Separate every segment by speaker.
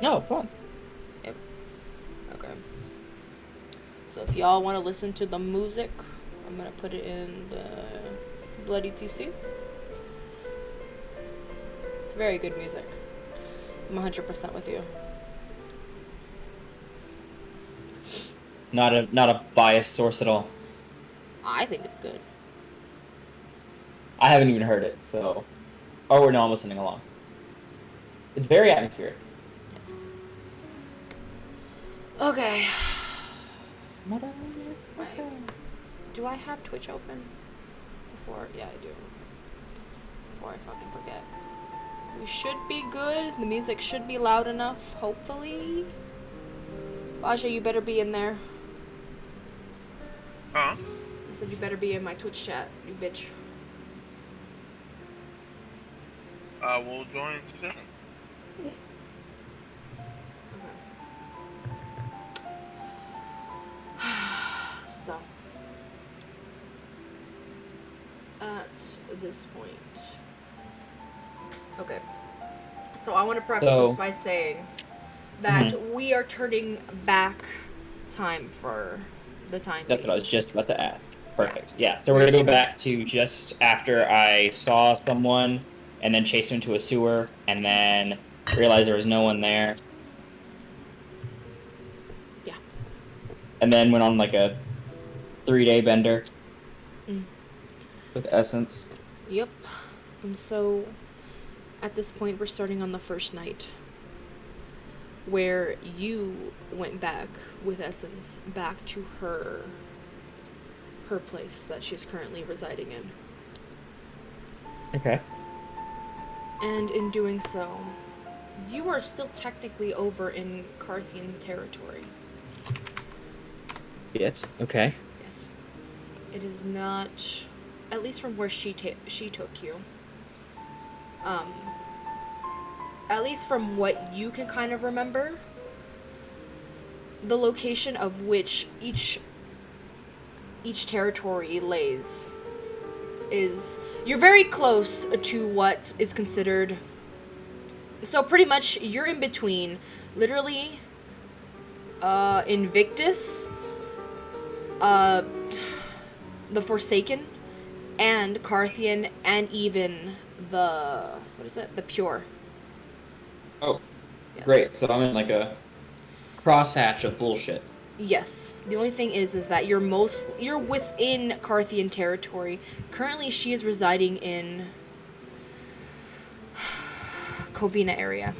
Speaker 1: No, fun.
Speaker 2: Yep. Okay. So if y'all want to listen to the music, I'm gonna put it in the Bloody TC. It's very good music. I'm 100% with you.
Speaker 1: Not a biased source at all.
Speaker 2: I think it's good.
Speaker 1: I haven't even heard it, so no, I'm listening along. It's very atmospheric.
Speaker 2: Yes. Okay. I
Speaker 1: Motherfucker.
Speaker 2: do I have Twitch open? Before, yeah, I do. Before I fucking forget. We should be good. The music should be loud enough, hopefully. Baja, you better be in there.
Speaker 3: Huh?
Speaker 2: I said you better be in my Twitch chat, you bitch.
Speaker 3: We'll join in 2 seconds.
Speaker 2: So, at this point. Okay. So I want to preface this
Speaker 1: So,
Speaker 2: by saying that we are turning back time for the time
Speaker 1: that's what I
Speaker 2: being.
Speaker 1: was just about to ask.
Speaker 2: Yeah.
Speaker 1: Perfect. Yeah. So we're gonna go back to just after I saw someone and then chased him into a sewer and then realized there was no one there.
Speaker 2: Yeah.
Speaker 1: And then went on like a 3-day bender
Speaker 2: Mm.
Speaker 1: with Essence.
Speaker 2: Yep. And so at this point, we're starting on the first night where you went back with Essence back to her place that she's currently residing in.
Speaker 1: Okay.
Speaker 2: And in doing so, you are still technically over in Carthian territory.
Speaker 1: Yes. Okay.
Speaker 2: Yes. It is not, at least from where she took you. At least from what you can kind of remember, the location of which each territory lays is, you're very close to what is considered, so pretty much you're in between literally Invictus, the Forsaken, and Carthian, and even the, what is it, the Pure.
Speaker 1: Oh,
Speaker 2: Yes.
Speaker 1: great. So I'm in like a crosshatch of bullshit.
Speaker 2: Yes. The only thing is that you're within Carthian territory. Currently, she is residing in Covina area.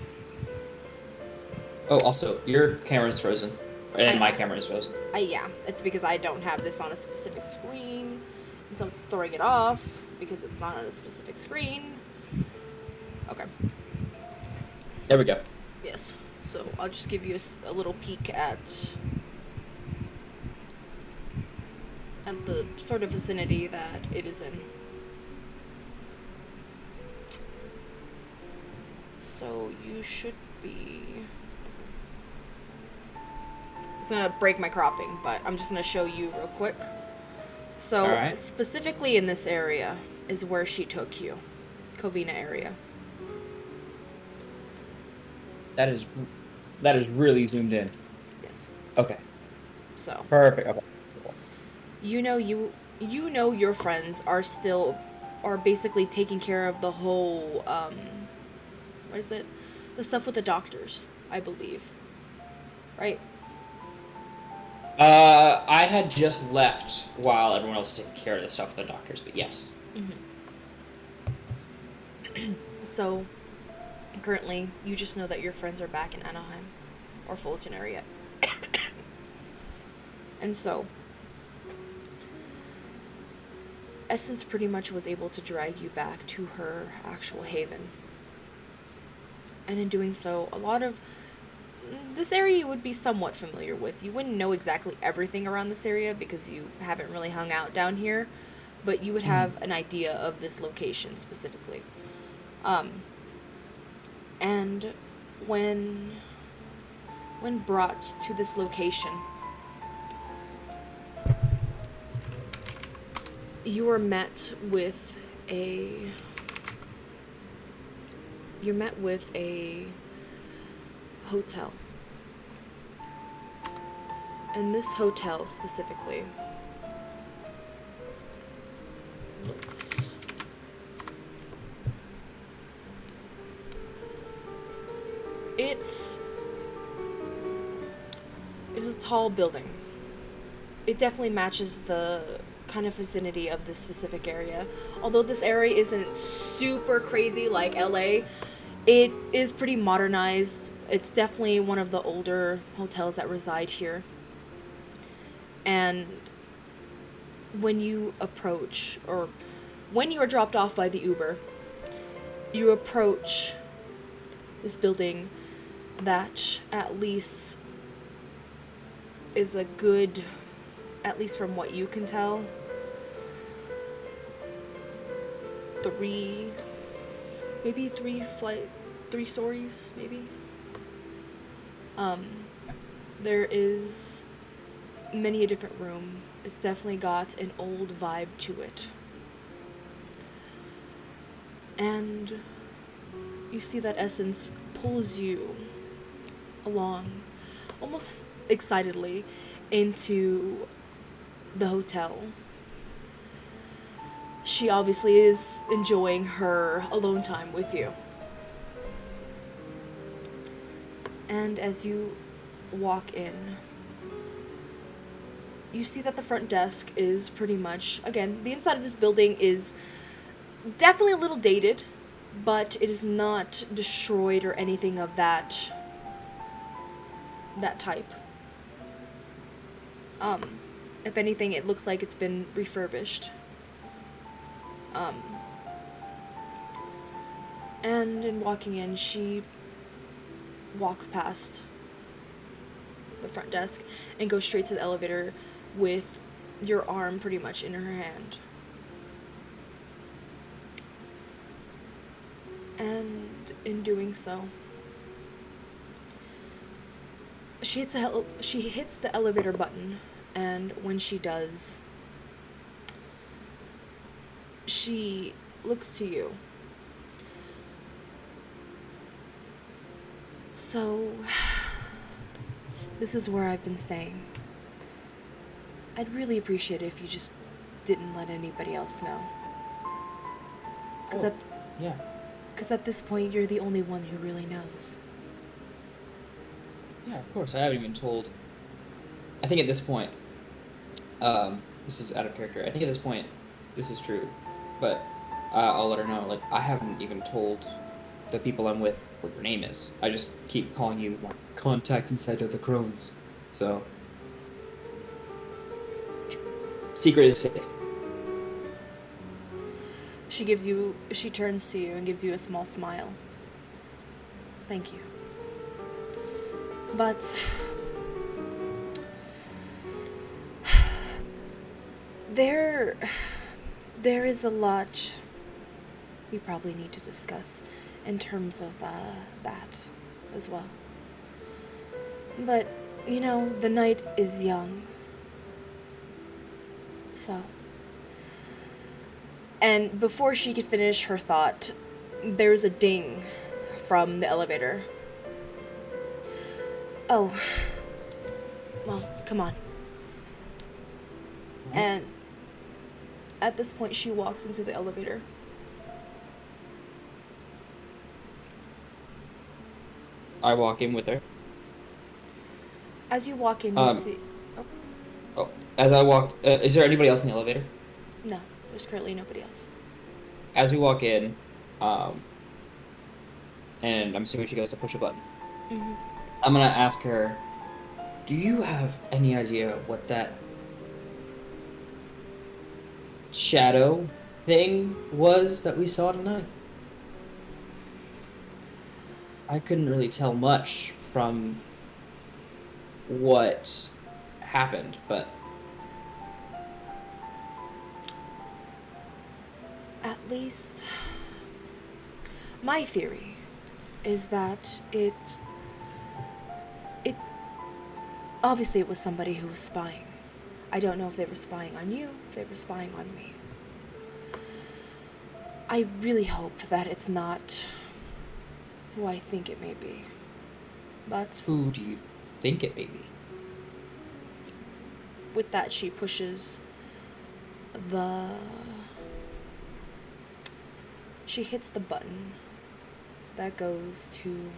Speaker 1: Oh, also, your camera's frozen. And my
Speaker 2: I,
Speaker 1: camera is frozen.
Speaker 2: yeah, it's because I don't have this on a specific screen, and so it's throwing it off because it's not on a specific screen. Okay.
Speaker 1: There we go.
Speaker 2: Yes. So I'll just give you a little peek at the sort of vicinity that it is in. So you should be. It's gonna break my cropping, but I'm just gonna show you real quick. So
Speaker 1: All right.
Speaker 2: specifically in this area is where she took you, Covina area.
Speaker 1: That is really zoomed in.
Speaker 2: Yes.
Speaker 1: Okay.
Speaker 2: So
Speaker 1: Perfect. Okay. Cool.
Speaker 2: you know your friends are basically taking care of the whole what is it? The stuff with the doctors, I believe. Right?
Speaker 1: I had just left while everyone else was taking care of the stuff with the doctors, but yes.
Speaker 2: So currently you just know that your friends are back in Anaheim or Fulton area. And so Essence pretty much was able to drag you back to her actual haven. And in doing so, a lot of this area you would be somewhat familiar with. You wouldn't know exactly everything around this area because you haven't really hung out down here, but you would have an idea of this location specifically. And when brought to this location, you are met with a hotel. And this hotel specifically looks... It is a tall building. It definitely matches the kind of vicinity of this specific area. Although this area isn't super crazy like LA, it is pretty modernized. It's definitely one of the older hotels that reside here. And when you approach, or when you are dropped off by the Uber, you approach this building that at least is a good, at least from what you can tell, three stories, maybe. There is many a different room. It's definitely got an old vibe to it. And you see that Essence pulls you along, almost excitedly, into the hotel. She obviously is enjoying her alone time with you. And as you walk in, you see that the front desk is pretty much, again, the inside of this building is definitely a little dated, but it is not destroyed or anything of that type. If anything, it looks like it's been refurbished. And in walking in, she walks past the front desk and goes straight to the elevator with your arm pretty much in her hand. And in doing so, she hits the elevator button, and when she does, she looks to you. So, this is where I've been saying, I'd really appreciate it if you just didn't let anybody else know. Because at this point, you're the only one who really knows.
Speaker 1: Yeah, of course. I haven't even told. I think at this point, this is out of character. I think at this point, this is true, but I'll let her know. Like, I haven't even told the people I'm with what your name is. I just keep calling you contact inside of the Crones. So, secret is safe.
Speaker 2: She turns to you and gives you a small smile. Thank you. But there is a lot we probably need to discuss in terms of that as well. But, you know, the night is young. So. And before she could finish her thought, there's a ding from the elevator. Oh. Well, come on. And at this point, she walks into the elevator.
Speaker 1: I walk in with her.
Speaker 2: As you walk in, you see...
Speaker 1: Oh, as I walk... is there anybody else in the elevator?
Speaker 2: No, there's currently nobody else.
Speaker 1: As we walk in, and I'm assuming she goes to push a button.
Speaker 2: Mm-hmm.
Speaker 1: I'm gonna ask her, do you have any idea what that shadow thing was that we saw tonight? I couldn't really tell much from what happened, but...
Speaker 2: At least, my theory is that it obviously it was somebody who was spying. I don't know if they were spying on you, if they were spying on me. I really hope that it's not who I think it may be. But
Speaker 1: Who do you think it may be?
Speaker 2: with that, she pushes the. She hits the button that goes to,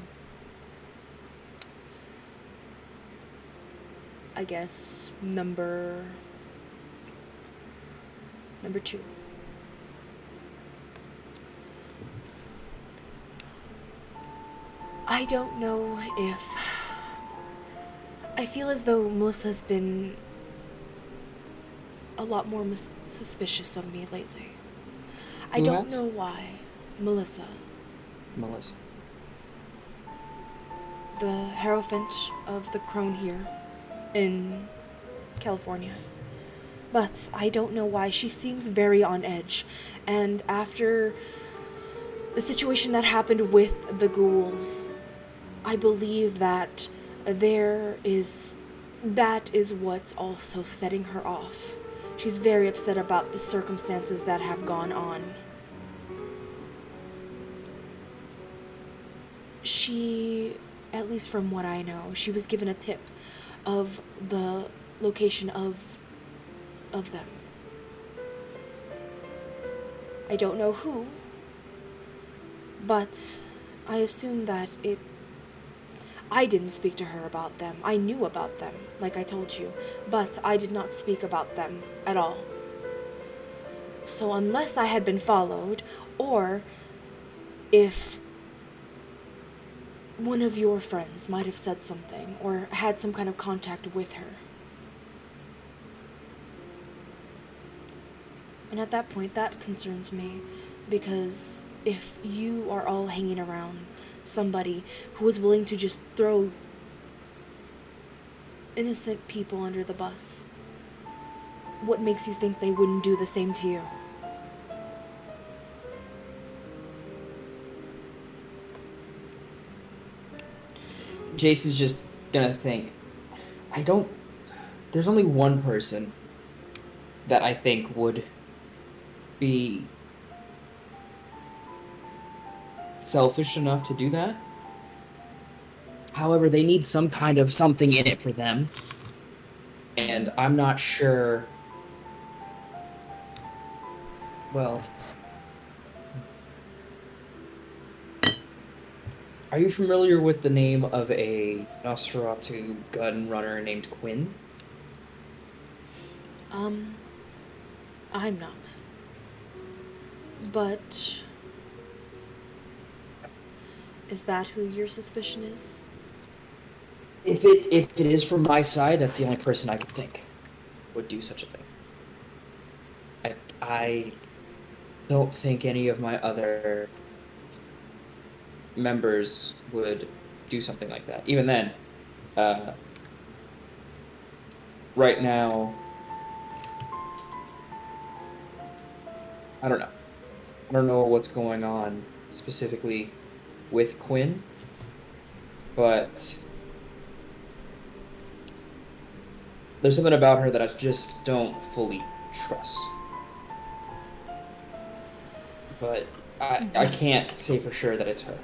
Speaker 2: I guess, number 2. I don't know if. I feel as though Melissa's been a lot more suspicious of me lately. I
Speaker 1: Who
Speaker 2: don't
Speaker 1: has?
Speaker 2: know why. Melissa,
Speaker 1: Melissa.
Speaker 2: the Hierophant of the Crone here in California. But I don't know why. She seems very on edge. And after the situation that happened with the ghouls, I believe that that is what's also setting her off. She's very upset about the circumstances that have gone on. She, at least from what I know, she was given a tip of the location of them. I don't know who, but I assume that I didn't speak to her about them. I knew about them, like I told you, but I did not speak about them at all. So unless I had been followed, or if one of your friends might have said something, or had some kind of contact with her. And at that point, that concerns me, because if you are all hanging around somebody who is willing to just throw innocent people under the bus, what makes you think they wouldn't do the same to you?
Speaker 1: Jason's just gonna think, there's only one person that I think would be selfish enough to do that. However, they need some kind of something in it for them. And I'm not sure. Well, are you familiar with the name of a Nosferatu gun runner named Quinn?
Speaker 2: I'm not. But is that who your suspicion is?
Speaker 1: If it is from my side, that's the only person I could think would do such a thing. I don't think any of my other members would do something like that. Even then, right now, I don't know. I don't know what's going on specifically with Quinn, but there's something about her that I just don't fully trust. But I can't say for sure that it's her.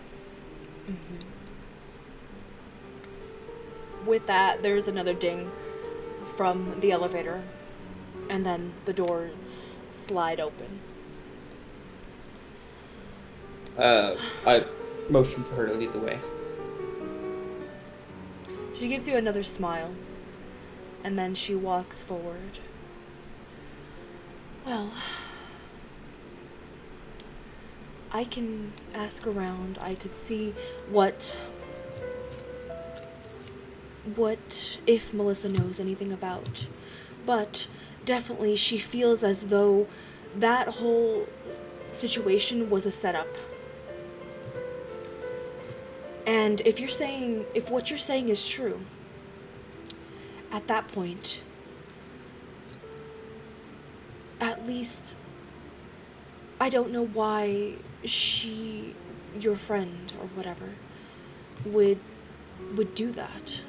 Speaker 2: With that, there's another ding from the elevator, and then the doors slide open.
Speaker 1: I motion for her to lead the way.
Speaker 2: She gives you another smile, and then she walks forward. Well, I can ask around. I could see what if Melissa knows anything about. But definitely she feels as though that whole situation was a setup. And if what you're saying is true, at that point, at least I don't know why your friend or whatever, would do that.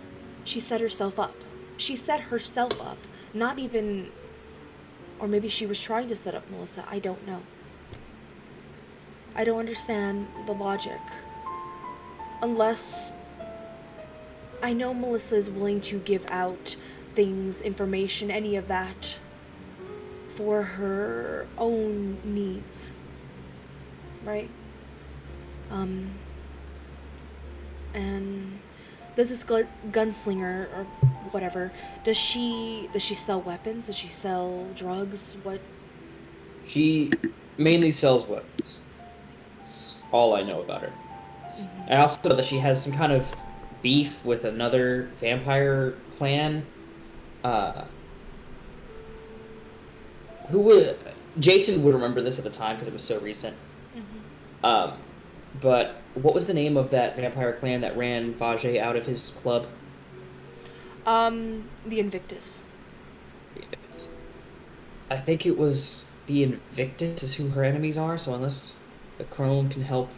Speaker 2: She set herself up. She set herself up, not even, or maybe she was trying to set up Melissa. I don't know. I don't understand the logic. Unless I know Melissa is willing to give out things, information, any of that for her own needs, right? Um, and does this gunslinger or whatever, does she sell weapons? Does she sell drugs? What?
Speaker 1: She mainly sells weapons. That's all I know about her.
Speaker 2: Mhm.
Speaker 1: I also know that she has some kind of beef with another vampire clan. Uh, who would Jason would remember this at the time because it was so recent.
Speaker 2: Mhm.
Speaker 1: Um, but what was the name of that vampire clan that ran Vajay out of his club?
Speaker 2: The Invictus.
Speaker 1: I think it was the Invictus is who her enemies are. So unless the Chrome can help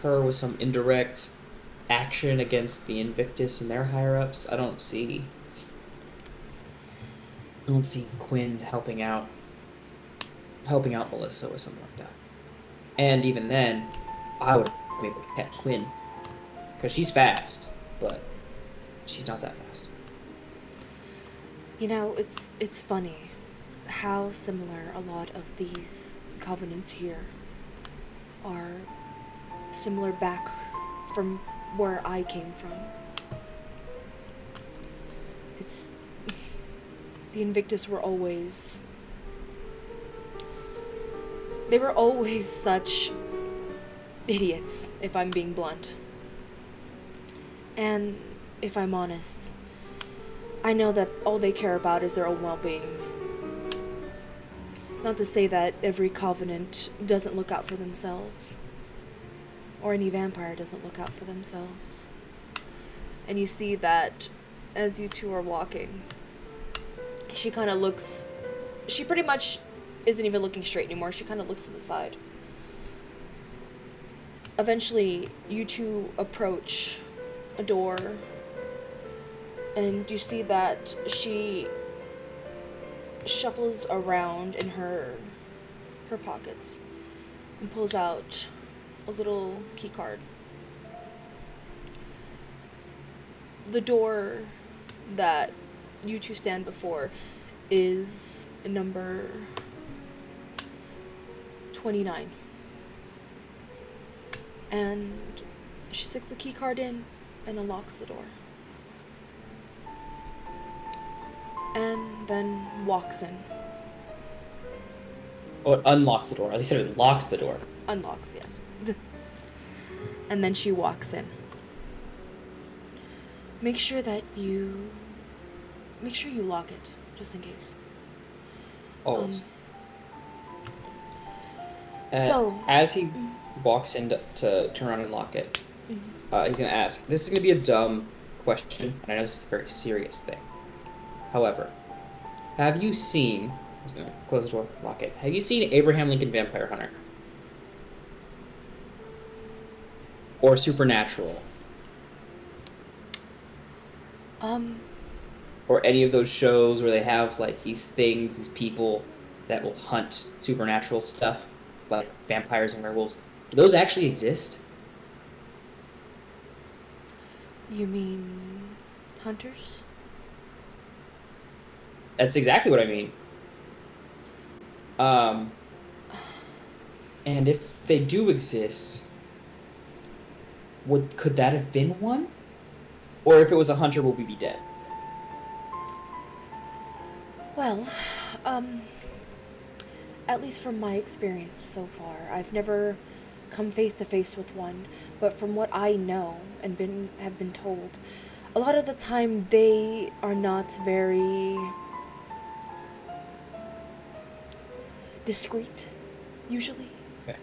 Speaker 1: her with some indirect action against the Invictus and their higher ups, I don't see Quinn helping out Melissa or something like that. And even then, I would be able to catch Quinn because she's fast, but she's not that fast.
Speaker 2: You know, it's funny how similar a lot of these covenants here are similar back from where I came from. It's the Invictus were always they were always such idiots, if I'm being blunt. And if I'm honest, I know that all they care about is their own well-being. Not to say that every covenant doesn't look out for themselves, or any vampire doesn't look out for themselves. And you see that as you two are walking, she kind of looks. She pretty much isn't even looking straight anymore. She kind of looks to the side. Eventually, you two approach a door, and you see that she shuffles around in her pockets and pulls out a little key card. The door that you two stand before is number 29. And she sticks the key card in and unlocks the door. And then walks in.
Speaker 1: Oh, it unlocks the door. At least it locks the door.
Speaker 2: Unlocks, yes. And then she walks in. Make sure you lock it, just in case.
Speaker 1: Always.
Speaker 2: So
Speaker 1: As he walks in to turn around and lock it, he's going to ask. This is going to be a dumb question, and I know this is a very serious thing. However, have you seen... I was going to close the door, lock it. Have you seen Abraham Lincoln Vampire Hunter? Or Supernatural? Or any of those shows where they have, like, these things, these people that will hunt supernatural stuff, like vampires and werewolves. Do those actually exist?
Speaker 2: You mean hunters?
Speaker 1: That's exactly what I mean. And if they do exist, could that have been one? Or if it was a hunter, would we be dead?
Speaker 2: Well, at least from my experience so far, I've never come face to face with one, but from what I know and have been told, a lot of the time they are not very discreet, usually.
Speaker 1: Okay.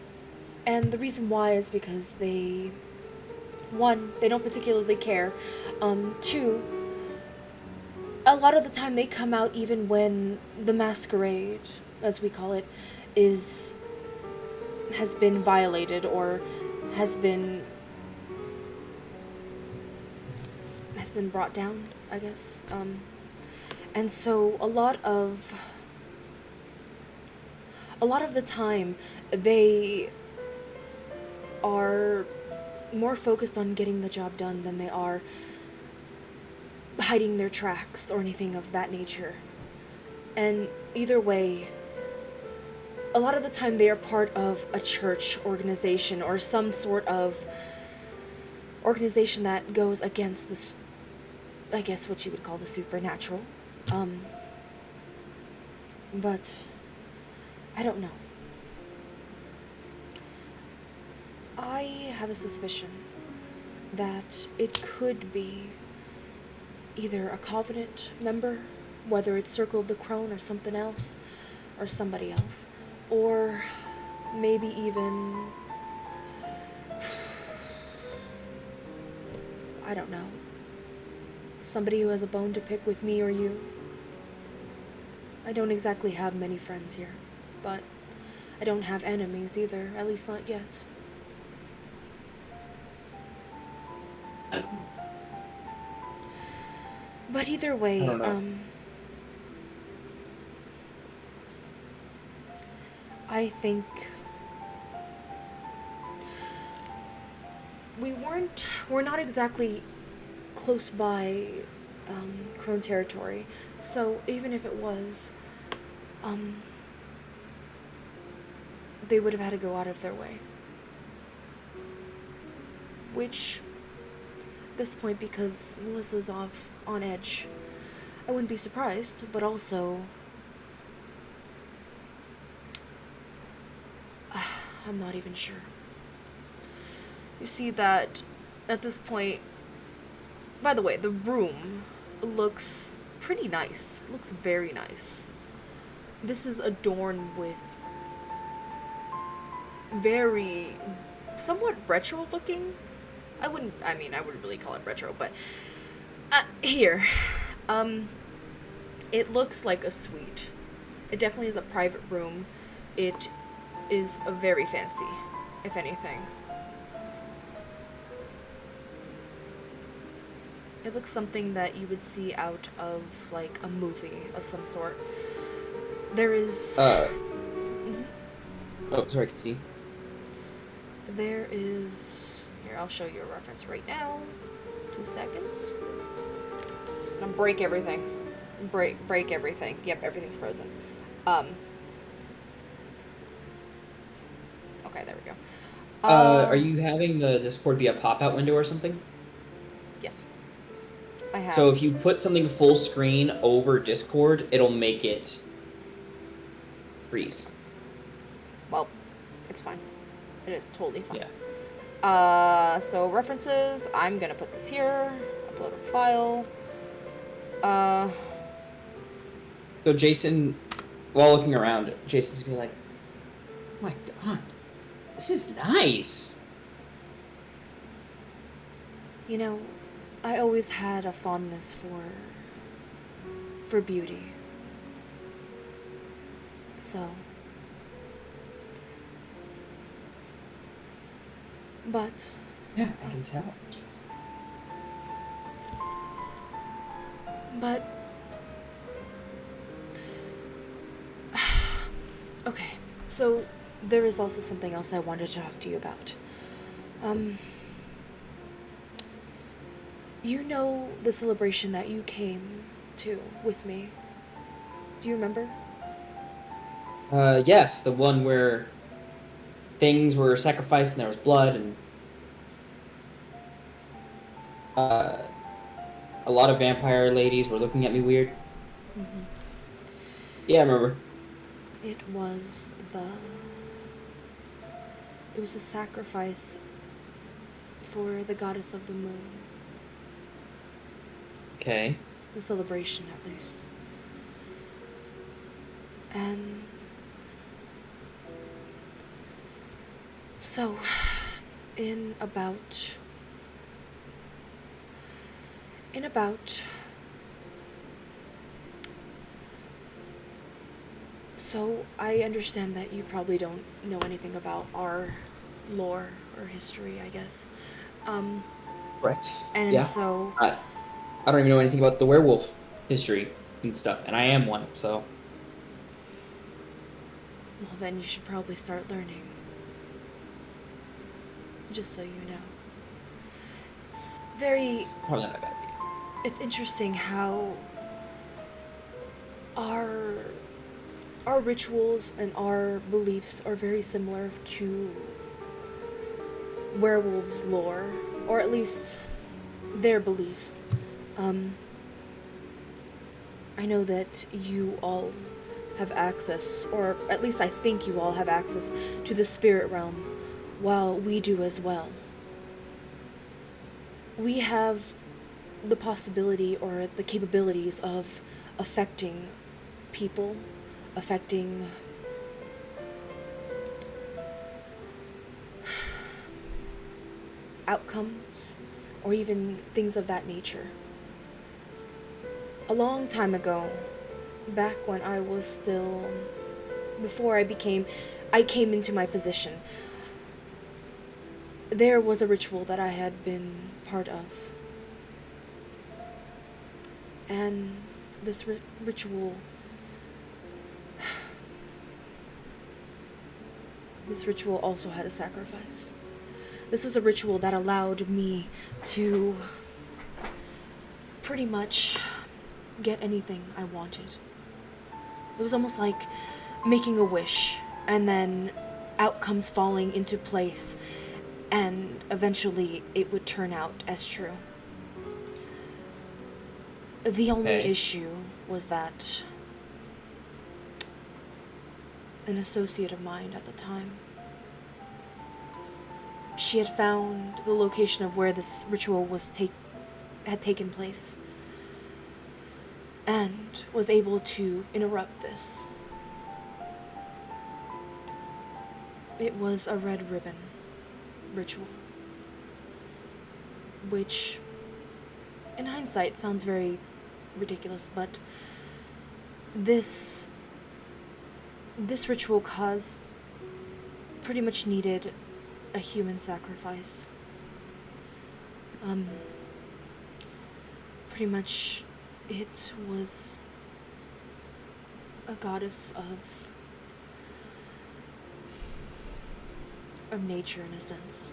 Speaker 2: And the reason why is because one, they don't particularly care. Two, a lot of the time they come out even when the masquerade, as we call it, has been violated or has been brought down, I guess. And so a lot of the time they are more focused on getting the job done than they are hiding their tracks or anything of that nature. And either way, a lot of the time they are part of a church organization or some sort of organization that goes against this, I guess what you would call the supernatural. But I don't know. I have a suspicion that it could be either a Covenant member, whether it's Circle of the Crone or something else, or somebody else, or maybe even, I don't know, somebody who has a bone to pick with me or you. I don't exactly have many friends here, but I don't have enemies either, at least not yet. But either way,
Speaker 1: I don't know.
Speaker 2: I think we're not exactly close by Crone territory, so even if it was, they would have had to go out of their way. Which, at this point, because Melissa's off on edge, I wouldn't be surprised, but also, I'm not even sure. You see that at this point, by the way, the room looks pretty nice. It looks very nice. This is adorned with very somewhat retro looking. I wouldn't really call it retro, but here. It looks like a suite. It definitely is a private room. It is very fancy, if anything. It looks something that you would see out of, like, a movie of some sort. There is... Mhm.
Speaker 1: Oh, sorry, continue.
Speaker 2: There is... Here, I'll show you a reference right now. 2 seconds. I'm gonna break everything. Break everything. Yep, everything's frozen. Okay, there we go.
Speaker 1: Are you having the Discord be a pop-out window or something?
Speaker 2: Yes. I have.
Speaker 1: So if you put something full screen over Discord, it'll make it freeze.
Speaker 2: Well, it's fine. It is totally fine.
Speaker 1: Yeah.
Speaker 2: So references, I'm gonna put this here. Upload a file.
Speaker 1: So Jason, while looking around, Jason's gonna be like, "Oh my god, this is nice."
Speaker 2: You know, I always had a fondness for beauty. So, but
Speaker 1: Yeah, I can tell. Jesus.
Speaker 2: But okay, so there is also something else I wanted to talk to you about. You know the celebration that you came to with me. Do you remember?
Speaker 1: Yes, the one where things were sacrificed and there was blood and a lot of vampire ladies were looking at me weird.
Speaker 2: Mm-hmm.
Speaker 1: Yeah, I remember.
Speaker 2: It was the sacrifice for the goddess of the moon.
Speaker 1: Okay.
Speaker 2: The celebration, at least. And so, in about so I understand that you probably don't know anything about our lore or history, I guess.
Speaker 1: Correct.
Speaker 2: And
Speaker 1: Yeah.
Speaker 2: so
Speaker 1: I don't even know anything about the werewolf history and stuff, and I am one, so.
Speaker 2: well, then you should probably start learning. Just so you know. It's very
Speaker 1: It's probably not a bad idea.
Speaker 2: it's interesting how our our rituals and our beliefs are very similar to werewolves' lore, or at least their beliefs. Um, I know that you all have access, or at least I think you all have access to the spirit realm, while we do as well. We have the possibility or the capabilities of affecting people, affecting outcomes, or even things of that nature. A long time ago, back when I was still, before I came into my position, there was a ritual that I had been part of. And this ritual, this ritual also had a sacrifice. This was a ritual that allowed me to pretty much get anything I wanted. It was almost like making a wish, and then outcomes falling into place, and eventually it would turn out as true. The only
Speaker 1: Okay.
Speaker 2: issue was that an associate of mine at the time, she had found the location of where this ritual had taken place, and was able to interrupt this. It was a red ribbon ritual, which, in hindsight, sounds very ridiculous, but this ritual pretty much needed a human sacrifice. Pretty much it was a goddess of nature, in a sense.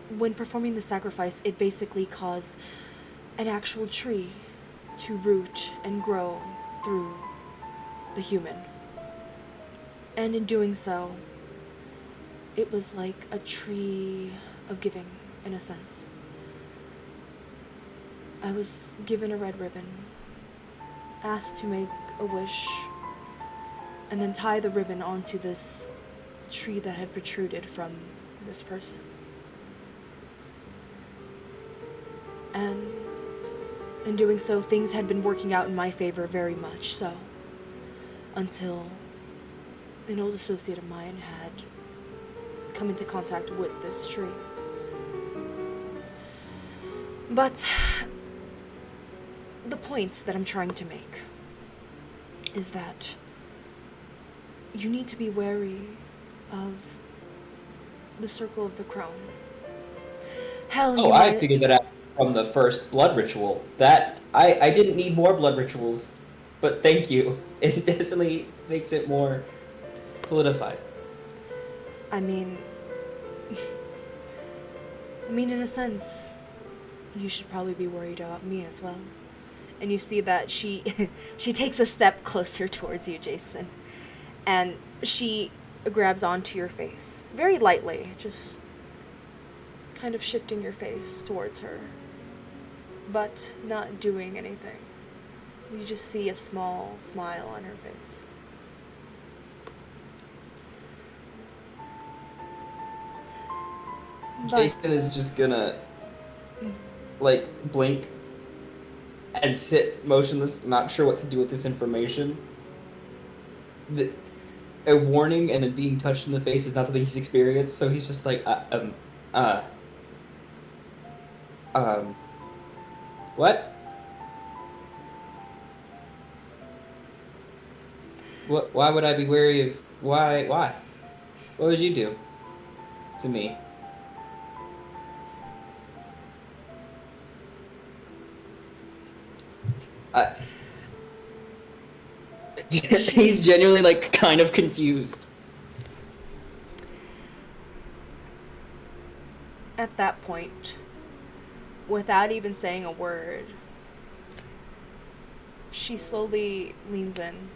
Speaker 2: When performing the sacrifice, it basically caused an actual tree to root and grow through the human. And in doing so, it was like a tree of giving, in a sense. I was given a red ribbon, asked to make a wish, and then tie the ribbon onto this tree that had protruded from this person. And in doing so, things had been working out in my favor very much so, until an old associate of mine had come into contact with this tree. But the point that I'm trying to make is that you need to be wary of the circle of the crown. Hell,
Speaker 1: Oh,
Speaker 2: you
Speaker 1: I
Speaker 2: might.
Speaker 1: figured that out from the first blood ritual. That I didn't need more blood rituals, but thank you. It definitely makes it more solidified.
Speaker 2: I mean, in a sense, you should probably be worried about me as well. And you see that she she takes a step closer towards you, Jason, and she grabs onto your face very lightly, just kind of shifting your face towards her, but not doing anything. You just see a small smile on her face.
Speaker 1: Jason
Speaker 2: But
Speaker 1: is just gonna like blink and sit motionless, not sure what to do with this information. A warning and then being touched in the face is not something he's experienced, so he's just like, uh, what? What? Why would I be wary of? Why? Why? What would you do to me? I, he's genuinely like kind of confused.
Speaker 2: at that point, without even saying a word, she slowly leans in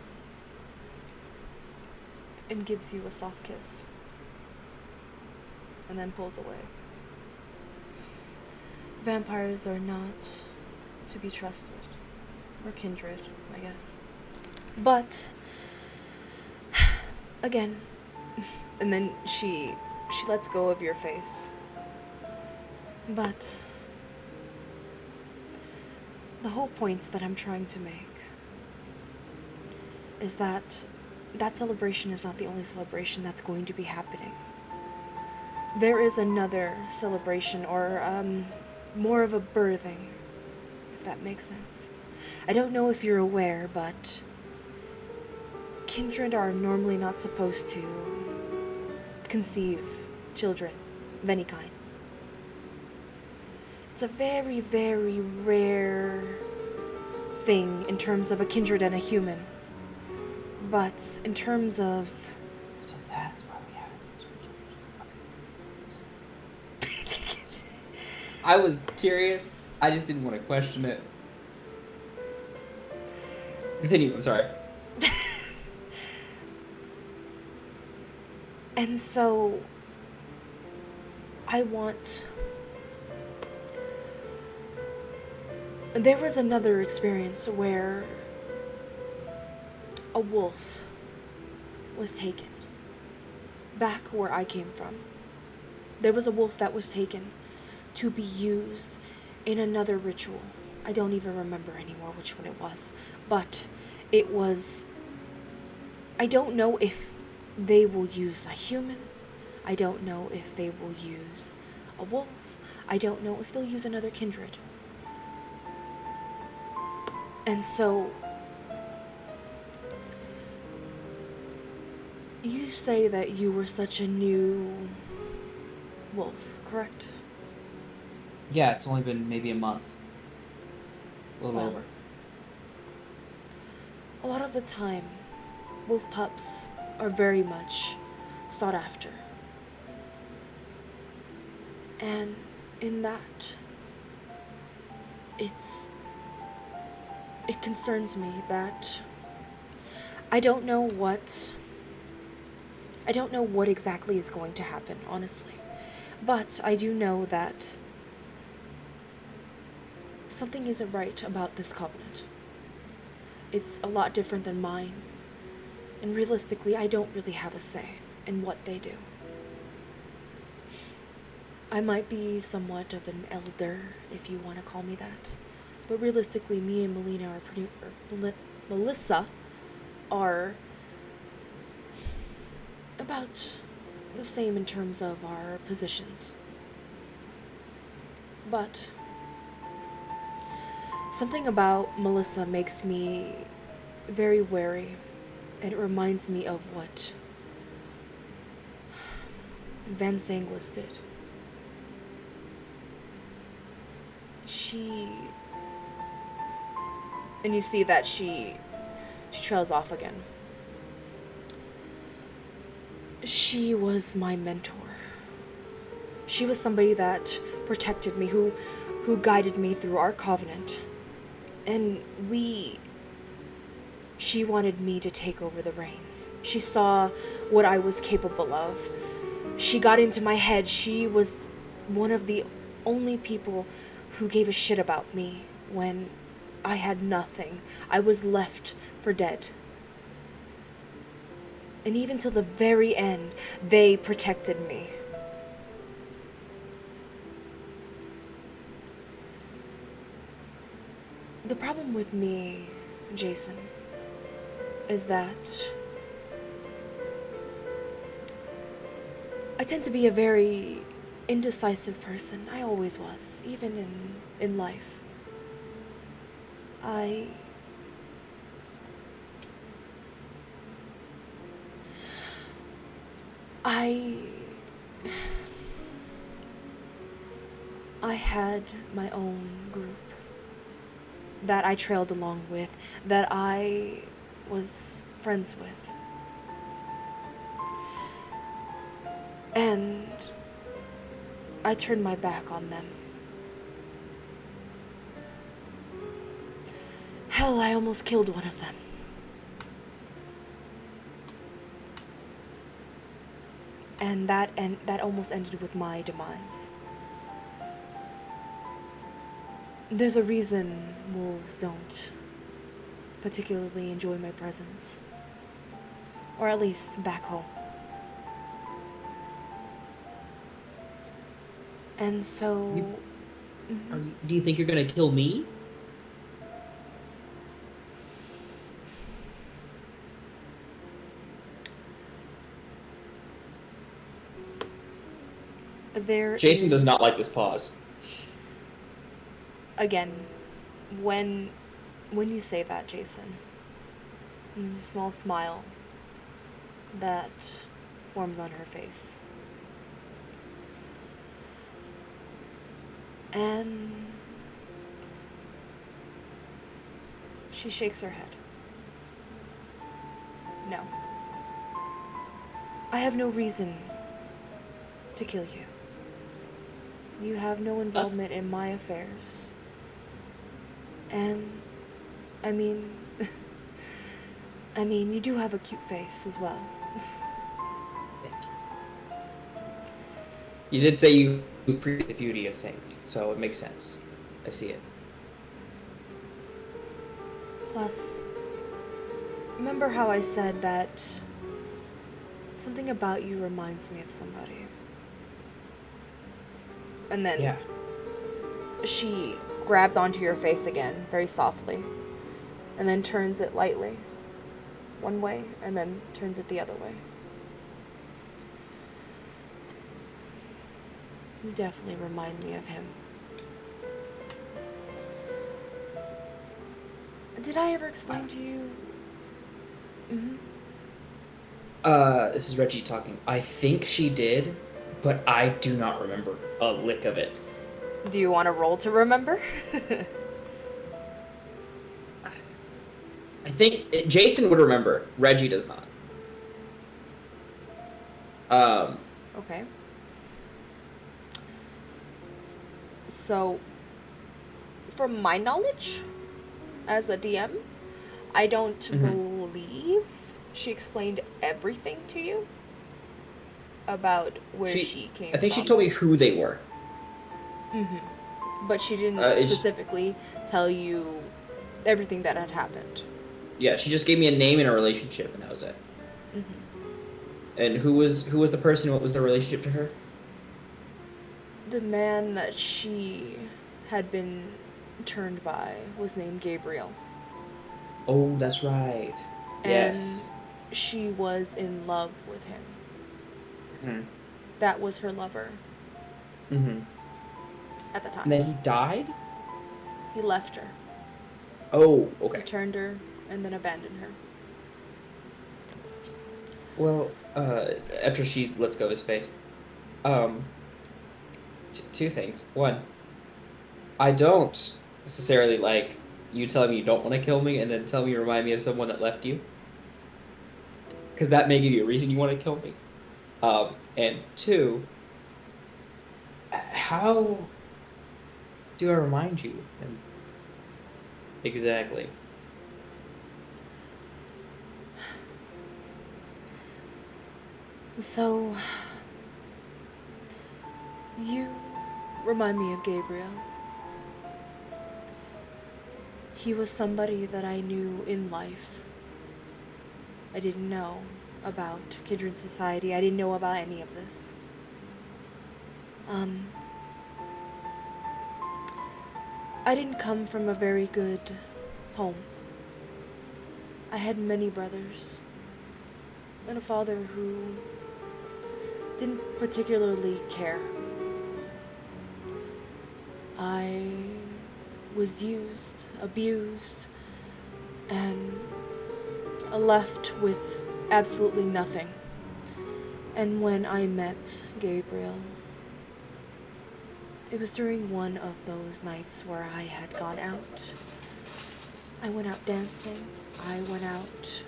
Speaker 2: and gives you a soft kiss, and then pulls away. Vampires are not to be trusted. Or kindred, I guess. But, again, and then she lets go of your face. But the whole point that I'm trying to make is that celebration is not the only celebration that's going to be happening. There is another celebration, or more of a birthing, if that makes sense. I don't know if you're aware, but kindred are normally not supposed to conceive children of any kind. It's a very, very rare thing in terms of a kindred and a human. But in terms of...
Speaker 1: So that's why we have it. I was curious. I just didn't want to question it. Continue, I'm sorry.
Speaker 2: And so, I want... There was another experience where a wolf was taken. Back where I came from. There was a wolf that was taken to be used in another ritual. I don't even remember anymore which one it was. But it was... I don't know if they will use a human. I don't know if they will use a wolf. I don't know if they'll use another kindred. And so, you say that you were such a new wolf, correct?
Speaker 1: Yeah, it's only been maybe a month. A little over.
Speaker 2: A lot of the time, wolf pups are very much sought after. And in that, it concerns me that I don't know what exactly is going to happen, honestly. But I do know that something isn't right about this covenant. It's a lot different than mine. And realistically, I don't really have a say in what they do. I might be somewhat of an elder, if you want to call me that. But realistically, me and Melissa are about the same in terms of our positions. But something about Melissa makes me very wary, and it reminds me of what Van Sangwas did. And you see that she trails off again. She was my mentor. She was somebody that protected me, who guided me through our covenant. And she wanted me to take over the reins. She saw what I was capable of. She got into my head. She was one of the only people who gave a shit about me when I had nothing. I was left for dead. And even till the very end, they protected me. The problem with me, Jason, is that I tend to be a very indecisive person. I always was, even in life. I had my own group that I trailed along with, that I was friends with. And I turned my back on them. Hell, I almost killed one of them. And that almost ended with my demise. There's a reason wolves don't particularly enjoy my presence. Or at least back home. And so...
Speaker 1: Do you think you're gonna kill me? Jason does not like this pause.
Speaker 2: Again, when you say that, Jason, there's a small smile that forms on her face. And she shakes her head. No. I have no reason to kill you. You have no involvement in my affairs. And, I mean, you do have a cute face as well.
Speaker 1: Thank you. You did say you appreciate the beauty of things, so it makes sense. I see it.
Speaker 2: Plus, remember how I said that something about you reminds me of somebody? And then
Speaker 1: Yeah.
Speaker 2: she grabs onto your face again, very softly, and then turns it lightly one way, and then turns it the other way. You definitely remind me of him. Did I ever explain to you?
Speaker 1: This is Reggie talking. I think she did, but I do not remember a lick of it.
Speaker 2: Do you want to roll to remember?
Speaker 1: I think Jason would remember. Reggie does not.
Speaker 2: Okay. So, from my knowledge, as a DM, I don't believe she explained everything to you about where she came from.
Speaker 1: I think she told me who they were.
Speaker 2: But she didn't specifically tell you everything that had happened.
Speaker 1: Yeah, she just gave me a name and a relationship, and that was it. And who was the person? What was the relationship to her?
Speaker 2: The man that she had been turned by was named Gabriel.
Speaker 1: Oh, that's right. Yes.
Speaker 2: And she was in love with him. That was her lover. At the time.
Speaker 1: And then he died?
Speaker 2: He left her.
Speaker 1: Oh, okay.
Speaker 2: He turned her and then abandoned her.
Speaker 1: Well, after she lets go of his face. Two things. One, I don't necessarily like you telling me you don't want to kill me and then tell me you remind me of someone that left you. Because that may give you a reason you want to kill me. And two, how do I remind you of him? Exactly.
Speaker 2: So, you remind me of Gabriel. He was somebody that I knew in life. I didn't know about Kidron Society. I didn't know about any of this. I didn't come from a very good home. I had many brothers and a father who didn't particularly care. I was used, abused, and left with absolutely nothing. And when I met Gabriel, it was during one of those nights where I had gone out. I went out dancing. I went out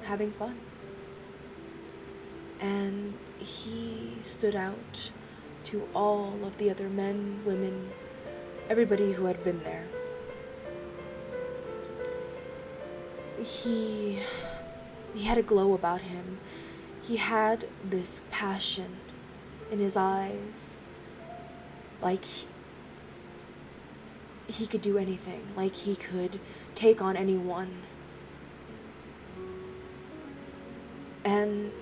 Speaker 2: having fun. And he stood out to all of the other men, women, everybody who had been there. he had a glow about him. He had this passion in his eyes, like he could do anything, like he could take on anyone. And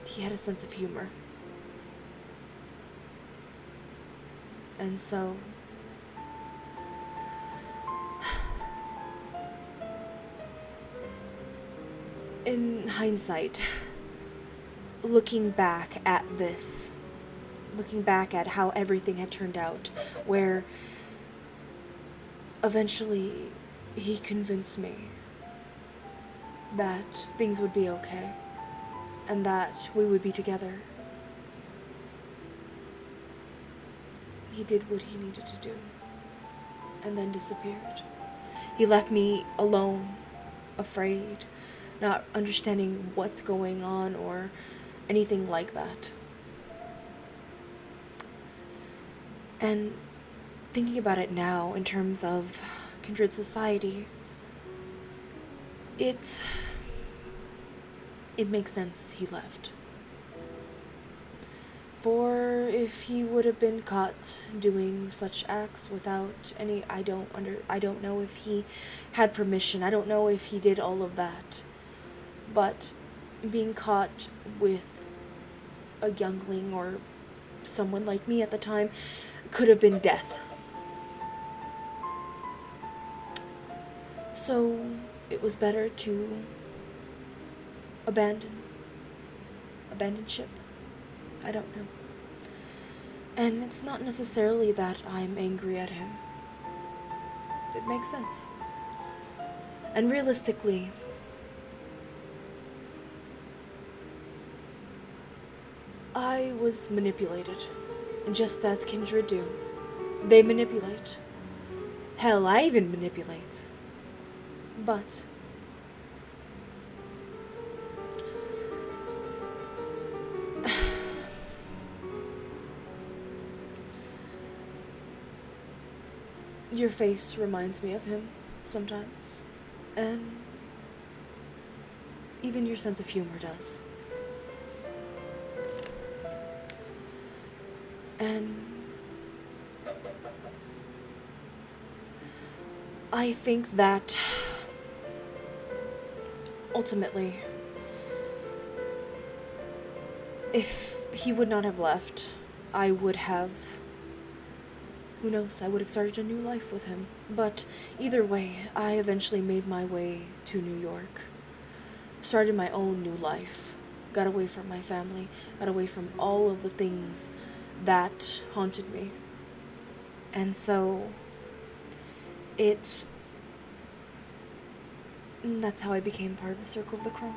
Speaker 2: he had a sense of humor. And so in hindsight, looking back at this, looking back at how everything had turned out, where eventually he convinced me that things would be okay and that we would be together. He did what he needed to do and then disappeared. He left me alone, afraid, not understanding what's going on or anything like that. And thinking about it now in terms of kindred society, it makes sense he left. For if he would have been caught doing such acts without any, I don't know if he had permission. I don't know if he did all of that. But being caught with a youngling or someone like me at the time could have been death. So it was better to abandon ship. I don't know. And it's not necessarily that I'm angry at him. It makes sense. And realistically, I was manipulated, just as kindred do. They manipulate. Hell, I even manipulate. But your face reminds me of him sometimes, and even your sense of humor does. And I think that ultimately, if he would not have left, I would have, who knows, I would have started a new life with him. But either way, I eventually made my way to New York, started my own new life, got away from my family, got away from all of the things that haunted me. And so that's how I became part of the Circle of the Crow.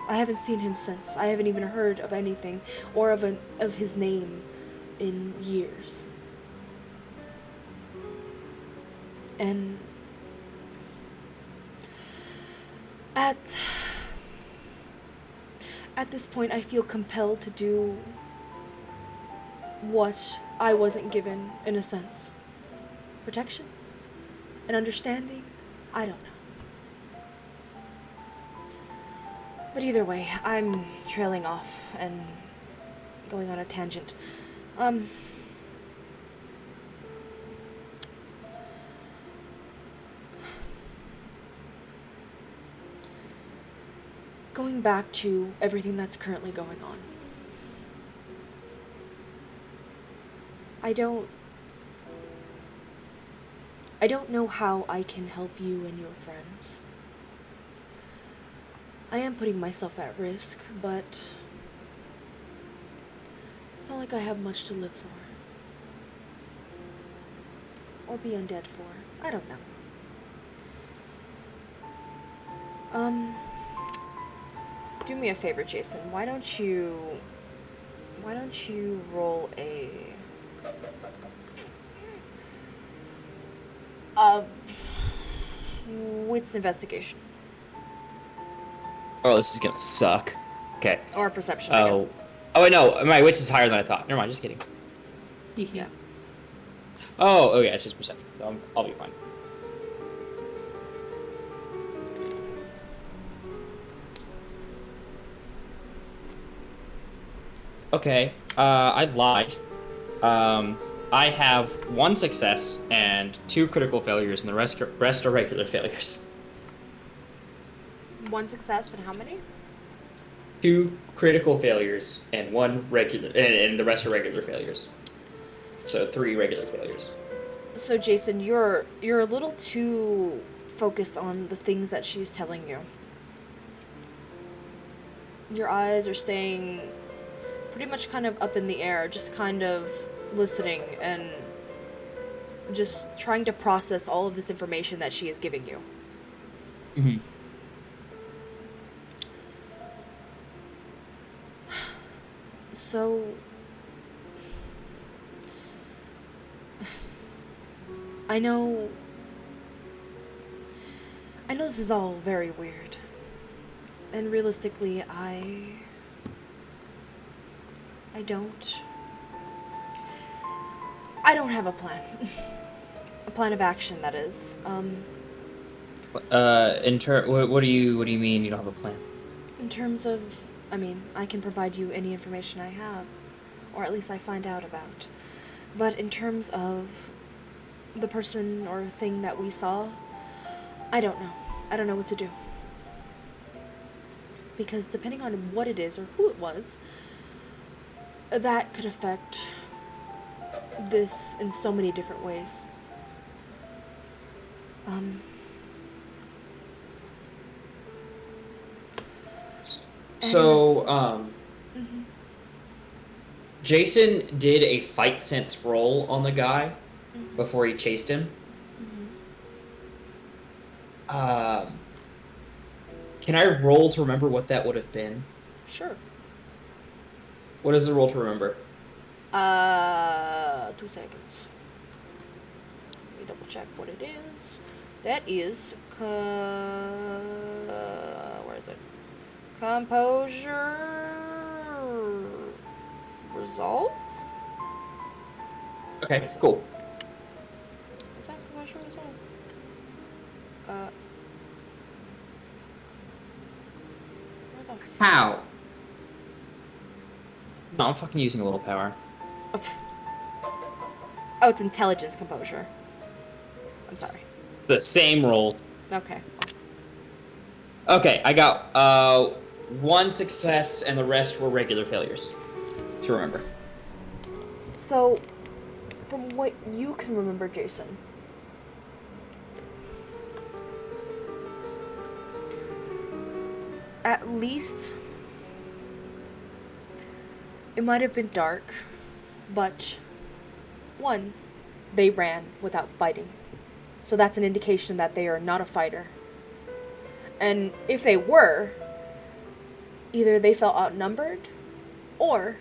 Speaker 2: I haven't seen him since. I haven't even heard of anything or of his name in years. And at this point, I feel compelled to do what I wasn't given, in a sense. Protection? An understanding? I don't know. But either way, I'm trailing off and going on a tangent. Going back to everything that's currently going on. I don't know how I can help you and your friends. I am putting myself at risk, but it's not like I have much to live for. Or be undead for. I don't know. Do me a favor, Jason. Why don't you roll a wits investigation.
Speaker 1: Oh, this is gonna suck. Okay.
Speaker 2: Or perception, I guess.
Speaker 1: Oh, wait, no. My wits is higher than I thought. Never mind, just kidding.
Speaker 2: Yeah.
Speaker 1: Oh, yeah, it's just perception. So I'll be fine. Okay, I lied. I have 1 success and 2 critical failures, and the rest are regular failures.
Speaker 2: 1 success and how many?
Speaker 1: 2 critical failures and 1 regular, and the rest are regular failures. So 3 regular failures.
Speaker 2: So Jason, you're a little too focused on the things that she's telling you. Your eyes are staying pretty much kind of up in the air, just kind of listening and just trying to process all of this information that she is giving you.
Speaker 1: Mm-hmm.
Speaker 2: So I know this is all very weird. And realistically, I don't have a plan. A plan of action, that is.
Speaker 1: What do you mean you don't have a plan?
Speaker 2: In terms of, I can provide you any information I have, or at least I find out about. But in terms of the person or thing that we saw, I don't know. I don't know what to do. Because depending on what it is or who it was, that could affect this in so many different ways.
Speaker 1: So,
Speaker 2: Mm-hmm.
Speaker 1: Jason did a fight sense roll on the guy
Speaker 2: Mm-hmm.
Speaker 1: before he chased him.
Speaker 2: Mm-hmm.
Speaker 1: Can I roll to remember what that would have been?
Speaker 2: Sure.
Speaker 1: What is the roll to remember?
Speaker 2: 2 seconds. Let me double check what it is. That is, where is it? Composure... Resolve?
Speaker 1: Okay, cool.
Speaker 2: Is that composure resolve? Where the
Speaker 1: How? No, I'm fucking using a little power.
Speaker 2: Oh, it's intelligence composure. I'm sorry.
Speaker 1: The same roll.
Speaker 2: Okay.
Speaker 1: Okay, I got 1 success and the rest were regular failures. To remember.
Speaker 2: So, from what you can remember, Jason, at least it might have been dark, but 1, they ran without fighting. So that's an indication that they are not a fighter. And if they were, either they felt outnumbered or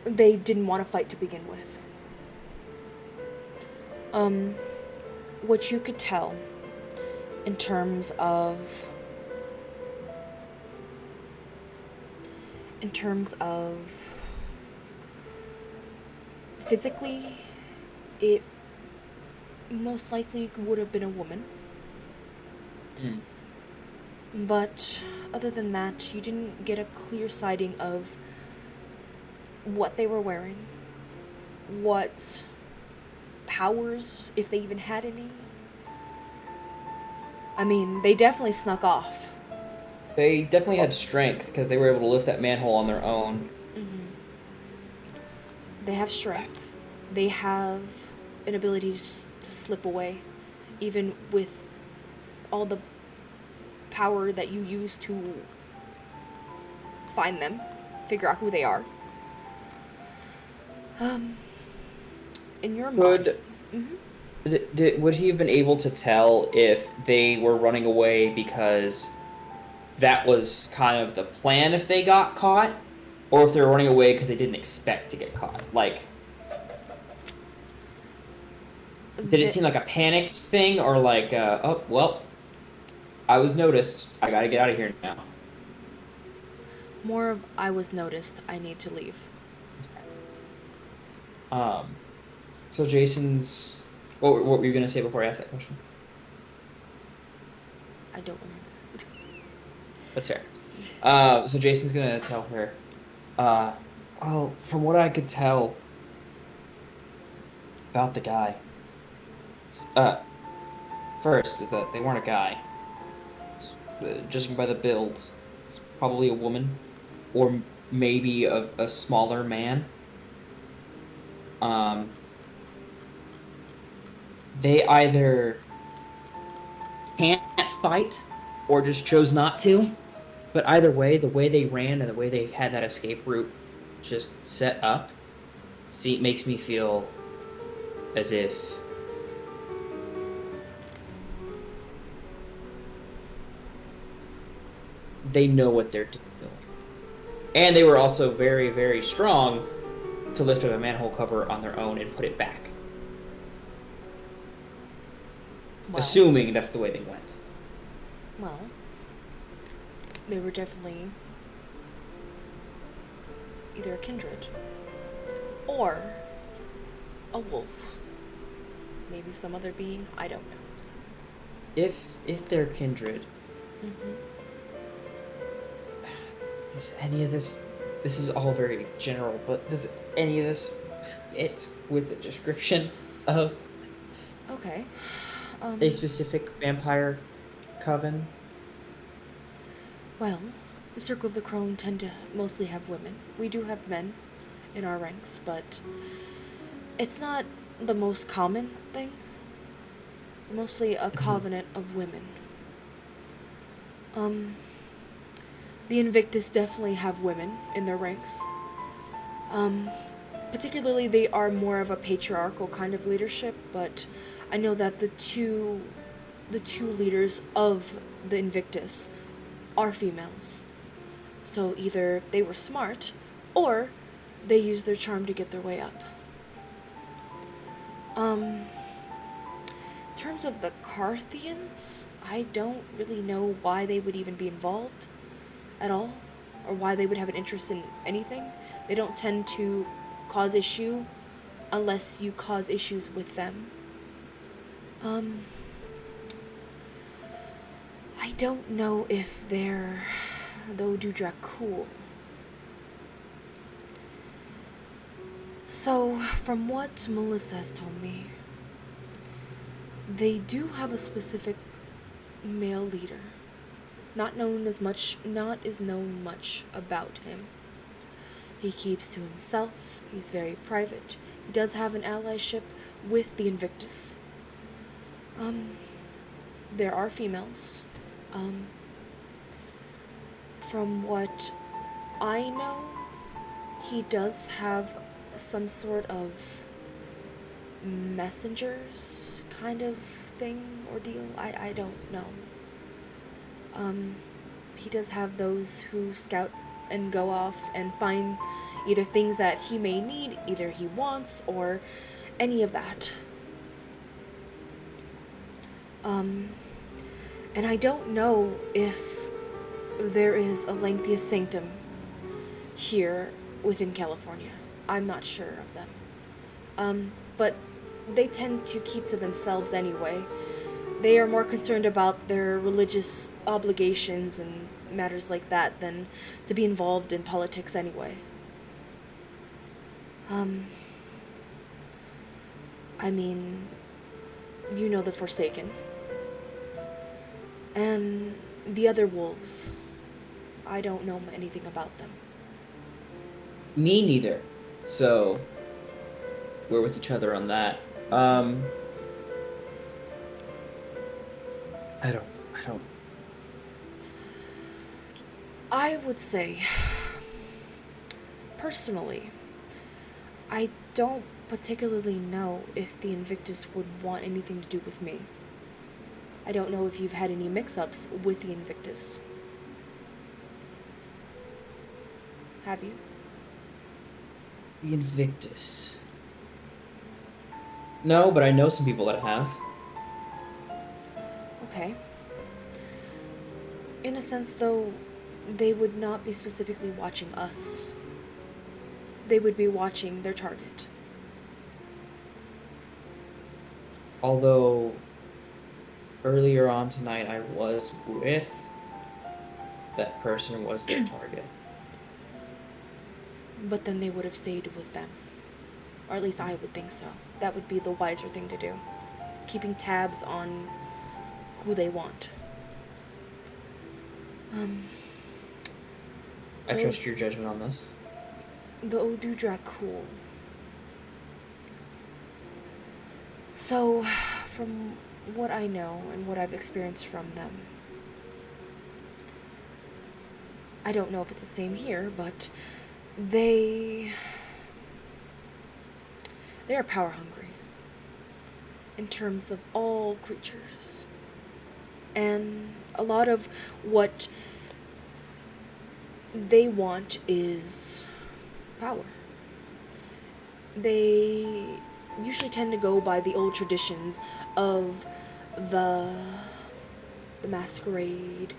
Speaker 2: they didn't want to fight to begin with. What you could tell in terms of physically, it most likely would have been a woman.
Speaker 1: Mm.
Speaker 2: But other than that, you didn't get a clear sighting of what they were wearing, what powers, if they even had any. They definitely snuck off.
Speaker 1: They definitely had strength because they were able to lift that manhole on their own.
Speaker 2: Mm-hmm. They have strength. They have an ability to slip away, even with all the power that you use to find them, figure out who they are. In your mind. Mm-hmm.
Speaker 1: Would he have been able to tell if they were running away because that was kind of the plan if they got caught, or if they were running away because they didn't expect to get caught? Like, did it seem like a panicked thing, or like, oh, well, I was noticed, I gotta get out of here now?
Speaker 2: More of, I was noticed, I need to leave.
Speaker 1: So Jason's... What were you going to say before I asked that question?
Speaker 2: I don't remember.
Speaker 1: That's fair. So Jason's going to tell her, Well, from what I could tell about the guy, s- uh, first is that they weren't a guy. Judging by the builds, it's probably a woman, or maybe a smaller man. Um, they either can't fight or just chose not to. But either way, the way they ran and the way they had that escape route just set up, see, it makes me feel as if they know what they're doing. And they were also very, very strong to lift up a manhole cover on their own and put it back,
Speaker 2: Well,
Speaker 1: assuming that's the way they went.
Speaker 2: well, they were definitely either a kindred or a wolf. Maybe some other being. I don't know.
Speaker 1: If they're kindred,
Speaker 2: Mm-hmm.
Speaker 1: does any of this is all very general, but does any of this fit with the description of
Speaker 2: Okay.
Speaker 1: a
Speaker 2: Um.
Speaker 1: specific vampire coven?
Speaker 2: Well, the Circle of the Crone tend to mostly have women. We do have men in our ranks, but it's not the most common thing. Mostly a
Speaker 1: Mhm.
Speaker 2: covenant of women. Um, the Invictus definitely have women in their ranks. Um, particularly they are more of a patriarchal kind of leadership, but I know that the two leaders of the Invictus are females. So either they were smart or they used their charm to get their way up. In terms of the Carthians, I don't really know why they would even be involved at all, or why they would have an interest in anything. They don't tend to cause issue unless you cause issues with them. Um, I don't know if they're though do Dracul. So, from what Melissa has told me, they do have a specific male leader. Not is known much about him. He keeps to himself, he's very private. He does have an allyship with the Invictus. Um, there are females. Um, from what I know, he does have some sort of messengers kind of thing or deal. I don't know. Um, he does have those who scout and go off and find either things that he may need, either he wants, or any of that. Um, and I don't know if there is a lengthiest sanctum here within California. I'm not sure of them. But they tend to keep to themselves anyway. They are more concerned about their religious obligations and matters like that than to be involved in politics anyway. Um, I mean, you know the Forsaken. And the other wolves. I don't know anything about them.
Speaker 1: Me neither. So we're with each other on that. I don't.
Speaker 2: I would say, personally, I don't particularly know if the Invictus would want anything to do with me. I don't know if you've had any mix-ups with the Invictus. Have you?
Speaker 1: The Invictus. No, but I know some people that have.
Speaker 2: Okay. In a sense, though, they would not be specifically watching us. They would be watching their target.
Speaker 1: Although earlier on tonight I was with that person was their target.
Speaker 2: but then they would have stayed with them. Or at least I would think so. That would be the wiser thing to do. Keeping tabs on who they want.
Speaker 1: I trust your judgment on this.
Speaker 2: The Odudra cool. So, from what I know and what I've experienced from them, I don't know if it's the same here, but they are power hungry in terms of all creatures. And a lot of what they want is power. They usually tend to go by the old traditions of the masquerade,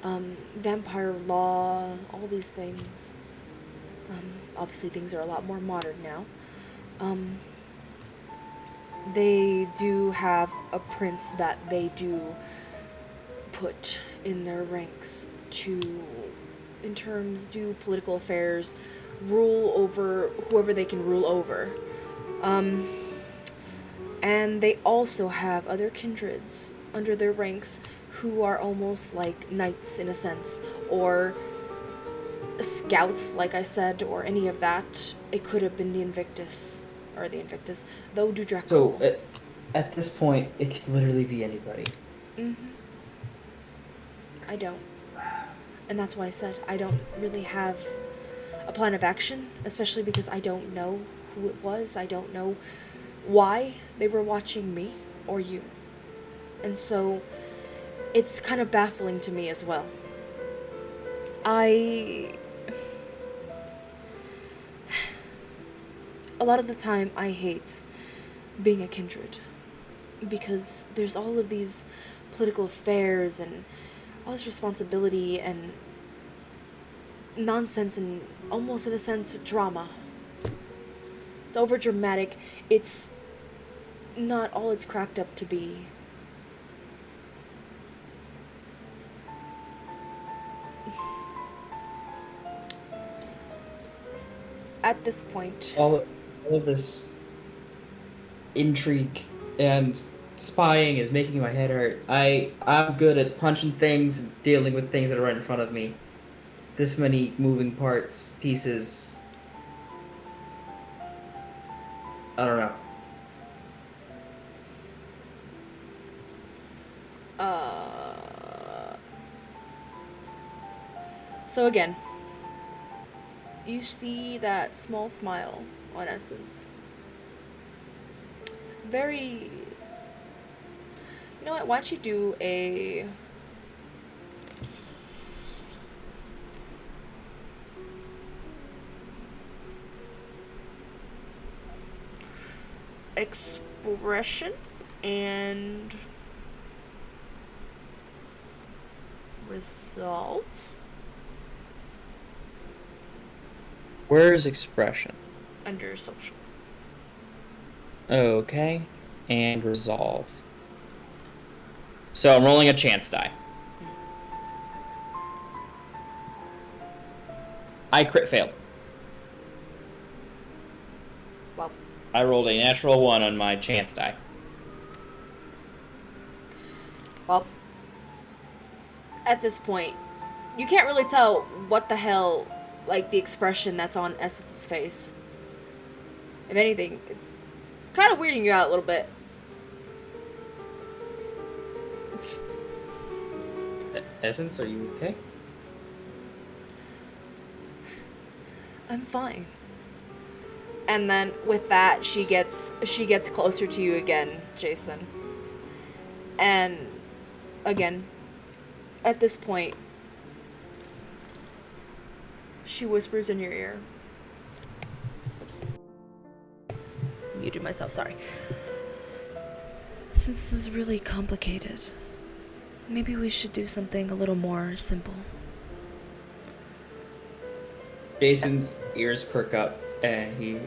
Speaker 2: vampire law, all these things. Obviously things are a lot more modern now. They do have a prince that they do put in their ranks to, in terms, do political affairs, rule over whoever they can rule over. And they also have other kindreds under their ranks who are almost like knights in a sense, or scouts, like I said, or any of that. It could have been the Invictus, the Odudra.
Speaker 1: So, at this point, it could literally be anybody.
Speaker 2: I don't. And that's why I said I don't really have a plan of action, especially because I don't know who it was. I don't know why they were watching me or you. And so it's kind of baffling to me as well. A lot of the time I hate being a kindred because there's all of these political affairs and all this responsibility and nonsense and almost in a sense drama. It's over dramatic. It's not all it's cracked up to be. At this point,
Speaker 1: All of this intrigue and spying is making my head hurt. I'm good at punching things and dealing with things that are right in front of me. This many moving parts, pieces. I don't know.
Speaker 2: So again, you see that small smile on Essence. Very... You know what, why don't you do a... expression and resolve?
Speaker 1: Where is expression?
Speaker 2: Under social.
Speaker 1: Okay. And resolve. So I'm rolling a chance die. I crit failed.
Speaker 2: Well,
Speaker 1: I rolled a natural 1 on my chance die.
Speaker 2: well, at this point, you can't really tell what the hell, like, the expression that's on Essence's face. If anything, it's kind of weirding you out a little bit.
Speaker 1: Essence, are you okay?
Speaker 2: I'm fine. And then with that, she gets closer to you again, Jason. And again, at this point, she whispers in your ear. Oops. Muted myself, sorry. Since this is really complicated, maybe we should do something a little more simple.
Speaker 1: Jason's ears perk up and he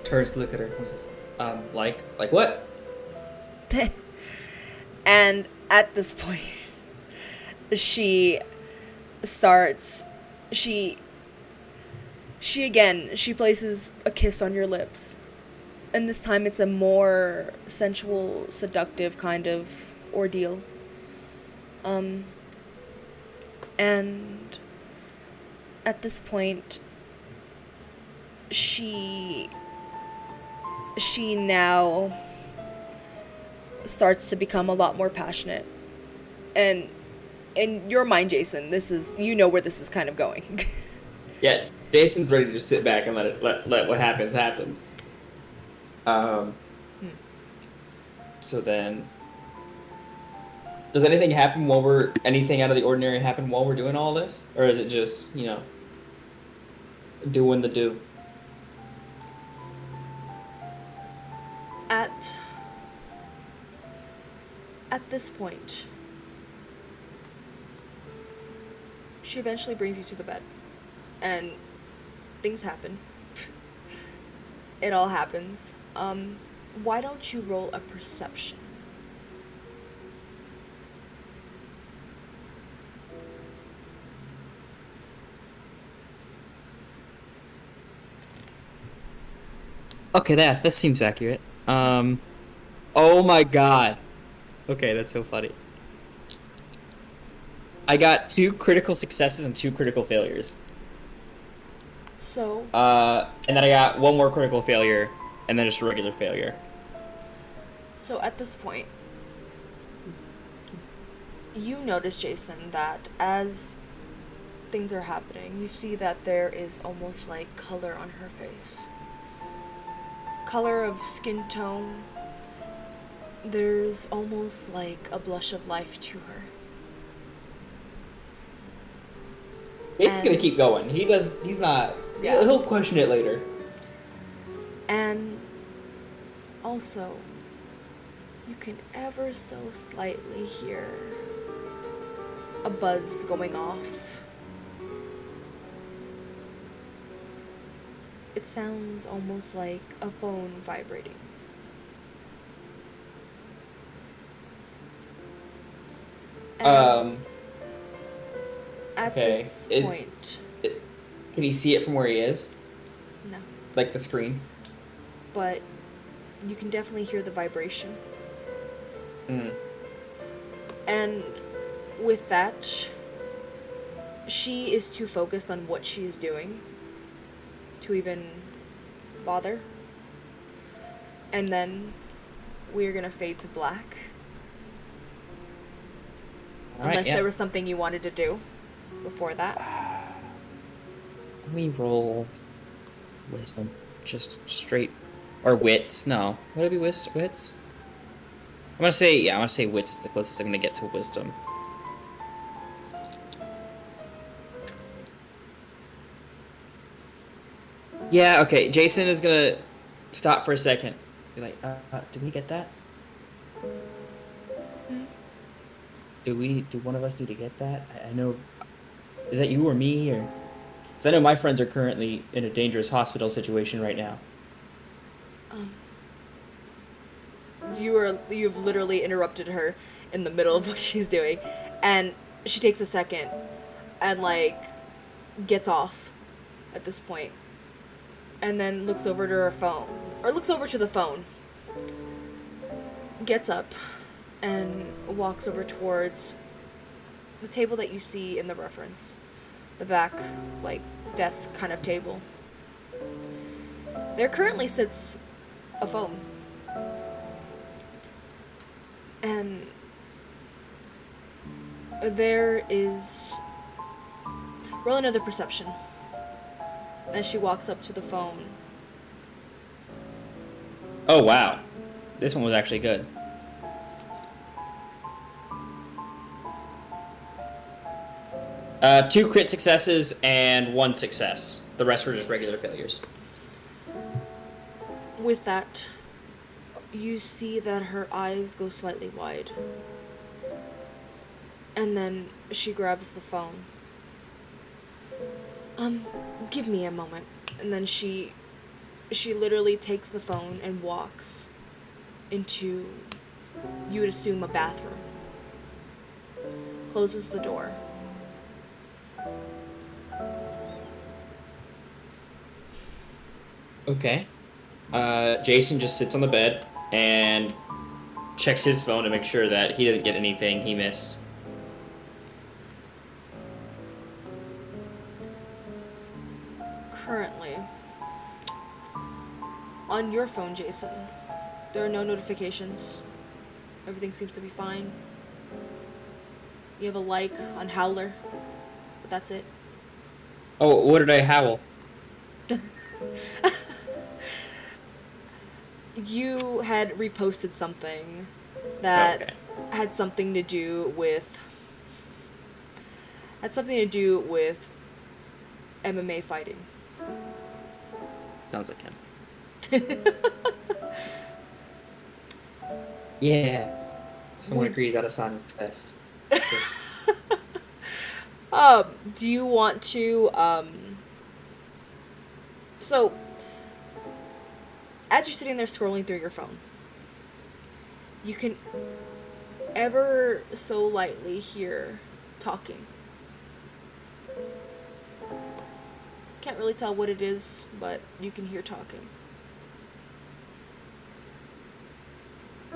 Speaker 1: turns to look at her and says, like what?
Speaker 2: And at this point, she She places a kiss on your lips. And this time it's a more sensual, seductive kind of ordeal. And at this point, she now starts to become a lot more passionate. And in your mind, Jason, this is, you know where this is kind of going.
Speaker 1: Yeah, Jason's ready to just sit back and let what happens happens. So then, does anything anything out of the ordinary happen while we're doing all this? Or is it just, doing the do?
Speaker 2: At this point, she eventually brings you to the bed. And things happen. It all happens. Why don't you roll a perception?
Speaker 1: Okay, that seems accurate. Oh my god. Okay, that's so funny. I got 2 critical successes and 2 critical failures.
Speaker 2: So,
Speaker 1: and then I got 1 more critical failure, and then just a regular failure.
Speaker 2: so at this point, you notice, Jason, that as things are happening, you see that there is almost like color on her face. Color of skin tone. There's almost like a blush of life to her.
Speaker 1: Jason's gonna keep going. He's not. Yeah, he'll question it later.
Speaker 2: And also, you can ever so slightly hear a buzz going off. It sounds almost like a phone vibrating. And at
Speaker 1: Okay.
Speaker 2: this point,
Speaker 1: Can he see it from where he is?
Speaker 2: no,
Speaker 1: Like the screen?
Speaker 2: but you can definitely hear the vibration. And with that, she is too focused on what she is doing to even bother. And then we're gonna fade to black. Unless there was something you wanted to do before that.
Speaker 1: Let me roll wisdom. Just straight. Or wits. No. Would it be wits? I'm gonna say wits is the closest I'm gonna get to wisdom. Yeah, okay. Jason is gonna stop for a second. Be like, did we get that? Do one of us need to get that? I know, is that you or me, or? Because I know my friends are currently in a dangerous hospital situation right now.
Speaker 2: You've literally interrupted her in the middle of what she's doing, and she takes a second and gets off at this point, and then looks over to her phone, or looks over to the phone, gets up and walks over towards the table that you see in the reference, the back desk kind of table. There currently sits a phone. And there is... Roll another perception. As she walks up to the phone.
Speaker 1: Oh, wow. This one was actually good. Two crit successes and 1 success. The rest were just regular failures.
Speaker 2: With that, you see that her eyes go slightly wide. And then she grabs the phone. Give me a moment. And then she literally takes the phone and walks into, you would assume, a bathroom. Closes the door.
Speaker 1: Okay. Jason just sits on the bed and checks his phone to make sure that he doesn't get anything he missed.
Speaker 2: Currently, on your phone, Jason, there are no notifications. Everything seems to be fine. You have a like on Howler, but that's it.
Speaker 1: Oh, what did I howl?
Speaker 2: You had reposted something that
Speaker 1: Okay.
Speaker 2: had something to do with MMA fighting.
Speaker 1: Sounds like him. Yeah. Someone
Speaker 2: Would
Speaker 1: agrees Adesanya the best.
Speaker 2: do you want to so as you're sitting there scrolling through your phone, you can ever so lightly hear talking. Can't really tell what it is, but you can hear talking.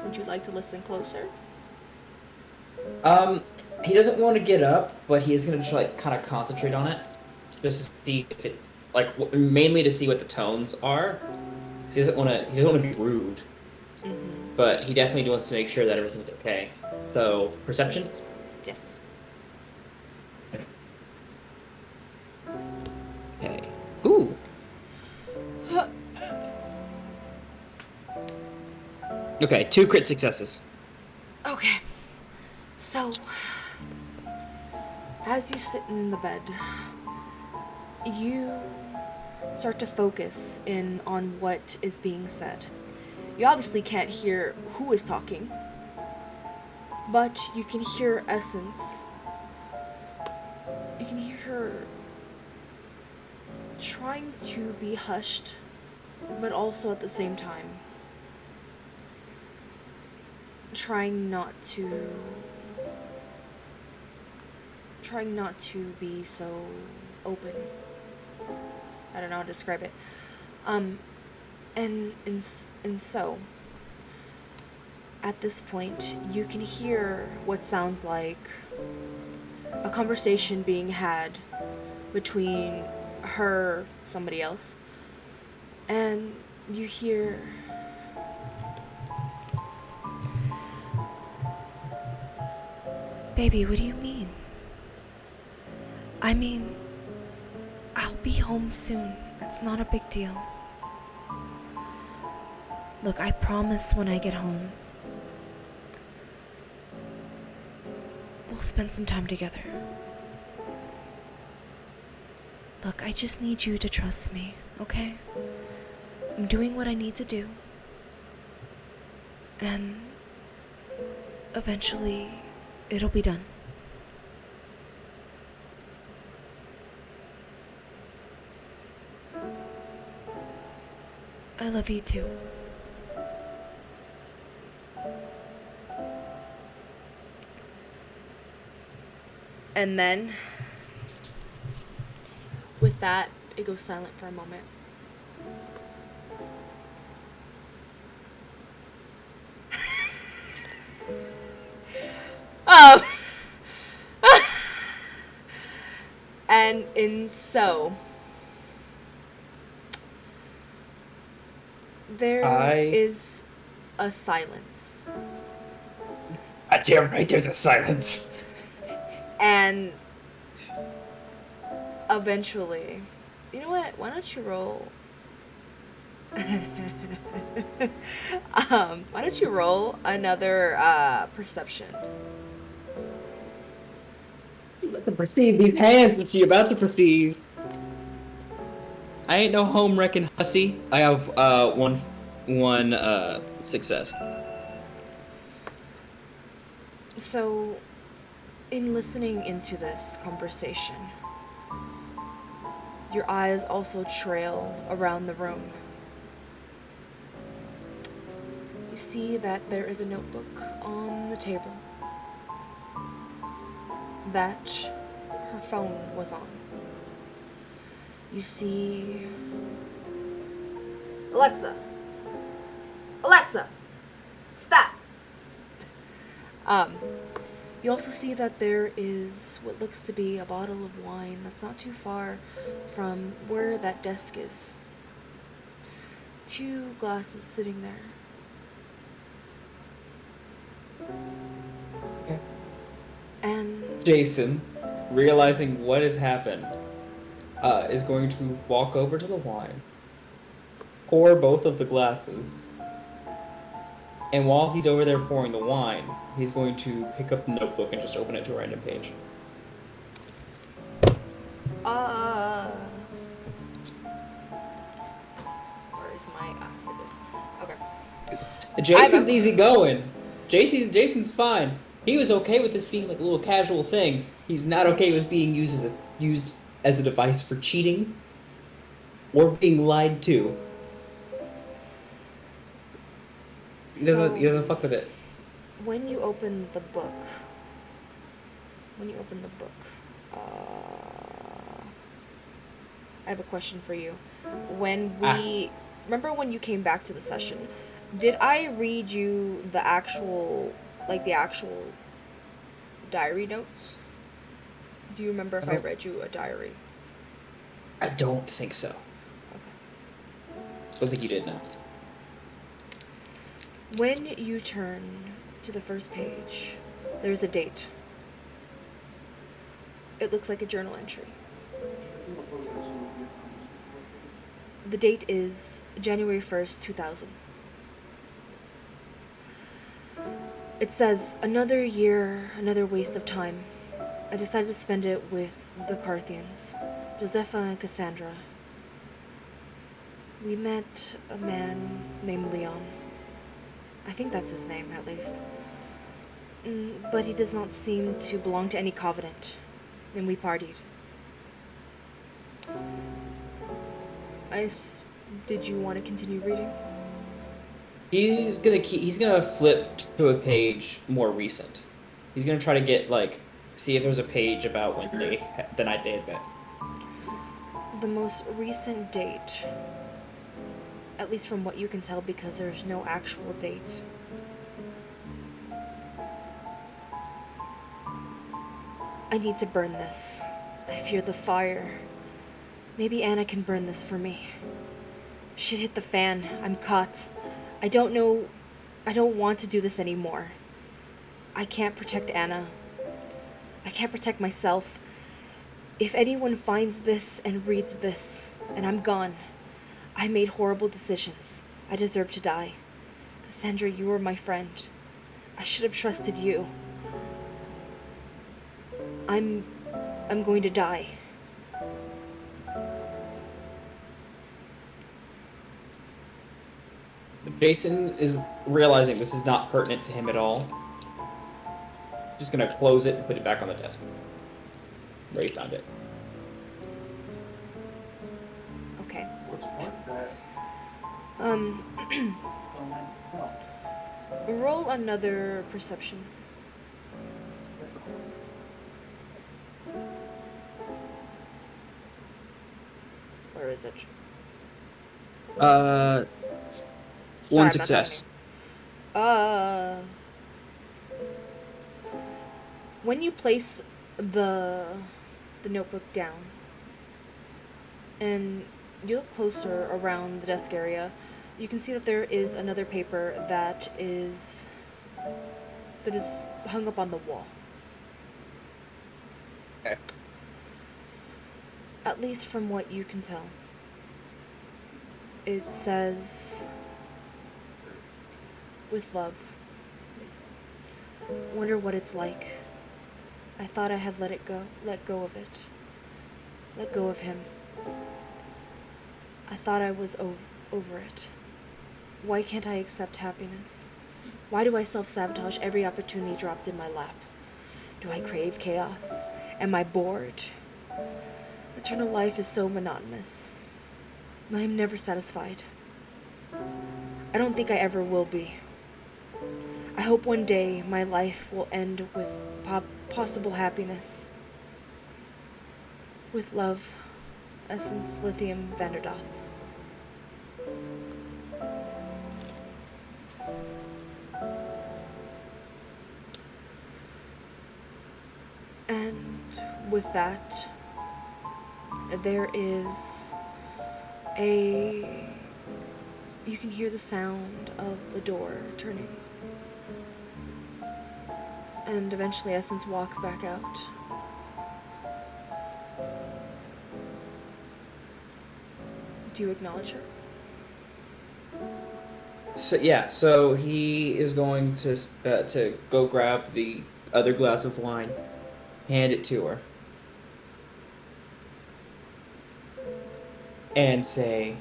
Speaker 2: Would you like to listen closer?
Speaker 1: He doesn't want to get up, but he is going to try, like, kind of concentrate on it, just to see if it, like, mainly to see what the tones are. 'Cause he doesn't want to. He doesn't want to be rude,
Speaker 2: Mm-hmm.
Speaker 1: but he definitely wants to make sure that everything's okay. So, perception.
Speaker 2: Yes.
Speaker 1: Okay. Ooh. Okay, 2 crit successes.
Speaker 2: Okay. So, as you sit in the bed, you start to focus in on what is being said. You obviously can't hear who is talking, but you can hear Essence. You can hear her trying to be hushed, but also at the same time trying not to be so open. I don't know how to describe it. And so at this point you can hear what sounds like a conversation being had between her, somebody else, and you hear, "Baby, what do you mean? I mean, I'll be home soon. It's not a big deal. Look, I promise when I get home, we'll spend some time together. Look, I just need you to trust me, okay? I'm doing what I need to do. And eventually, it'll be done." I love you too. And then, with that, it goes silent for a moment. Um, and in so, there
Speaker 1: I.
Speaker 2: is a silence.
Speaker 1: Damn right, there's a silence.
Speaker 2: And eventually, you know what? Why don't you roll? Why don't you roll another perception?
Speaker 1: Let them perceive these hands that she about to perceive. I ain't no home wrecking hussy. I have one success.
Speaker 2: So, in listening into this conversation, your eyes also trail around the room. You see that there is a notebook on the table that her phone was on. You see Alexa. Alexa. Stop. You also see that there is what looks to be a bottle of wine that's not too far from where that desk is. 2 glasses sitting there.
Speaker 1: Okay.
Speaker 2: And
Speaker 1: Jason, realizing what has happened, is going to walk over to the wine, pour both of the glasses, and while he's over there pouring the wine, he's going to pick up the notebook and just open it to a random page.
Speaker 2: Where is my... here it is. Okay.
Speaker 1: Jason's easy going. Jason's fine. He was okay with this being like a little casual thing. He's not okay with being used as a device for cheating or being lied to. He doesn't fuck with it.
Speaker 2: When you open the book, I have a question for you. Remember when you came back to the session, did I read you the actual diary notes? Do you remember if I read you a diary?
Speaker 1: I don't think so.
Speaker 2: Okay.
Speaker 1: Don't think you did, no.
Speaker 2: When you turn to the first page, there's a date. It looks like a journal entry. The date is January 1st, 2000. It says, another year, another waste of time. I decided to spend it with the Carthians, Josepha and Cassandra. We met a man named Leon. I think that's his name, at least. But he does not seem to belong to any covenant. And we partied. Did you want to continue reading?
Speaker 1: He's gonna flip to a page more recent. He's gonna try to see if there's a page about the night they had met.
Speaker 2: The most recent date, at least from what you can tell, because there's no actual date. I need to burn this. I fear the fire. Maybe Anna can burn this for me. Shit hit the fan. I'm caught. I don't want to do this anymore. I can't protect Anna. I can't protect myself. If anyone finds this and reads this, and I'm gone, I made horrible decisions. I deserve to die. Cassandra, you were my friend. I should have trusted you. I'm going to die.
Speaker 1: Jason is realizing this is not pertinent to him at all. Just gonna close it and put it back on the desk. Where he found it.
Speaker 2: Okay. Roll another perception. Where is it?
Speaker 1: One
Speaker 2: Sorry,
Speaker 1: success.
Speaker 2: When you place the notebook down and you look closer around the desk area, you can see that there is another paper that is hung up on the wall.
Speaker 3: Okay.
Speaker 2: At least from what you can tell. It says, with love. Wonder what it's like. I thought I had let go of it. Let go of him. I thought I was over it. Why can't I accept happiness? Why do I self-sabotage every opportunity dropped in my lap? Do I crave chaos? Am I bored? Eternal life is so monotonous. I am never satisfied. I don't think I ever will be. I hope one day my life will end with possible happiness. With love, Essence Lithium Vanderdoth. And with that, there is you can hear the sound of the door turning. And eventually Essence walks back out. Do you acknowledge her?
Speaker 1: So he is going to go grab the other glass of wine, hand it to her, and say,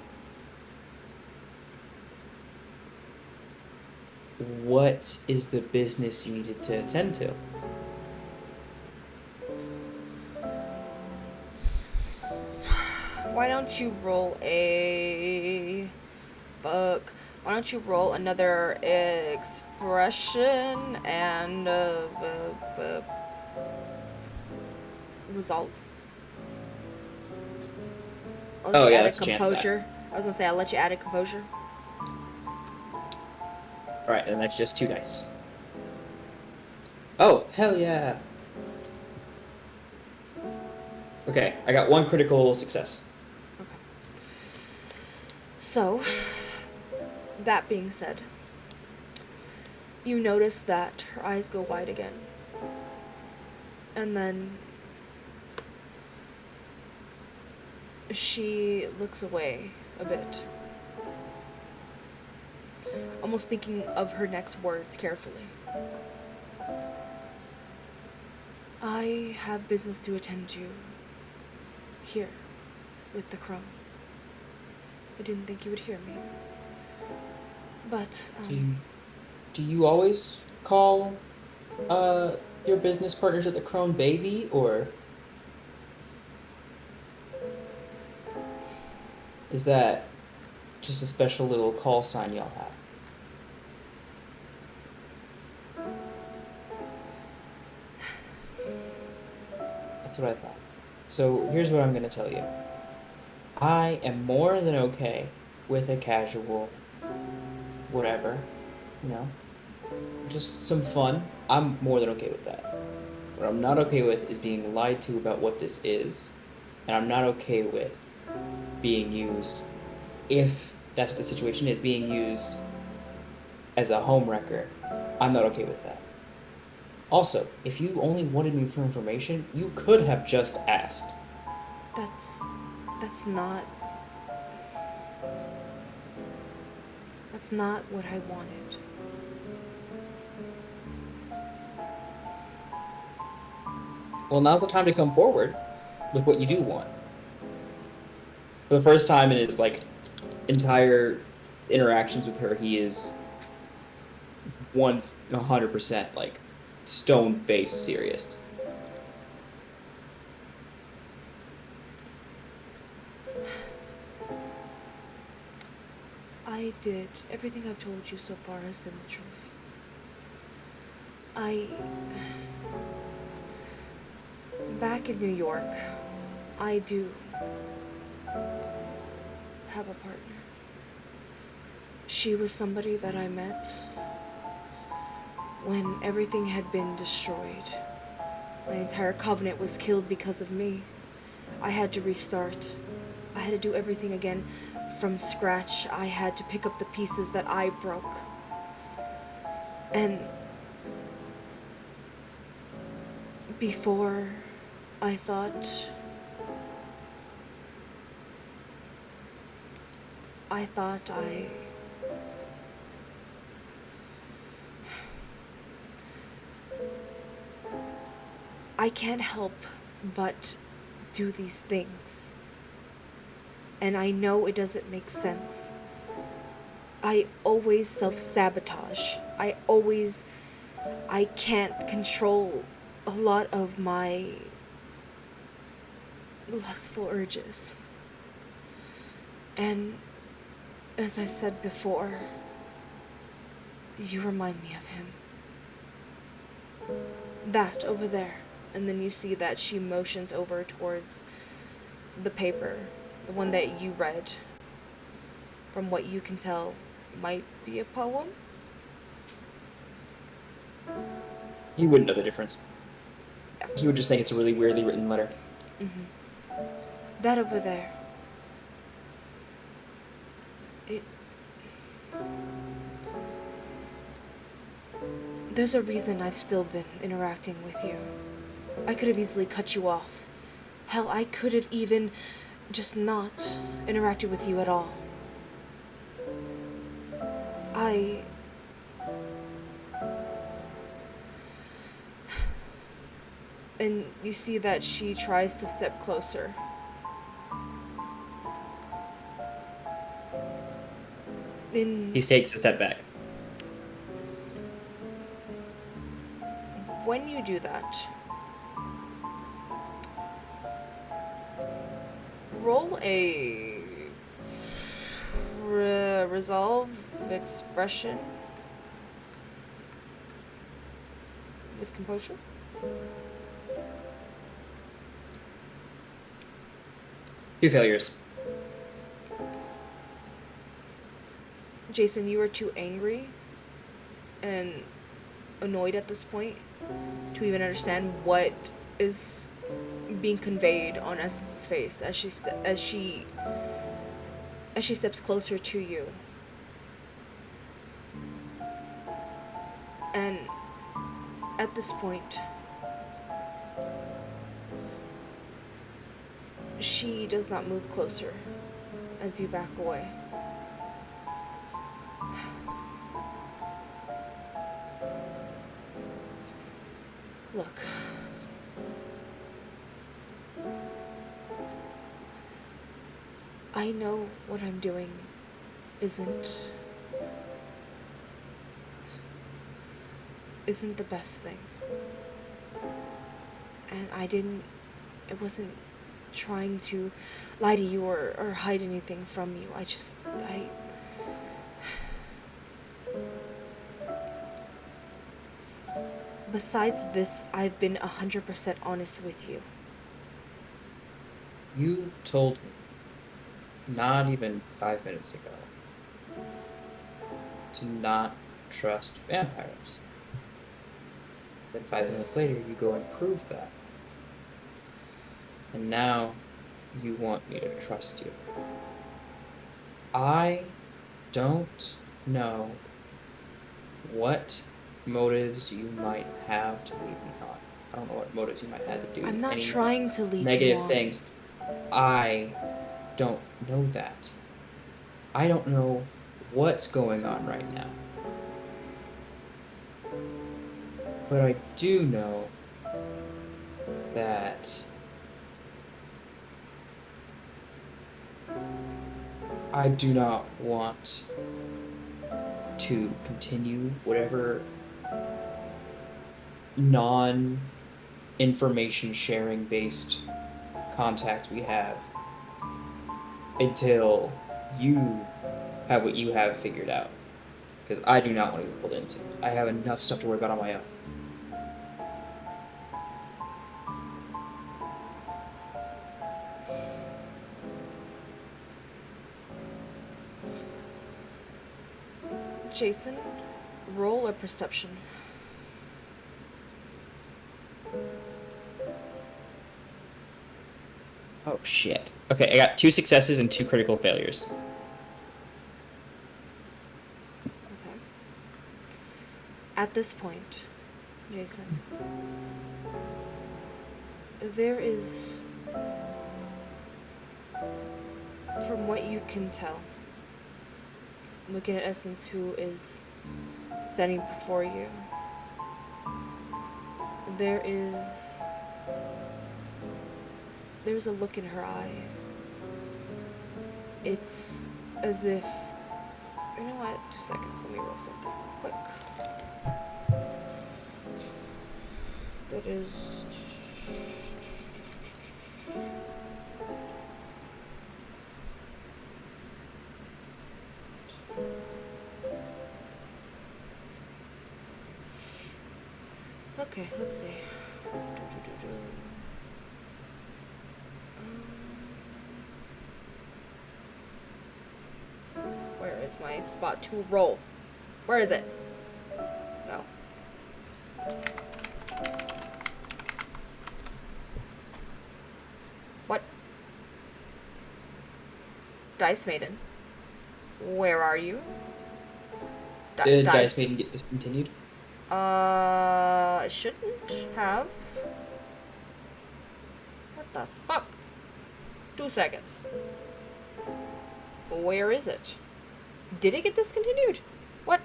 Speaker 1: "What is the business you needed to attend to?"
Speaker 2: Why don't you roll Why don't you roll another expression and resolve? I'll let
Speaker 1: Oh,
Speaker 2: you
Speaker 1: yeah,
Speaker 2: add a
Speaker 1: that's a chance die.
Speaker 2: composure. I was gonna say I'll let you add a composure.
Speaker 1: All right, and that's just 2 dice. Oh, hell yeah. Okay, I got 1 critical success.
Speaker 2: Okay. So, that being said, you notice that her eyes go wide again. And then she looks away a bit, almost thinking of her next words carefully. I have business to attend to here with the crone. I didn't think you would hear me. But,
Speaker 1: Do you always call your business partners at the Crone baby, or is that just a special little call sign y'all have? That's what I thought. So here's what I'm going to tell you. I am more than okay with a casual whatever, you know, just some fun. I'm more than okay with that. What I'm not okay with is being lied to about what this is, and I'm not okay with being used, if that's what the situation is, being used as a home wrecker. I'm not okay with that. Also, if you only wanted me for information, you could have just asked.
Speaker 2: that's not what I wanted.
Speaker 1: Well, now's the time to come forward with what you do want. For the first time in his entire interactions with her, he is 100% stone-faced serious.
Speaker 2: I did. Everything I've told you so far has been the truth. Back in New York, I do have a partner. She was somebody that I met when everything had been destroyed. My entire covenant was killed because of me. I had to restart. I had to do everything again from scratch. I had to pick up the pieces that I broke. And before, I thought I can't help but do these things. And I know it doesn't make sense. I always self-sabotage. I can't control a lot of my lustful urges. And as I said before, you remind me of him. That over there. And then you see that she motions over towards the paper, the one that you read. From what you can tell, might be a poem?
Speaker 1: You wouldn't know the difference.
Speaker 2: Yeah.
Speaker 1: he would just think it's a really weirdly written letter.
Speaker 2: That over there. There's a reason I've still been interacting with you. I could have easily cut you off. Hell, I could have even just not interacted with you at all. And you see that she tries to step closer.
Speaker 1: He takes a step back.
Speaker 2: When you do that, roll a resolve expression with composure.
Speaker 1: Two failures.
Speaker 2: Jason, you are too angry and annoyed at this point to even understand what is being conveyed on Essence's face as she steps closer to you. And at this point, she does not move closer as you back away. Look. I know what I'm doing isn't the best thing. And I wasn't trying to lie to you or hide anything from you. Besides this, I've been 100% honest with you.
Speaker 1: You told me, not even 5 minutes ago, to not trust vampires. Then 5 minutes later, you go and prove that. And now, you want me to trust you. I don't know what motives you might have to lead me on. I don't know what motives you might have to do.
Speaker 2: I'm not trying to lead you on.
Speaker 1: Negative things. I don't know that. I don't know what's going on right now. But I do know that I do not want to continue whatever non-information sharing based contact we have until you have what you have figured out. Because I do not want to be pulled into it. I have enough stuff to worry about on my own.
Speaker 2: Jason, roll a perception.
Speaker 1: Oh shit. Okay, I got 2 successes and 2 critical failures.
Speaker 2: Okay. At this point, Jason, there is, from what you can tell, looking at Essence, who is standing before you, there's a look in her eye. It's as if, you know what, 2 seconds, let me roll something real quick. That is... Okay, let's see. Where is my spot to roll? Where is it? No. Dice Maiden. Where are you?
Speaker 1: Did Dice Maiden get discontinued?
Speaker 2: It shouldn't have. What the fuck? 2 seconds. Where is it? Did it get discontinued? What?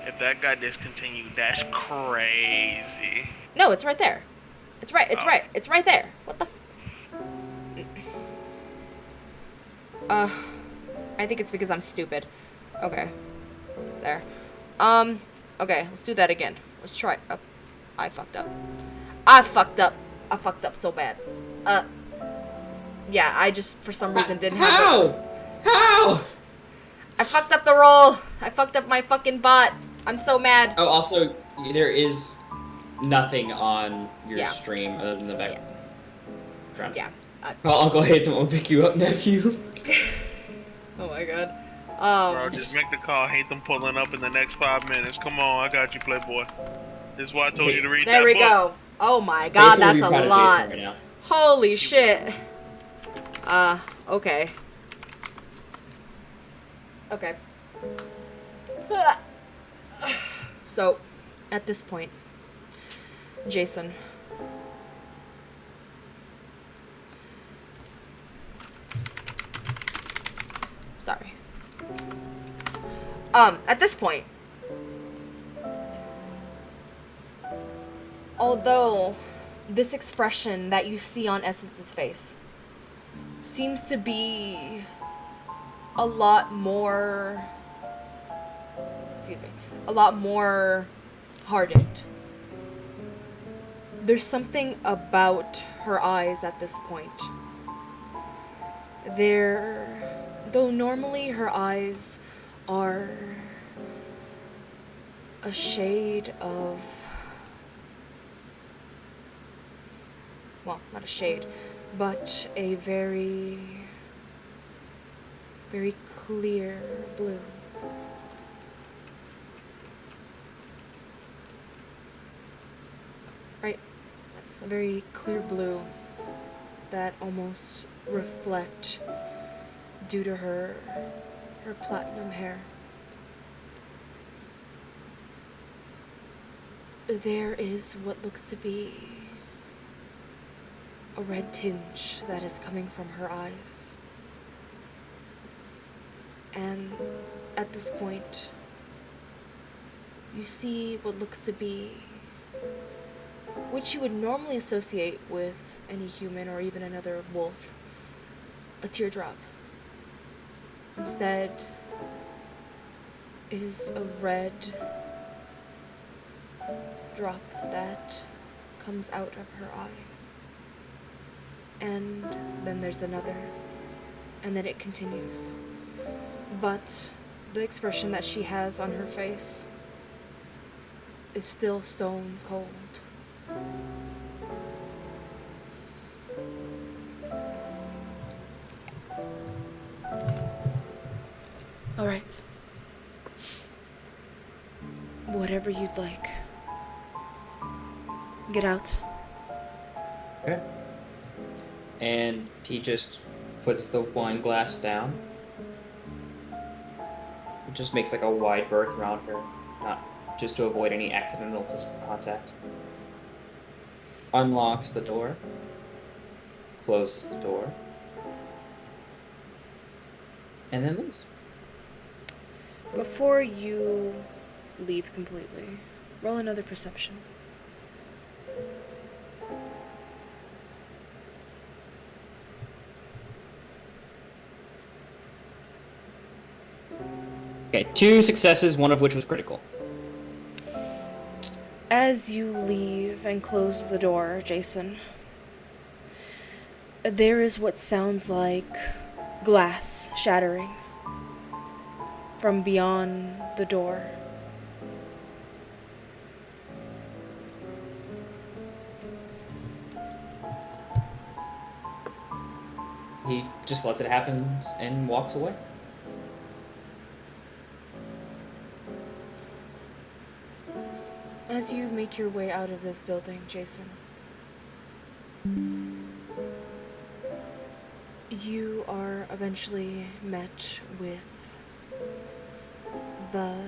Speaker 3: If that got discontinued, that's crazy.
Speaker 2: No, it's right there. It's right there. What the I think it's because I'm stupid. Okay. There. Okay, let's do that again. Let's try. I fucked up. I fucked up so bad. Yeah, I just, for some reason, didn't have it.
Speaker 1: How?
Speaker 2: I fucked up the roll. I fucked up my fucking bot. I'm so mad.
Speaker 1: Oh, also, there is nothing on your
Speaker 2: Yeah.
Speaker 1: stream other than the background.
Speaker 2: Yeah.
Speaker 1: Well, Uncle Haytham will pick you up, nephew.
Speaker 2: Oh my god.
Speaker 3: Bro, just make the call. Hate them pulling up in the next 5 minutes. Come on, I got you, Playboy. This is why I told you to read that
Speaker 2: There we
Speaker 3: book.
Speaker 2: go. Oh my god,
Speaker 1: Haytham will
Speaker 2: that's
Speaker 1: be
Speaker 2: a
Speaker 1: proud of
Speaker 2: lot.
Speaker 1: Jason right now.
Speaker 2: Holy shit. Okay. Okay. So, at this point, Jason. Sorry. At this point, although this expression that you see on Essence's face seems to be a lot more hardened. There's something about her eyes at this point. Though normally her eyes are a shade of, well, not a shade, but a very, very clear blue. Right? Yes, a very clear blue that almost reflect due to her platinum hair. There is what looks to be a red tinge that is coming from her eyes. And at this point, you see what looks to be, which you would normally associate with any human or even another wolf, a teardrop. Instead, it is a red drop that comes out of her eye. And then there's another, and then it continues. But the expression that she has on her face is still stone cold. All right. Whatever you'd like. Get out.
Speaker 1: Okay. And he just puts the wine glass down. It just makes like a wide berth around her, not just to avoid any accidental physical contact. Unlocks the door. Closes the door. And then leaves.
Speaker 2: Before you leave completely, roll another perception.
Speaker 1: Okay, 2 successes, one of which was critical.
Speaker 2: As you leave and close the door, Jason, there is what sounds like glass shattering from beyond the door.
Speaker 1: He just lets it happen and walks away.
Speaker 2: As you make your way out of this building, Jason, you are eventually met with the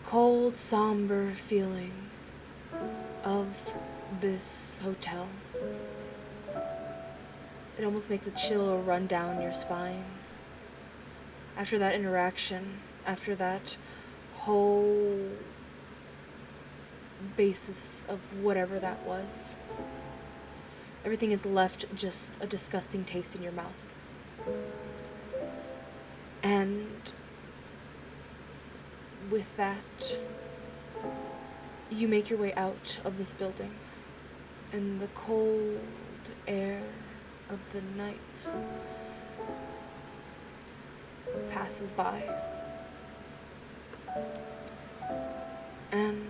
Speaker 2: cold, somber feeling of this hotel. It almost makes a chill run down your spine. After that interaction, after that whole basis of whatever that was, everything is left just a disgusting taste in your mouth. And with that, you make your way out of this building, and the cold air of the night passes by. And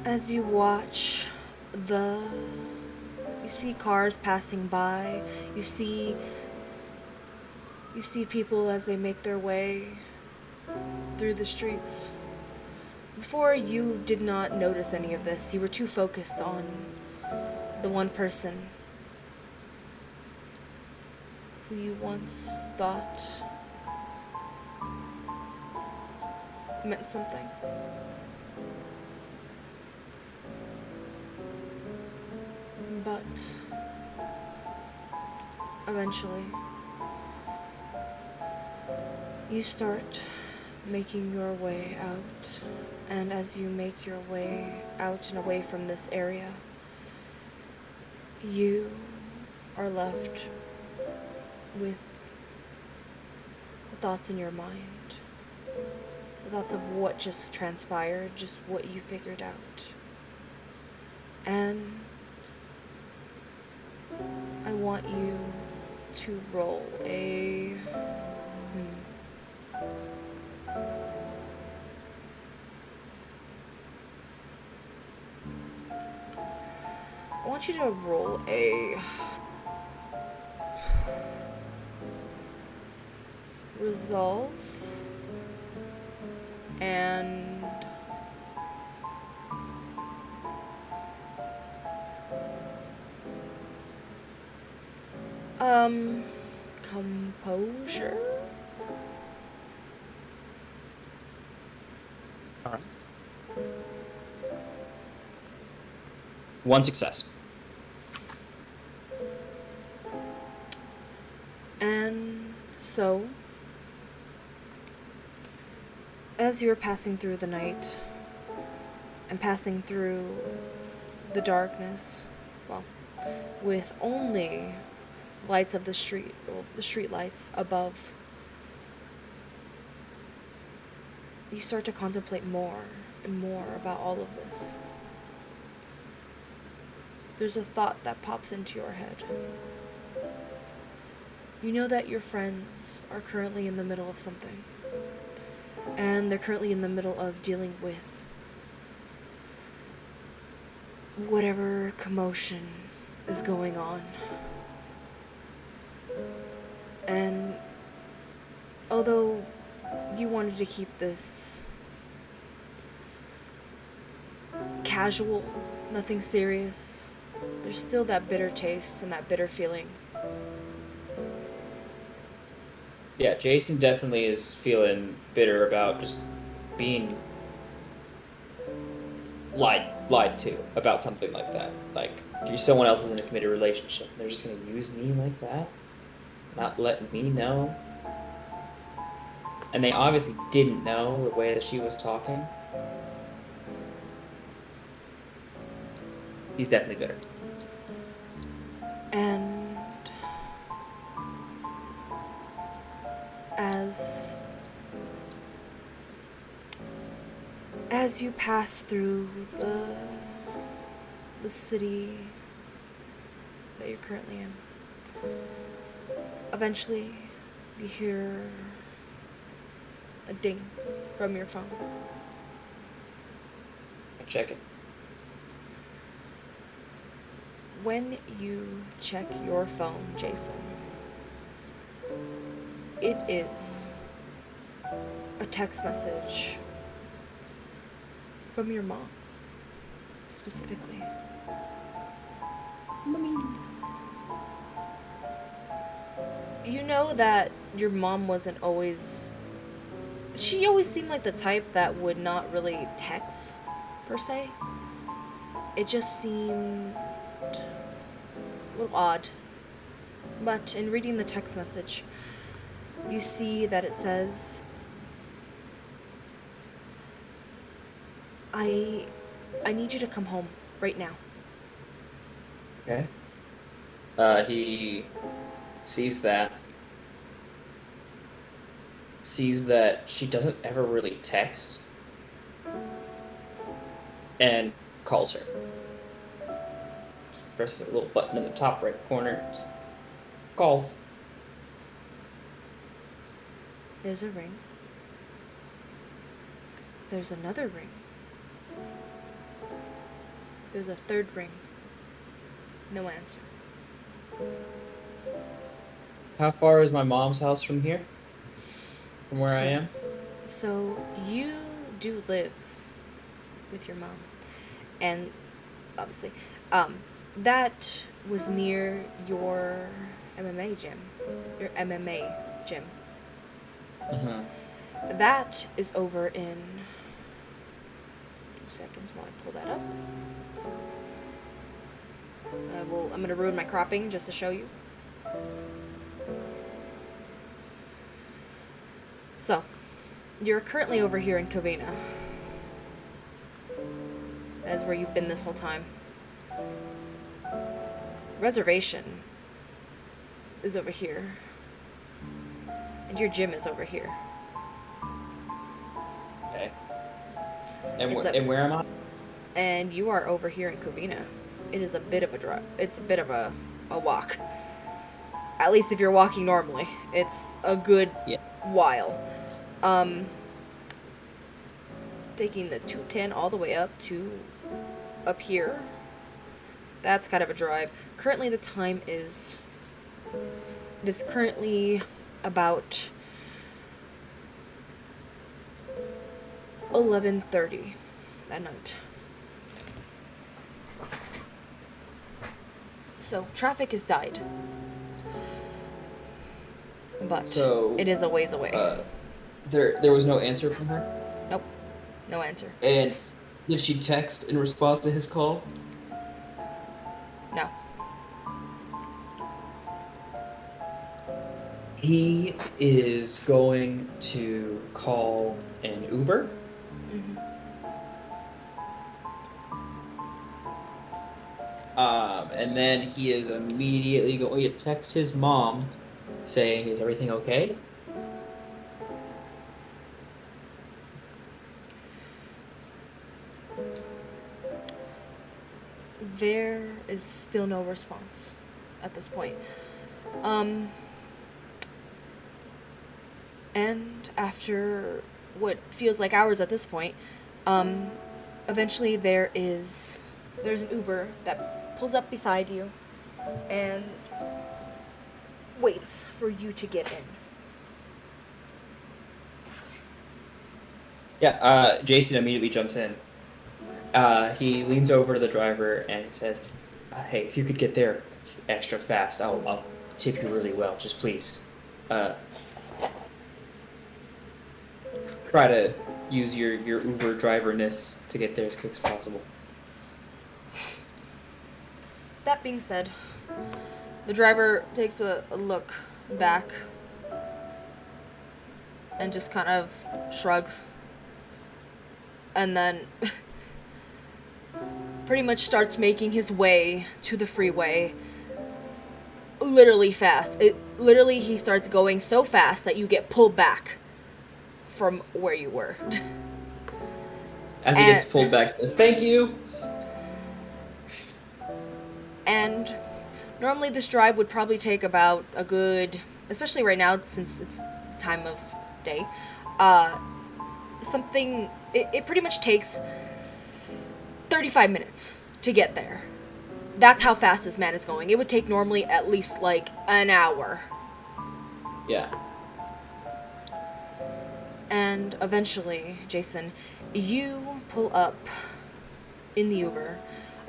Speaker 2: as you watch you see cars passing by, you see people as they make their way through the streets. Before, you did not notice any of this. You were too focused on the one person who you once thought meant something. But eventually, you start making your way out, and as you make your way out and away from this area, you are left with the thoughts in your mind, the thoughts of what just transpired, just what you figured out. And I want you to roll a I want you to roll a resolve and composure.
Speaker 1: All right. One success.
Speaker 2: And so, as you're passing through the night and passing through the darkness, well, with only lights of the street, or the street lights above, you start to contemplate more and more about all of this. There's a thought that pops into your head. You know that your friends are currently in the middle of something, and they're currently in the middle of dealing with whatever commotion is going on. And although you wanted to keep this casual, nothing serious, there's still that bitter taste and that bitter feeling.
Speaker 1: Yeah, Jason definitely is feeling bitter about just being lied to about something like that. Like, someone else is in a committed relationship. They're just gonna use me like that? Not letting me know? And they obviously didn't know the way that she was talking. He's definitely bitter.
Speaker 2: And as you pass through the city that you're currently in, eventually you hear a ding from your phone.
Speaker 1: I check it.
Speaker 2: When you check your phone, Jason, It is a text message from your mom, specifically. You know that your mom wasn't always... She always seemed like the type that would not really text, per se. It just seemed a little odd. But in reading the text message, you see that it says, I need you to come home right now.
Speaker 1: Okay. He sees that she doesn't ever really text, and calls her. Just presses a little button in the top right corner. Just calls.
Speaker 2: There's a ring. There's another ring. There's a third ring. No answer.
Speaker 1: How far is my mom's house from here? From where I am?
Speaker 2: So you do live with your mom, and obviously, that was near your MMA gym. Your MMA gym.
Speaker 1: Mm-hmm.
Speaker 2: That is over in 2 seconds while I pull that up. I'm gonna ruin my cropping just to show you. So, you're currently over here in Covina. That's where you've been this whole time. Reservation is over here. And your gym is over here.
Speaker 1: Okay. And,
Speaker 2: It's
Speaker 1: and where am I?
Speaker 2: And you are over here in Covina. It is a bit of a drive. It's a bit of a walk. At least if you're walking normally. It's a good while. Taking the 210 all the way up to up here. That's kind of a drive. Currently the time is... It is currently about 11:30 at night. So, traffic has died. But
Speaker 1: So,
Speaker 2: it is a ways away.
Speaker 1: There was no answer from her?
Speaker 2: Nope. No answer.
Speaker 1: And did she text in response to his call?
Speaker 2: No.
Speaker 1: He is going to call an Uber.
Speaker 2: Mm-hmm.
Speaker 1: And then he is immediately going to text his mom saying, "Is everything okay?"
Speaker 2: There is still no response at this point. And after what feels like hours at this point, eventually there's an Uber that pulls up beside you and waits for you to get in.
Speaker 1: Yeah, Jason immediately jumps in. He leans over to the driver and says, "Hey, if you could get there extra fast, I'll tip you really well. Just please, try to use your Uber driverness to get there as quick as possible."
Speaker 2: That being said, the driver takes a look back and just kind of shrugs. And then pretty much starts making his way to the freeway literally fast. He starts going so fast that you get pulled back from where you were.
Speaker 1: As he gets pulled back, he says, "Thank you."
Speaker 2: And normally this drive would probably take about a good, especially right now since it's time of day, it pretty much takes 35 minutes to get there. That's how fast this man is going. It would take normally at least like an hour.
Speaker 1: Yeah.
Speaker 2: And eventually, Jason, you pull up in the Uber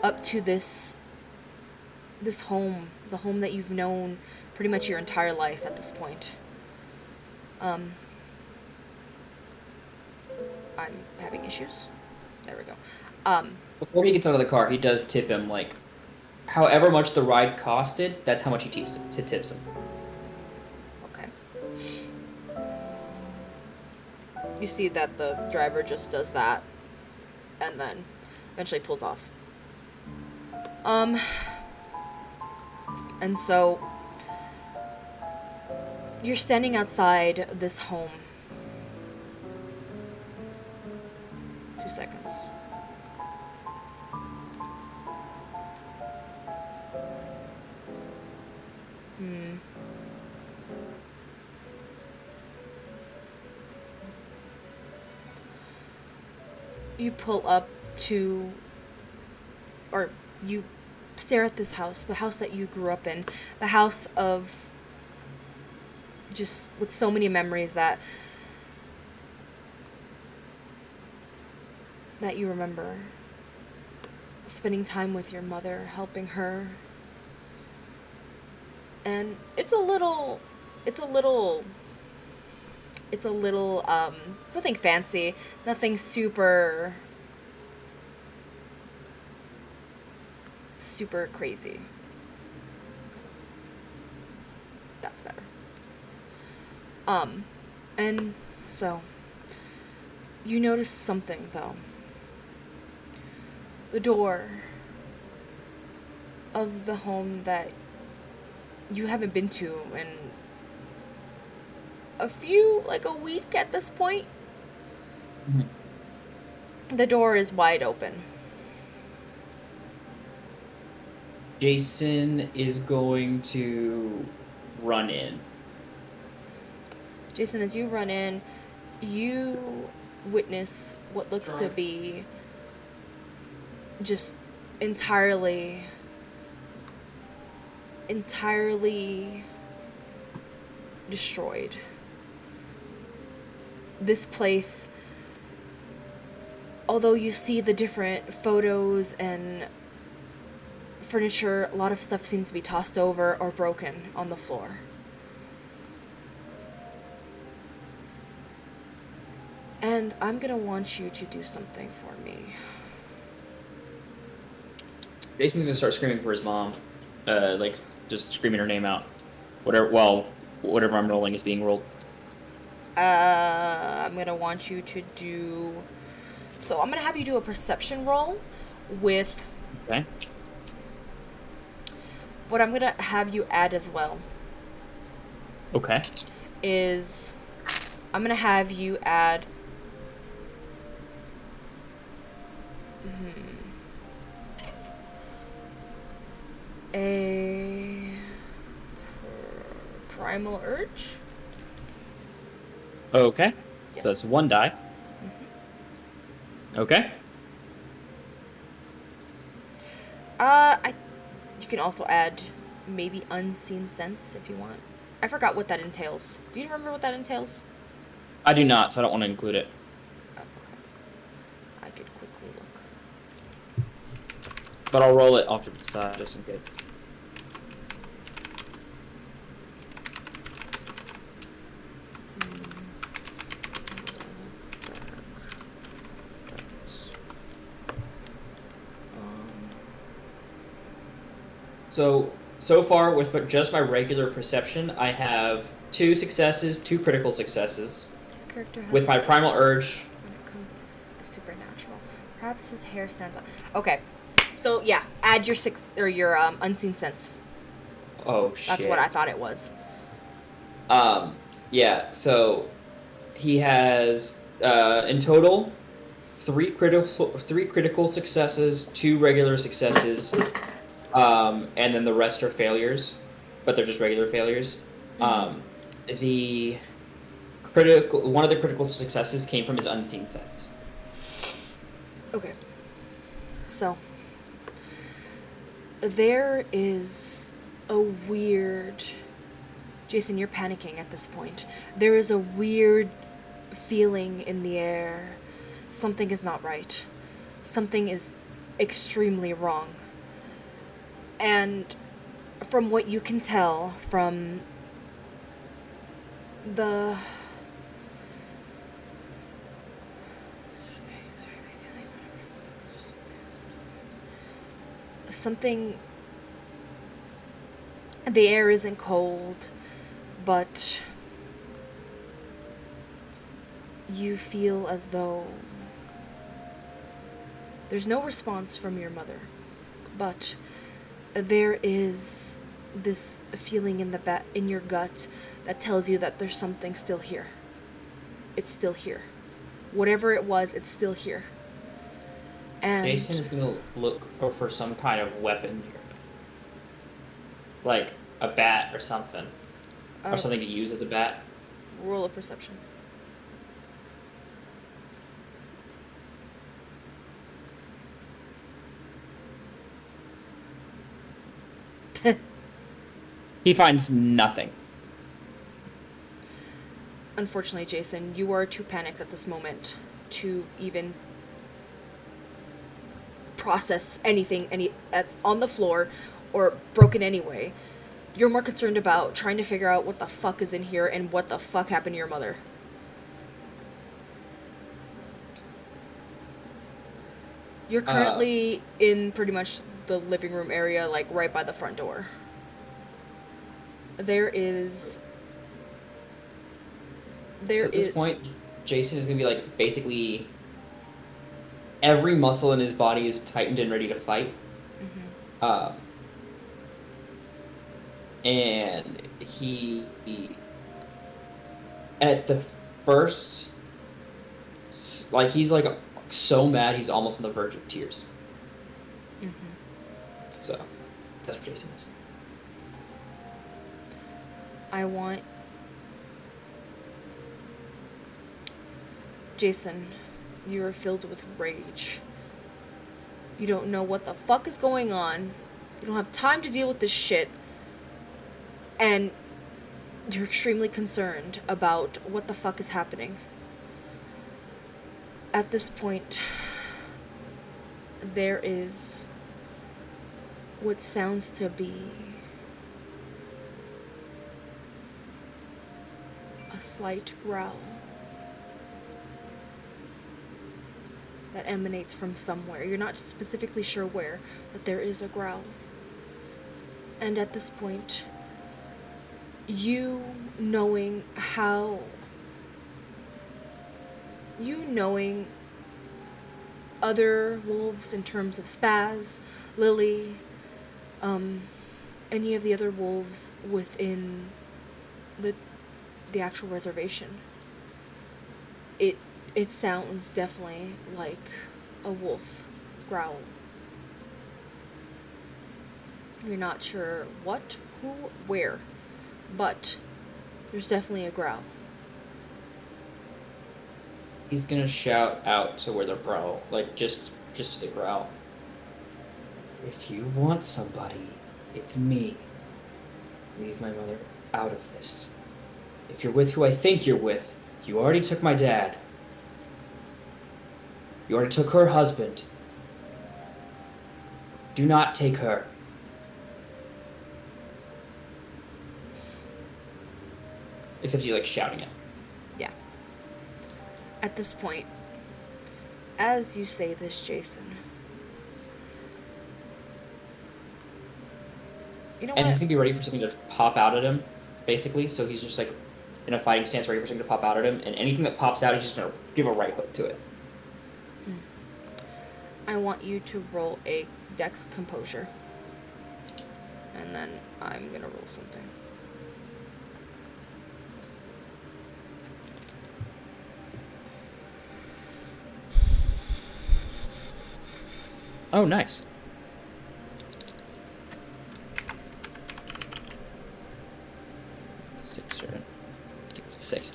Speaker 2: up to this home, the home that you've known pretty much your entire life at this point. I'm having issues. There we go.
Speaker 1: Before he gets out of the car, he does tip him, like, however much the ride costed, that's how much he tips him.
Speaker 2: Okay. You see that the driver just does that and then eventually pulls off. And so you're standing outside this home. 2 seconds. You pull up to, or you stare at this house, the house that you grew up in, the house of just with so many memories that you remember. Spending time with your mother, helping her. And it's nothing fancy, nothing super crazy. That's better. And so you notice something though. The door of the home that you haven't been to in a week at this point.
Speaker 1: Mm-hmm.
Speaker 2: The door is wide open.
Speaker 1: Jason is going to run in.
Speaker 2: Jason, as you run in, you witness what looks to be just entirely destroyed. This place, although you see the different photos and furniture, a lot of stuff seems to be tossed over or broken on the floor. And I'm gonna want you to do something for me.
Speaker 1: Jason's gonna start screaming for his mom, like just screaming her name out. Whatever I'm rolling is being rolled.
Speaker 2: I'm gonna want you to do. So I'm gonna have you do a perception roll with.
Speaker 1: Okay.
Speaker 2: What I'm gonna have you add as well.
Speaker 1: Okay.
Speaker 2: Is I'm gonna have you add. A primal urge.
Speaker 1: Okay.
Speaker 2: Yes.
Speaker 1: So that's 1 die.
Speaker 2: Mm-hmm.
Speaker 1: Okay.
Speaker 2: You can also add maybe unseen sense if you want. I forgot what that entails. Do you remember what that entails?
Speaker 1: I do not, so I don't want to include it.
Speaker 2: Oh, okay. I could quickly look.
Speaker 1: But I'll roll it off to the side just in case. So far with just my regular perception, I have 2 successes, 2 critical successes. With my primal urge.
Speaker 2: When it comes to the supernatural, perhaps his hair stands out. Okay, so yeah, add your your unseen sense.
Speaker 1: Oh shit.
Speaker 2: That's what I thought it was.
Speaker 1: Yeah. So he has in total 3 critical successes, 2 regular successes. And then the rest are failures, but they're just regular failures.
Speaker 2: Mm-hmm.
Speaker 1: One of the critical successes came from his unseen sense.
Speaker 2: Okay. So there is a weird. Jason, you're panicking at this point. There is a weird feeling in the air. Something is not right. Something is extremely wrong. And from what you can tell from the something, the air isn't cold, but you feel as though there's no response from your mother, but there is this feeling in your gut that tells you that there's something still here. It's still here. Whatever it was, it's still here. And
Speaker 1: Jason is gonna look for some kind of weapon here, like a bat or something, or something to use as a bat.
Speaker 2: roll a perception.
Speaker 1: He finds nothing.
Speaker 2: Unfortunately, Jason, you are too panicked at this moment to even process anything that's on the floor or broken anyway. You're more concerned about trying to figure out what the fuck is in here and what the fuck happened to your mother. You're currently in pretty much the living room area, like right by the front door. There is...
Speaker 1: So at this point, Jason is gonna be like, basically, every muscle in his body is tightened and ready to fight.
Speaker 2: Mm-hmm.
Speaker 1: And he at the first, like, he's like so mad he's almost on the verge of tears.
Speaker 2: Mm-hmm.
Speaker 1: So that's what Jason is.
Speaker 2: I want... Jason, you are filled with rage. You don't know what the fuck is going on. You don't have time to deal with this shit. And you're extremely concerned about what the fuck is happening. At this point, there is what sounds to be a slight growl that emanates from somewhere. You're not specifically sure where, but there is a growl. And at this point, you knowing other wolves in terms of Spaz, Lily, any of the other wolves within the actual reservation, it sounds definitely like a wolf growl. You're not sure what, who, where, but there's definitely a growl.
Speaker 1: He's gonna shout out to where the growl, like just to the growl. If you want somebody, it's me. Leave my mother out of this. If you're with who I think you're with, you already took my dad. You already took her husband. Do not take her. Except he's like shouting it.
Speaker 2: Yeah. At this point, as you say this, Jason, you know
Speaker 1: and
Speaker 2: what?
Speaker 1: he's gonna be ready for something to pop out at him, basically. So he's just like in a fighting stance, ready for something to pop out at him. And anything that pops out, he's just gonna give a right hook to it.
Speaker 2: I want you to roll a Dex Composure. And then I'm gonna roll something.
Speaker 1: Oh, nice. Six, or I think it's 6.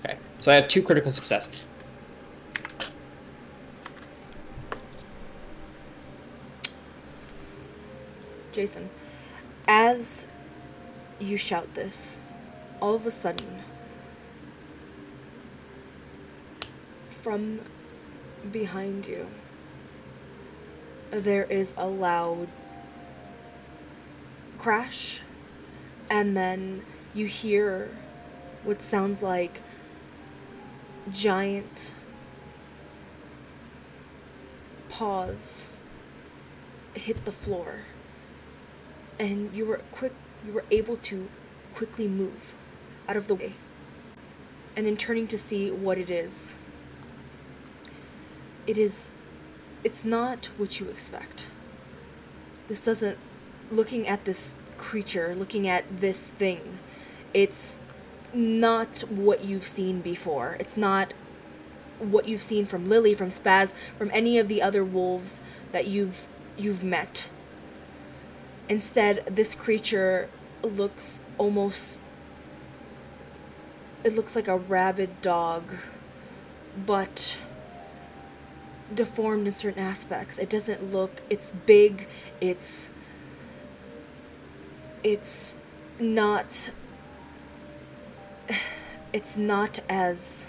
Speaker 1: Okay, so I have 2 critical successes.
Speaker 2: Jason, as you shout this, all of a sudden, from behind you, there is a loud crash, and then you hear what sounds like giant paws hit the floor, and you were able to quickly move out of the way, and in turning to see what it is, it's not what you expect. Looking at this creature, looking at this thing, it's not what you've seen before. It's not what you've seen from Lily, from Spaz, from any of the other wolves that you've met. Instead, this creature looks like a rabid dog, but deformed in certain aspects. It's big, it's not as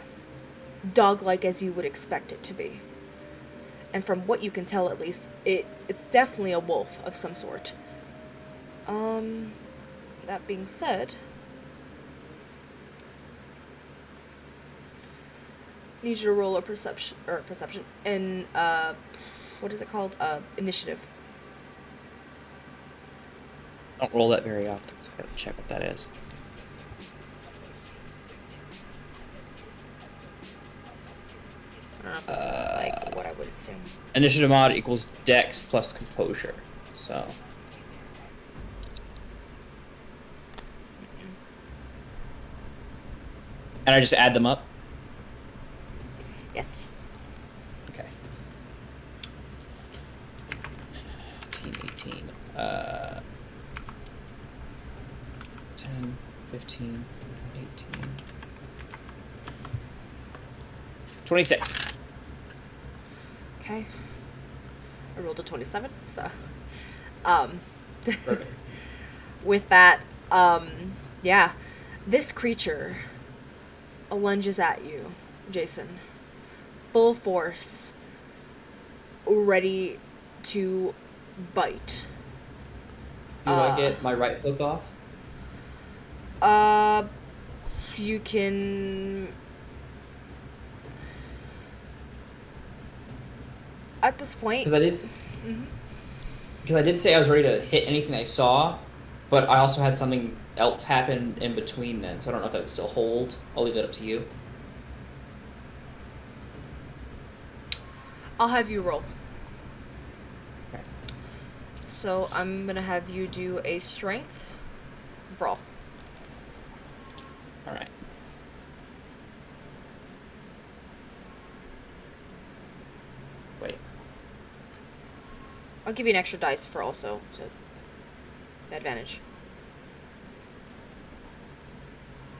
Speaker 2: dog-like as you would expect it to be. And from what you can tell, at least, it's definitely a wolf of some sort. That being said, need you to roll a perception and what is it called? Initiative.
Speaker 1: Don't roll that very often, so I gotta check what that is.
Speaker 2: I don't know if this is like what I would assume.
Speaker 1: Initiative mod equals dex plus composure, so. And I just add them up?
Speaker 2: Yes.
Speaker 1: Okay. 18. 10, 15, 18. 26.
Speaker 2: Okay. I rolled a 27, so
Speaker 1: Perfect.
Speaker 2: with that, yeah, this creature lunges at you, Jason, full force, ready to bite.
Speaker 1: Do I get my right hook off?
Speaker 2: You can... At this point...
Speaker 1: Because I did say I was ready to hit anything I saw, but I also had something else happen in between then, so I don't know if that would still hold. I'll leave that up to you.
Speaker 2: I'll have you roll.
Speaker 1: Okay.
Speaker 2: So I'm gonna have you do a strength brawl.
Speaker 1: Alright. Wait.
Speaker 2: I'll give you an extra dice for also to advantage.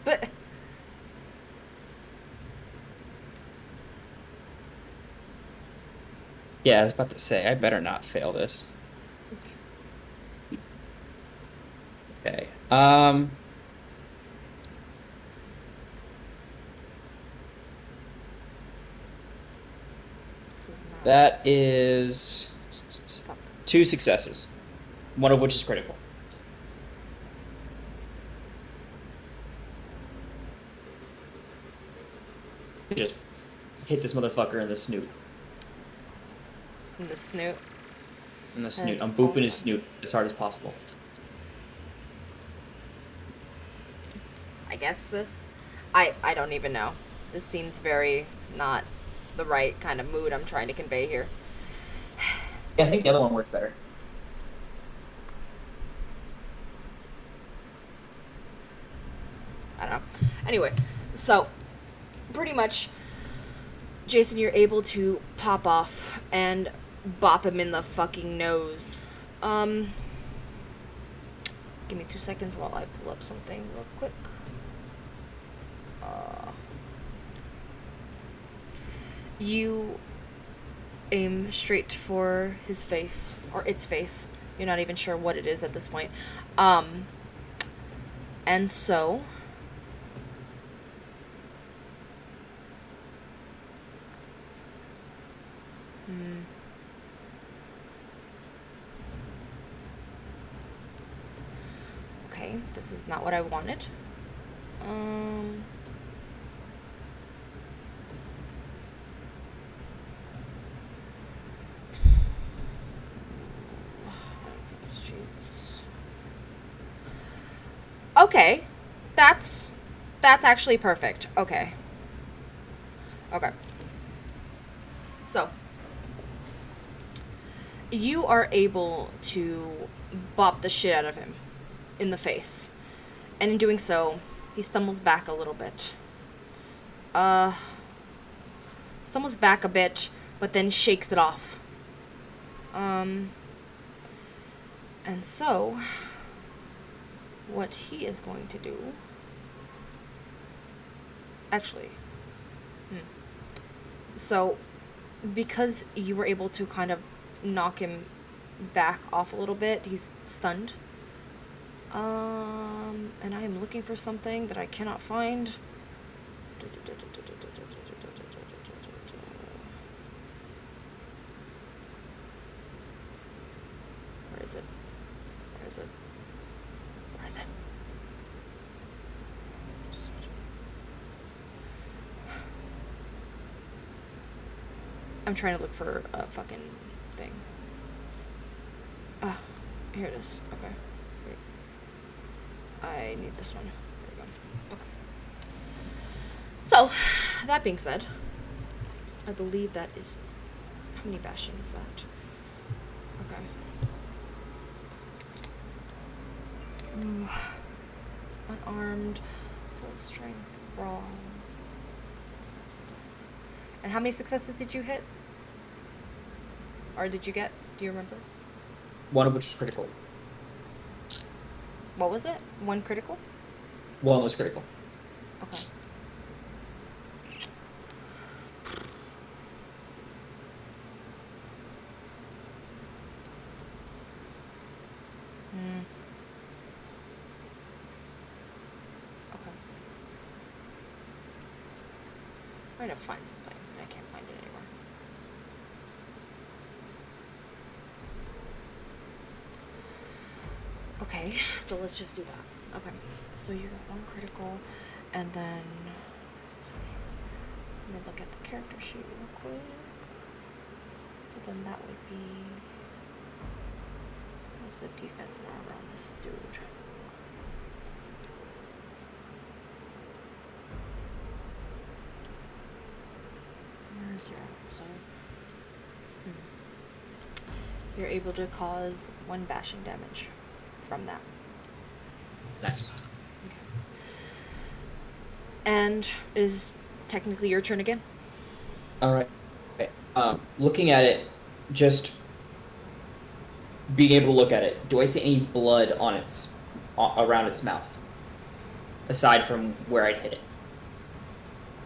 Speaker 2: But
Speaker 1: Yeah, I was about to say, I better not fail this. Okay.
Speaker 2: this is not...
Speaker 1: That is
Speaker 2: Fuck.
Speaker 1: 2 successes, one of which is critical. Just hit this motherfucker in the snoot.
Speaker 2: In the snoot.
Speaker 1: In the snoot.
Speaker 2: That's
Speaker 1: I'm booping his
Speaker 2: awesome.
Speaker 1: snoot as hard as possible.
Speaker 2: I guess this... I don't even know. This seems very not the right kind of mood I'm trying to convey here.
Speaker 1: Yeah, I think the other one worked better.
Speaker 2: I don't know. Anyway, so pretty much, Jason, you're able to pop off and bop him in the fucking nose. Give me 2 seconds while I pull up something real quick. You aim straight for his face, or its face. You're not even sure what it is at this point. And so... Okay, this is not what I wanted. Okay, that's actually perfect. Okay. Okay. So, you are able to bop the shit out of him in the face. And in doing so, he stumbles back a little bit. Stumbles back a bit, but then shakes it off. And so, what he is going to do... Actually... So, because you were able to kind of knock him back off a little bit, he's stunned. And I am looking for something that I cannot find. Where is it? Where is it? Where is it? I'm trying to look for a fucking thing. Ah, here it is. Okay. Wait. I need this one. There we go. Okay. So, that being said, I believe that is... How many bashing is that? Okay. Unarmed. So, strength, brawl. And how many successes did you hit? Or did you get? Do you remember?
Speaker 1: One of which is critical.
Speaker 2: What was it? One critical?
Speaker 1: One was critical.
Speaker 2: Okay. Okay. I'm trying to find something, and I can't find it anymore. Okay, so let's just do that. Okay, so you got one critical, and then I'm gonna look at the character sheet real quick. So then that would be... What's the defense and armor on this dude? Armor 0, so... You're able to cause 1 bashing damage from that.
Speaker 1: Nice.
Speaker 2: Okay. And it is technically your turn again.
Speaker 1: All right. Looking at it, just being able to look at it, do I see any blood on its around its mouth, aside from where I'd hit it?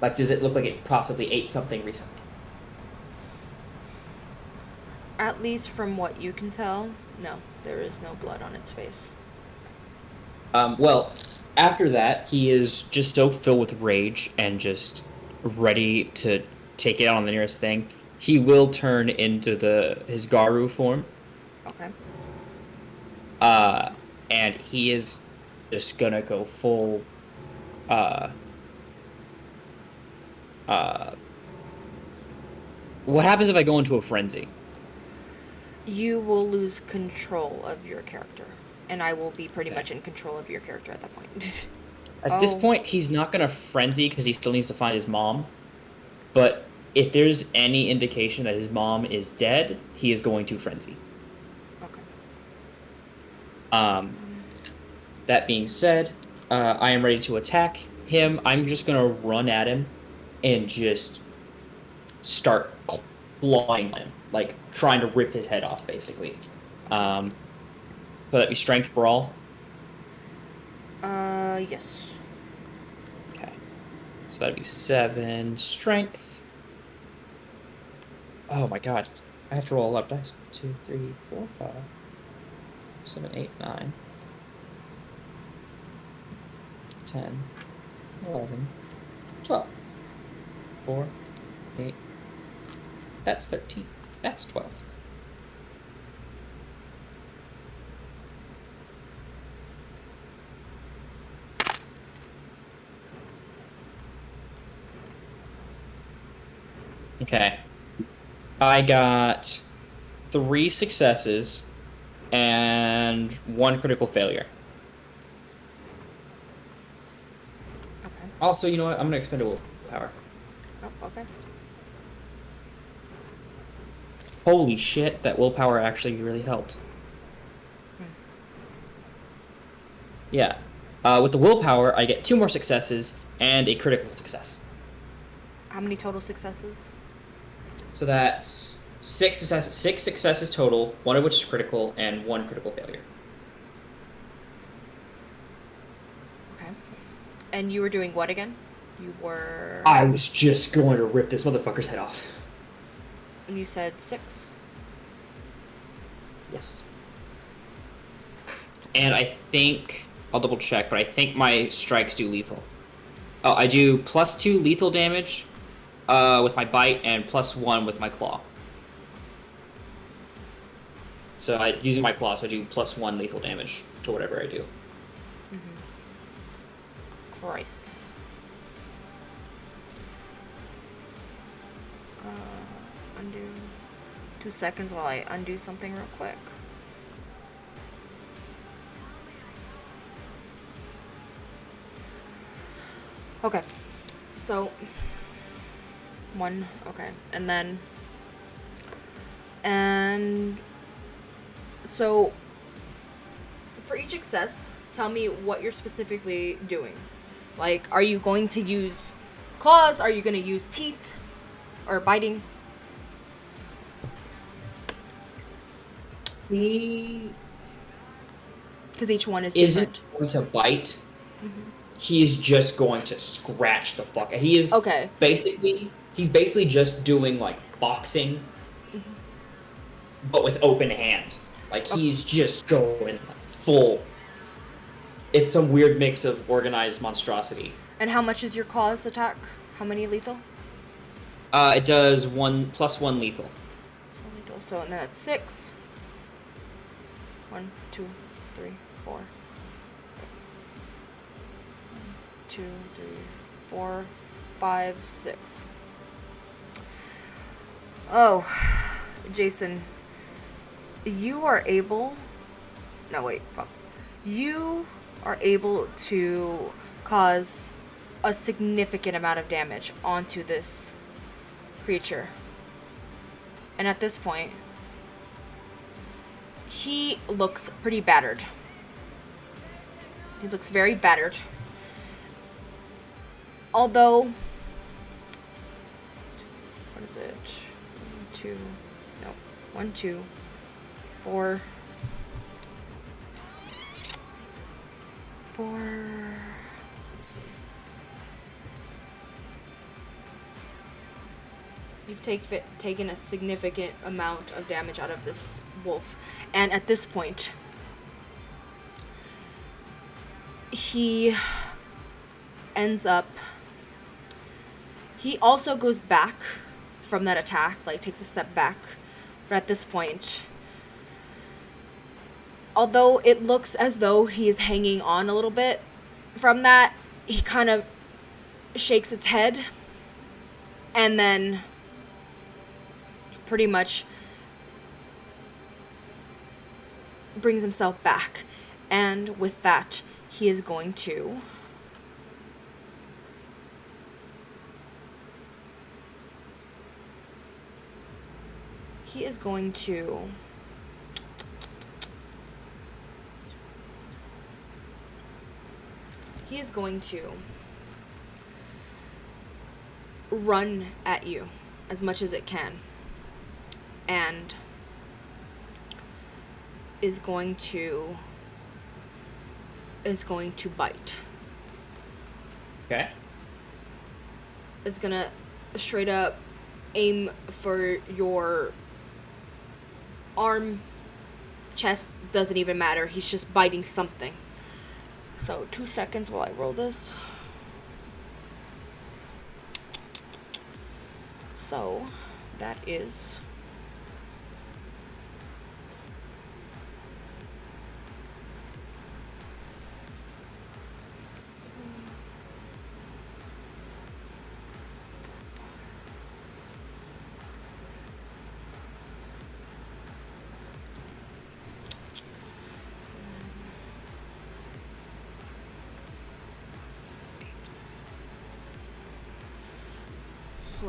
Speaker 1: Like, does it look like it possibly ate something recently?
Speaker 2: At least from what you can tell, no, there is no blood on its face.
Speaker 1: Well, after that, he is just so filled with rage and just ready to take it out on the nearest thing. He will turn into his Garu form.
Speaker 2: Okay.
Speaker 1: And he is just gonna go full, what happens if I go into a frenzy?
Speaker 2: You will lose control of your character, and I will be pretty much in control of your character at that point.
Speaker 1: At this point, he's not gonna frenzy because he still needs to find his mom. But if there's any indication that his mom is dead, he is going to frenzy.
Speaker 2: Okay.
Speaker 1: That being said, I am ready to attack him. I'm just gonna run at him and just start clawing him, like trying to rip his head off, basically. So that'd be strength brawl.
Speaker 2: Yes.
Speaker 1: Okay. So that'd be 7 strength. Oh my god. I have to roll a lot of dice. 2, 3, 4, 5, 7, 8, 9, 10, 11, 12, 4, 8. That's 13. That's 12. Okay. I got 3 successes and 1 critical failure.
Speaker 2: Okay.
Speaker 1: Also, you know what? I'm gonna expend a willpower.
Speaker 2: Oh, okay.
Speaker 1: Holy shit, that willpower actually really helped.
Speaker 2: Hmm.
Speaker 1: Yeah. With the willpower, I get 2 more successes and a critical success.
Speaker 2: How many total successes?
Speaker 1: So that's 6 successes total, 1 of which is critical, and 1 critical failure.
Speaker 2: Okay. And you were doing what again? You were.
Speaker 1: I was just going to rip this motherfucker's head off.
Speaker 2: And you said 6?
Speaker 1: Yes. And I think I'll double check, but I think my strikes do lethal. Oh, I do +2 lethal damage with my bite and +1 with my claw. So using my claw, so I do +1 lethal damage to whatever I do.
Speaker 2: Christ. Undo. 2 seconds while I undo something real quick. Okay. So. 1. Okay. And so for each success, tell me what you're specifically doing. Like, are you going to use claws? Are you going to use teeth? Or biting?
Speaker 1: He
Speaker 2: Because each one is
Speaker 1: isn't
Speaker 2: different.
Speaker 1: going to bite. He's just going to scratch the fuck. He is
Speaker 2: Okay.
Speaker 1: He's basically just doing like boxing, but with open hand. Like he's just going full. It's some weird mix of organized monstrosity.
Speaker 2: And how much is your claws attack? How many lethal?
Speaker 1: It does +1 lethal.
Speaker 2: Lethal. So and then it's 6. 1, 2, 3, 4. 1, 2, 3, 4, 5, 6. Oh, Jason, you are able. No, wait, fuck. You are able to cause a significant amount of damage onto this creature. And at this point, he looks pretty battered. He looks very battered. Although, what is it? 1, 2, 4. 4. Let's see. You've taken a significant amount of damage out of this wolf. And at this point, he ends up... He also goes back from that attack, like takes a step back. But at this point, although it looks as though he is hanging on a little bit from that, he kind of shakes its head and then pretty much brings himself back. And with that, he is going to... He is going to... He is going to run at you as much as it can. And is going to bite.
Speaker 1: Okay.
Speaker 2: It's gonna straight up aim for your arm, chest, doesn't even matter. He's just biting something. So 2 seconds while I roll this. So that is...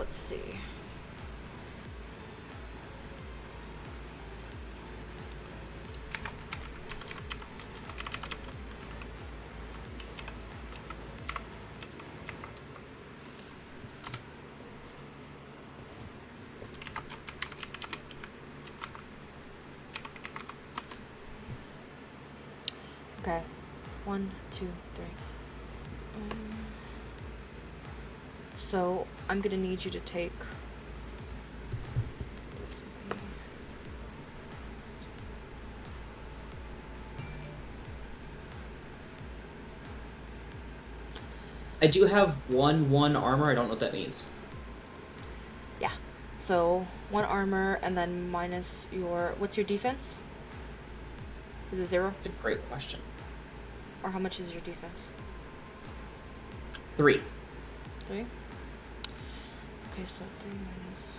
Speaker 2: let's see. Okay, 1, 2, 3. So I'm gonna need you to take. This would be-
Speaker 1: I do have 1/1 armor. I don't know what that means.
Speaker 2: Yeah. So 1 armor and then minus your. What's your defense? Is it 0?
Speaker 1: That's a great question.
Speaker 2: Or how much is your defense?
Speaker 1: 3.
Speaker 2: 3? Okay, so 3 minus.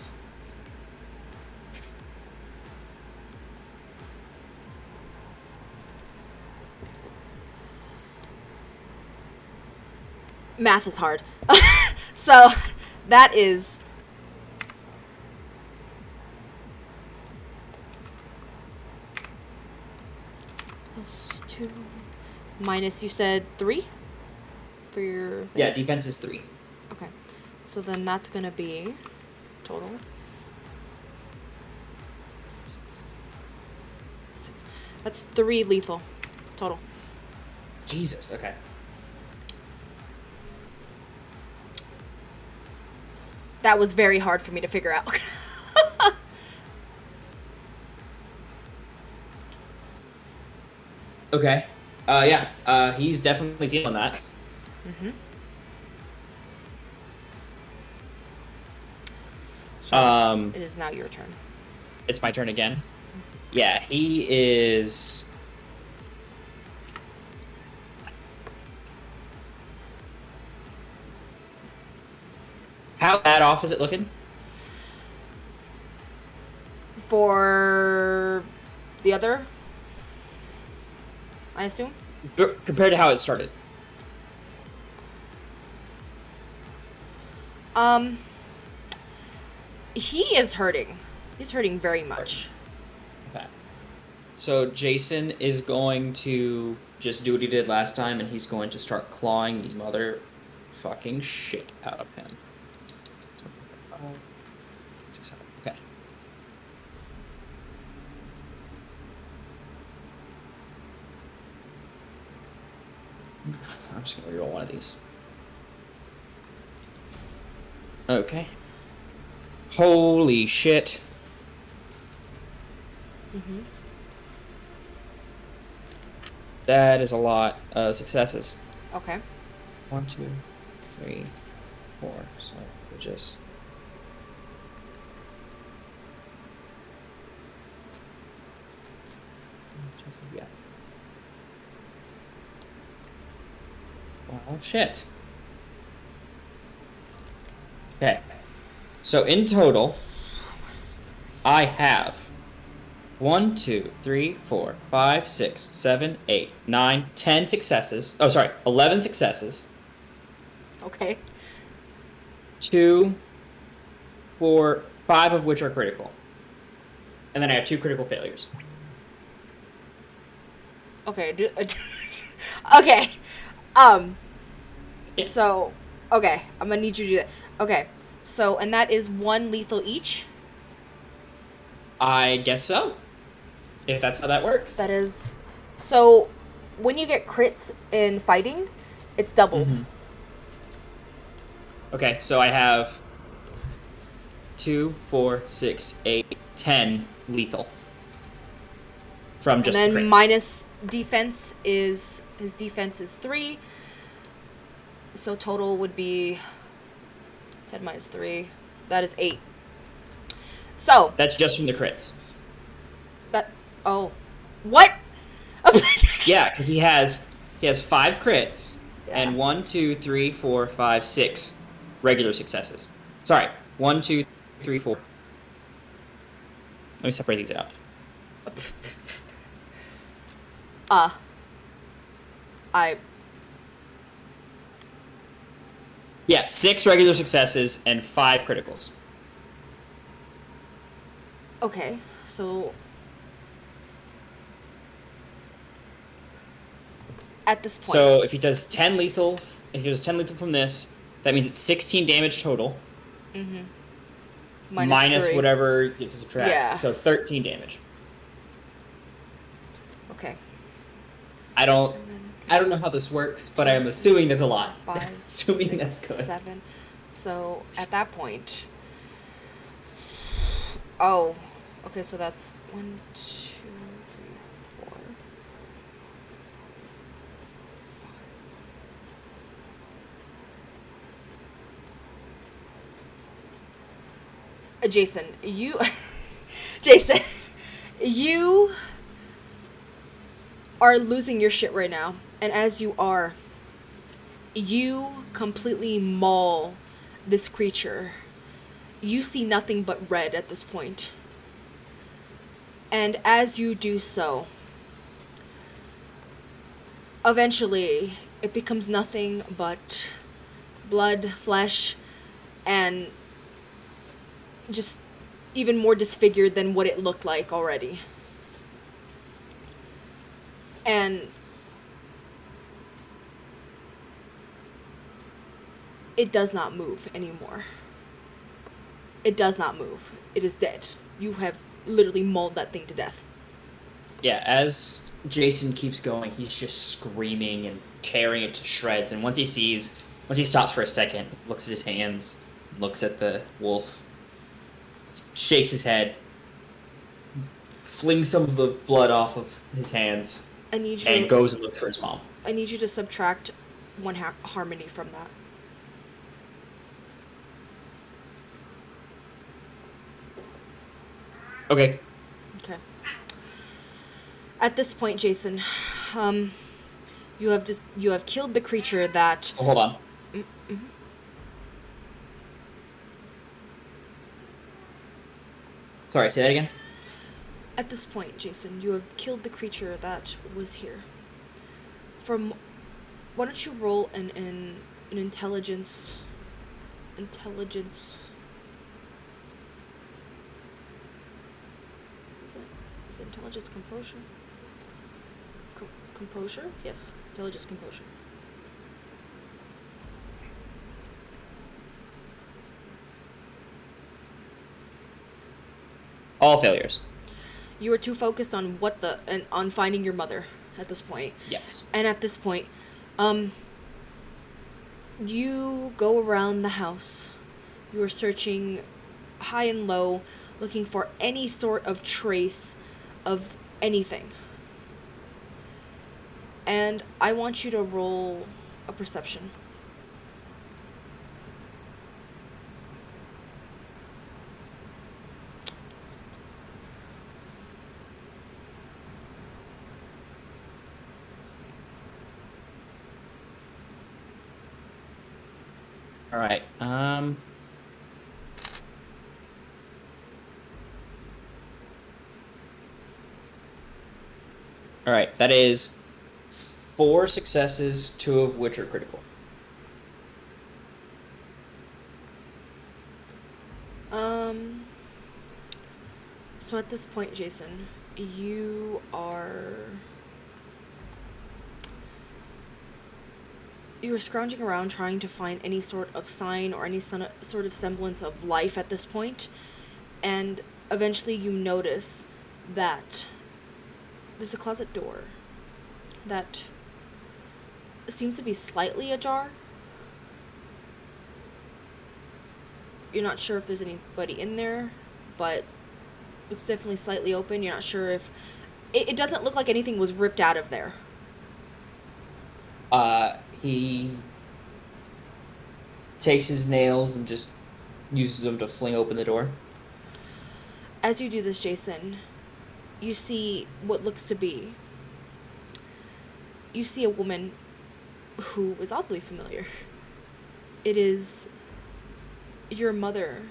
Speaker 2: Math is hard. So that is. Plus 2. Minus, you said 3? For your thing?
Speaker 1: Yeah, defense is 3.
Speaker 2: Okay. So then that's going to be total. 6. That's 3 lethal total.
Speaker 1: Jesus. Okay.
Speaker 2: That was very hard for me to figure out.
Speaker 1: Okay. Yeah. He's definitely feeling that.
Speaker 2: Mm-hmm. So it is now your turn.
Speaker 1: It's my turn again. Yeah, he is. How bad off is it looking?
Speaker 2: For the other, I assume?
Speaker 1: Compared to how it started.
Speaker 2: He is hurting. He's hurting very much.
Speaker 1: Okay. So Jason is going to just do what he did last time, and he's going to start clawing the motherfucking shit out of him. 6, 7. Okay. I'm just gonna reroll one of these. Okay. Holy shit.
Speaker 2: Mm-hmm.
Speaker 1: That is a lot of successes.
Speaker 2: Okay.
Speaker 1: 1, 2, 3, 4. So we're just. Yeah. Oh shit. Okay. So in total, I have 1, 2, 3, 4, 5, 6, 7, 8, 9, 10 successes. Oh, sorry, 11 successes.
Speaker 2: Okay.
Speaker 1: 2, 4, 5 of which are critical. And then I have 2 critical failures.
Speaker 2: Okay. Okay.
Speaker 1: Yeah.
Speaker 2: So, okay. I'm gonna need you to do that. Okay. So, and that is 1 lethal each?
Speaker 1: I guess so. If that's how that works.
Speaker 2: That is. So, when you get crits in fighting, it's doubled.
Speaker 1: Mm-hmm. Okay, so I have 2, 4, 6, 8, 10 lethal. From just
Speaker 2: and
Speaker 1: the
Speaker 2: then
Speaker 1: crits.
Speaker 2: minus defense is. His defense is 3. So, total would be. 10 minus 3. That is 8. So.
Speaker 1: That's just from the crits.
Speaker 2: Oh. What?
Speaker 1: Yeah, because he has 5 crits
Speaker 2: Yeah.
Speaker 1: and 1, 2, 3, 4, 5, 6 regular successes. Sorry, 1, 2, 3, 4. Let me separate these out. Yeah, 6 regular successes and 5 criticals.
Speaker 2: Okay, so at this point,
Speaker 1: So if he does 10 lethal, from this, that means it's 16 damage total. Minus
Speaker 2: 3.
Speaker 1: whatever you have to subtract.
Speaker 2: Yeah.
Speaker 1: So 13 damage.
Speaker 2: Okay.
Speaker 1: I don't know how this works, but I'm assuming that's a lot.
Speaker 2: 5,
Speaker 1: Assuming
Speaker 2: 6,
Speaker 1: that's good.
Speaker 2: 7. So at that point, oh, okay. So that's 1, 2, 3, 4. Jason, Jason, you are losing your shit right now, and as you are, you completely maul this creature. You see nothing but red at this point. And as you do so, eventually it becomes nothing but blood, flesh, and just even more disfigured than what it looked like already. And it does not move anymore. It does not move. It is dead. You have literally mauled that thing to death.
Speaker 1: Yeah, as Jason keeps going, he's just screaming and tearing it to shreds. And once he stops for a second, looks at his hands, looks at the wolf, shakes his head, flings some of the blood off of his hands, and goes and looks for his mom.
Speaker 2: I need you to subtract 1 harmony from that.
Speaker 1: Okay.
Speaker 2: Okay. At this point, Jason, you have killed the creature that.
Speaker 1: Oh, hold on.
Speaker 2: Mm-hmm.
Speaker 1: Sorry, say that again.
Speaker 2: At this point, Jason, you have killed the creature that was here. Why don't you roll an intelligence? Is it intelligence composure? Composure? Yes, intelligence composure.
Speaker 1: All failures.
Speaker 2: You were too focused on on finding your mother at this point.
Speaker 1: Yes.
Speaker 2: And at this point, you go around the house. You are searching high and low, looking for any sort of trace of anything. And I want you to roll a perception.
Speaker 1: All right. All right. That is 4 successes, 2 of which are critical.
Speaker 2: So at this point, Jason, you are scrounging around trying to find any sort of sign or any sort of semblance of life at this point, and eventually you notice that there's a closet door that seems to be slightly ajar. You're not sure if there's anybody in there, but it's definitely slightly open. You're not sure if it doesn't look like anything was ripped out of there.
Speaker 1: He takes his nails and just uses them to fling open the door.
Speaker 2: As you do this, Jason, you see what looks to be. You see a woman who is oddly familiar. It is your mother,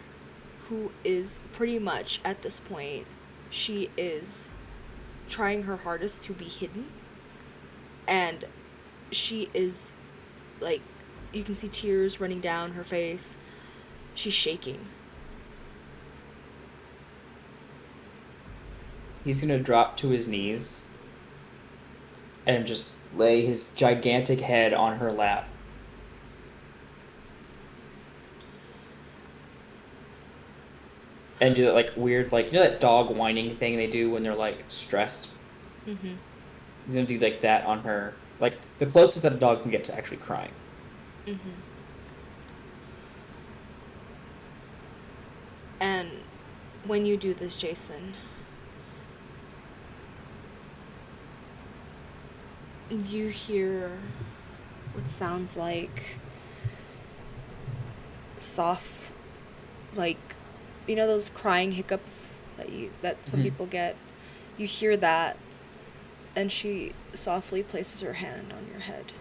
Speaker 2: who is pretty much, at this point, she is trying her hardest to be hidden. And she is, like, You can see tears running down her face. She's shaking.
Speaker 1: He's gonna drop to his knees and just lay his gigantic head on her lap. And do that like weird, like, you know that dog whining thing they do when they're like stressed?
Speaker 2: Mm-hmm.
Speaker 1: He's gonna do like that on her. Like the closest that a dog can get to actually crying.
Speaker 2: Mm-hmm. And when you do this, Jason, you hear what sounds like soft, like, you know those crying hiccups that some
Speaker 1: Mhm.
Speaker 2: people get. You hear that, and she softly places her hand on your head.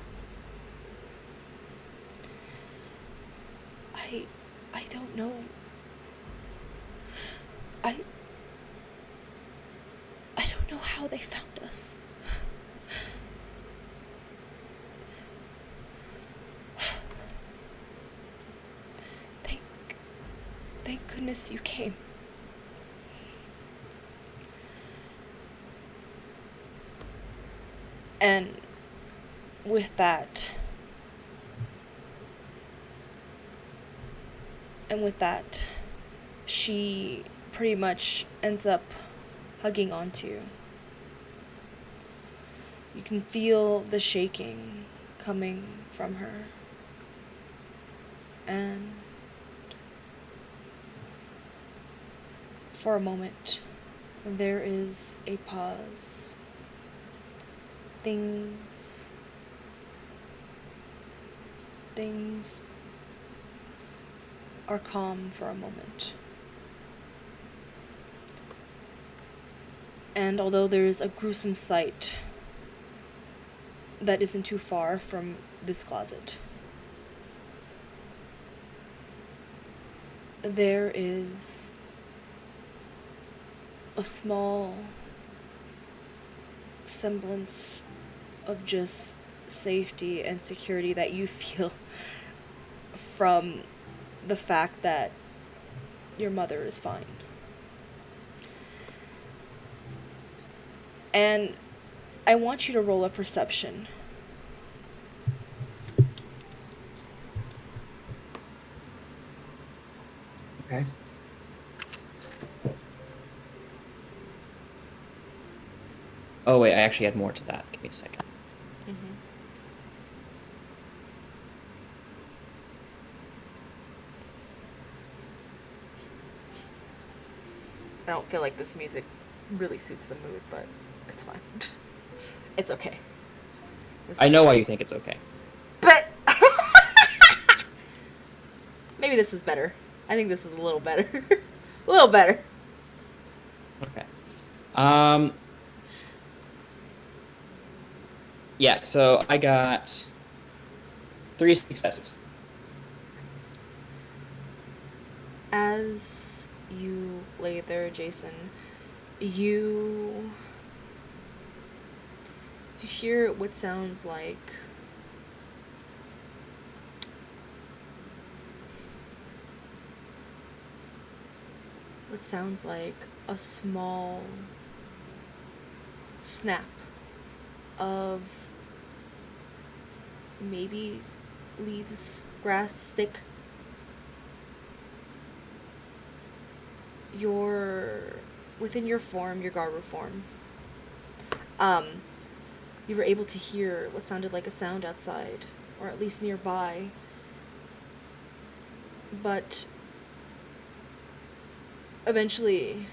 Speaker 2: I don't know. I I don't know how they found us. Thank thank goodness you came. And with that, she pretty much ends up hugging onto you. You can feel the shaking coming from her. And for a moment, there is a pause. Things are calm for a moment. And although there is a gruesome sight that isn't too far from this closet, there is a small semblance of just safety and security that you feel from the fact that your mother is fine. And I want you to roll a perception.
Speaker 1: Okay. Oh wait, I actually had more to that. Give me a second.
Speaker 2: Mm-hmm. I don't feel like this music really suits the mood, but it's fine. It's okay.
Speaker 1: I know why you think it's okay.
Speaker 2: But maybe this is better. I think this is a little better. A little better.
Speaker 1: Okay. Yeah, so I got 3 successes.
Speaker 2: As you lay there, Jason, you hear what sounds like a small snap of maybe leaves, grass, stick. Within your form, your Garu form, you were able to hear what sounded like a sound outside, or at least nearby. But eventually,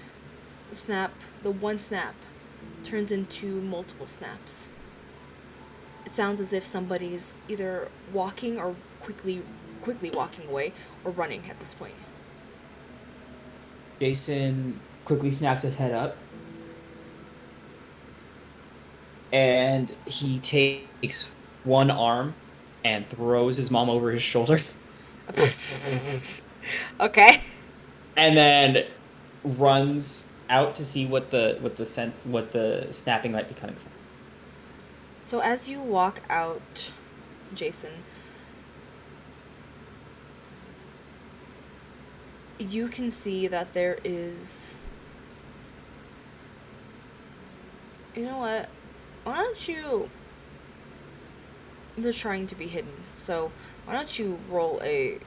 Speaker 2: the one snap, turns into multiple snaps. It sounds as if somebody's either walking or quickly walking away, or running at this point.
Speaker 1: Jason quickly snaps his head up. And he takes one arm and throws his mom over his shoulder.
Speaker 2: Okay.
Speaker 1: And then runs out to see what the snapping might be coming from.
Speaker 2: So as you walk out, Jason, you can see that there is... You know what? Why don't you... They're trying to be hidden, so why don't you roll a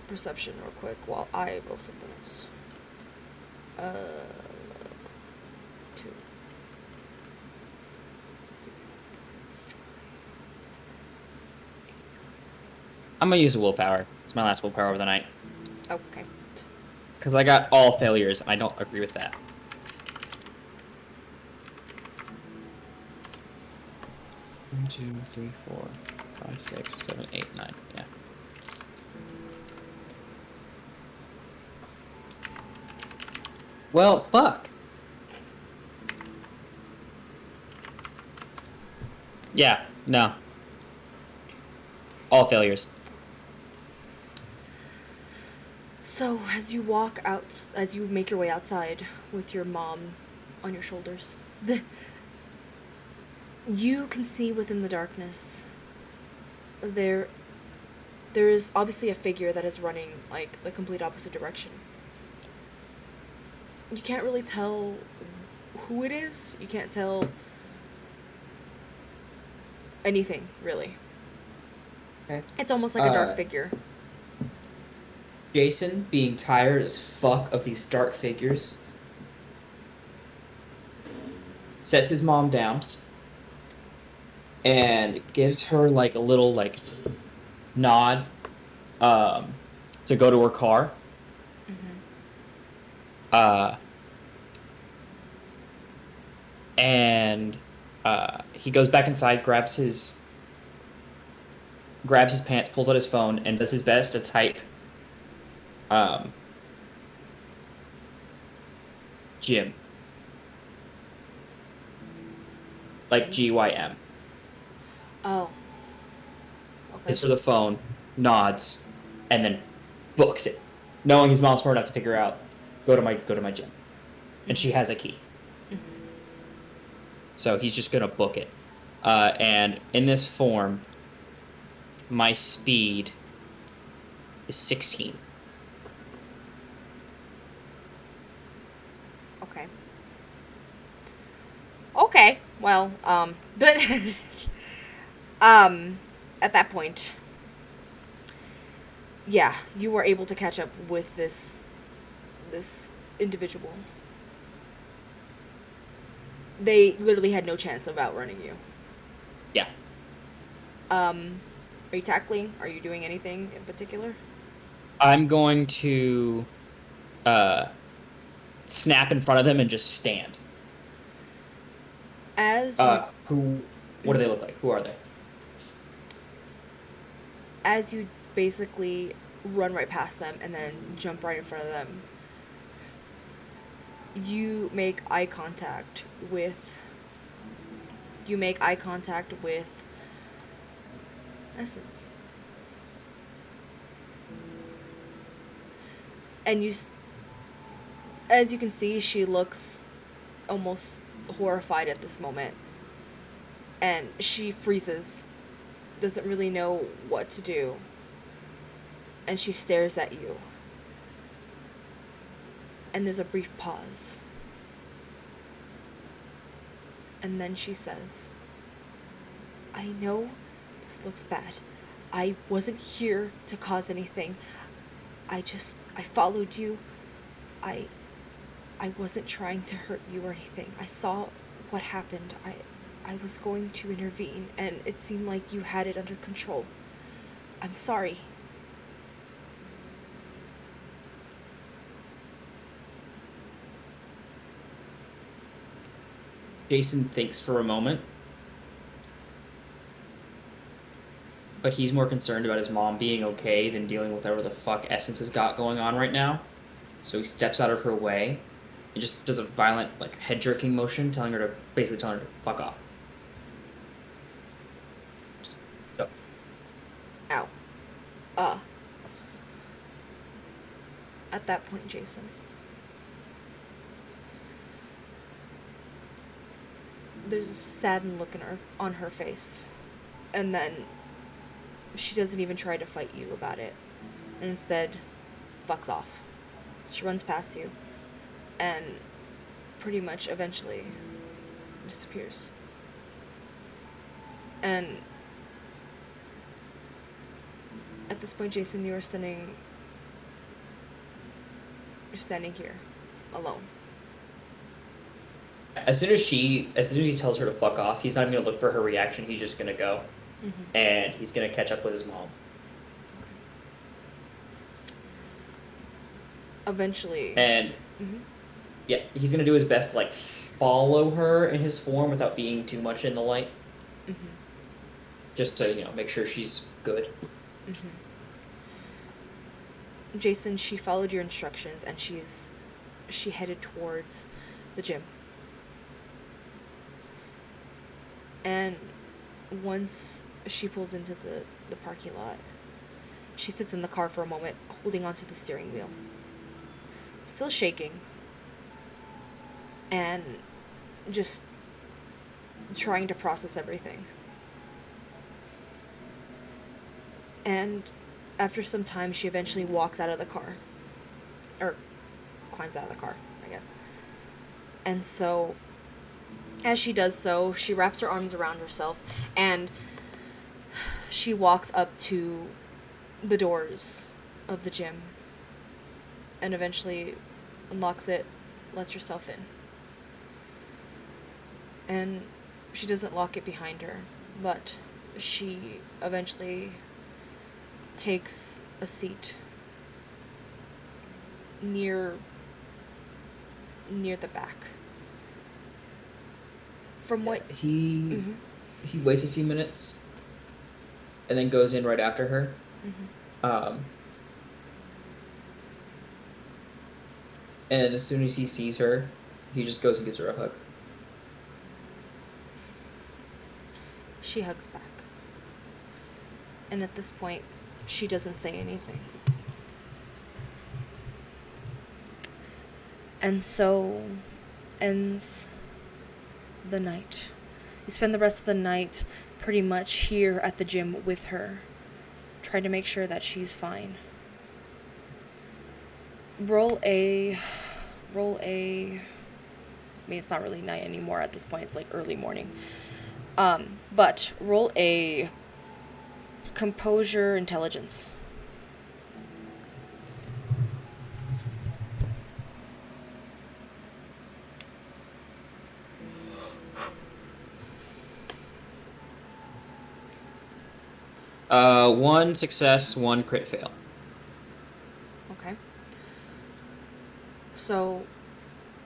Speaker 2: perception real quick while I roll something else. 2, 3, 4, 5, 6, 8,
Speaker 1: I'm gonna use a willpower. It's my last willpower of the night.
Speaker 2: 9. Okay.
Speaker 1: Because I got all failures, and I don't agree with that. One, 2, 3, 4, 5, 6, 7, 8, 9. Yeah. Well, fuck. Yeah, no. All failures.
Speaker 2: So, as you as you make your way outside with your mom on your shoulders, you can see within the darkness there is obviously a figure that is running like the complete opposite direction. You can't really tell who it is. You can't tell anything, really.
Speaker 1: Okay.
Speaker 2: It's almost like a dark figure.
Speaker 1: Jason, being tired as fuck of these dark figures, sets his mom down and gives her like a little like nod to go to her car. And he goes back inside, grabs his pants, pulls out his phone, and does his best to type Jim. Like GYM.
Speaker 2: Oh.
Speaker 1: Hits for the phone, nods, and then books it, knowing his mom's smart enough to figure out, go to my gym, and she has a key. So he's just gonna book it, and in this form, my speed is 16.
Speaker 2: Okay. Okay. Well, at that point, yeah, you were able to catch up with this individual. They literally had no chance of outrunning you.
Speaker 1: Yeah.
Speaker 2: Are you tackling? Are you doing anything in particular?
Speaker 1: I'm going to snap in front of them and just stand.
Speaker 2: As
Speaker 1: what do they look like? Who are they?
Speaker 2: As you basically run right past them and then jump right in front of them, you make eye contact with Essence. And as you can see, she looks almost horrified at this moment. And she freezes, doesn't really know what to do. And she stares at you. And there's a brief pause. And then she says, I know this looks bad. I wasn't here to cause anything. I followed you. I wasn't trying to hurt you or anything. I saw what happened. I was going to intervene, and it seemed like you had it under control. I'm sorry.
Speaker 1: Jason thinks for a moment, but he's more concerned about his mom being okay than dealing with whatever the fuck Essence has got going on right now. So he steps out of her way and just does a violent like head jerking motion, telling her to fuck off. Go.
Speaker 2: Ow. At that point, Jason, there's a saddened look on her face. And then she doesn't even try to fight you about it. And instead, fucks off. She runs past you and pretty much eventually disappears. And at this point, Jason, you're standing here, alone.
Speaker 1: As soon as he tells her to fuck off, he's not even gonna look for her reaction. He's just gonna go, and he's gonna catch up with his mom.
Speaker 2: Eventually.
Speaker 1: And yeah, he's gonna do his best to like follow her in his form without being too much in the light, just to make sure she's good.
Speaker 2: Jason, she followed your instructions and she headed towards the gym. And once she pulls into the parking lot, she sits in the car for a moment, holding onto the steering wheel. Still shaking. And just trying to process everything. And after some time, she eventually walks out of the car. Or climbs out of the car, I guess. And so, as she does so, she wraps her arms around herself and she walks up to the doors of the gym and eventually unlocks it, lets herself in. And she doesn't lock it behind her, but she eventually takes a seat near the back. From what
Speaker 1: he waits a few minutes and then goes in right after her. And as soon as he sees her, he just goes and gives her a hug.
Speaker 2: She hugs back. And at this point, she doesn't say anything. And so ends the night. You spend the rest of the night pretty much here at the gym with her, trying to make sure that she's fine. Roll a I mean, it's not really night anymore at this point, it's like early morning. But roll a composure intelligence.
Speaker 1: One success, one crit fail.
Speaker 2: Okay. So,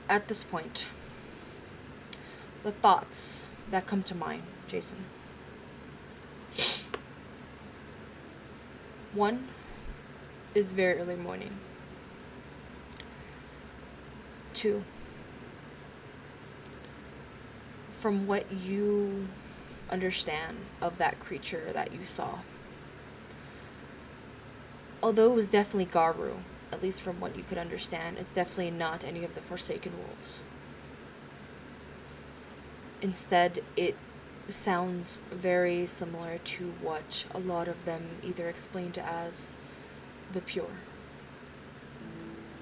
Speaker 2: at this point, the thoughts that come to mind, Jason. One is very early morning. 2, from what you understand of that creature that you saw, although it was definitely Garu, at least from what you could understand, it's definitely not any of the Forsaken Wolves. Instead, it sounds very similar to what a lot of them either explained as the Pure.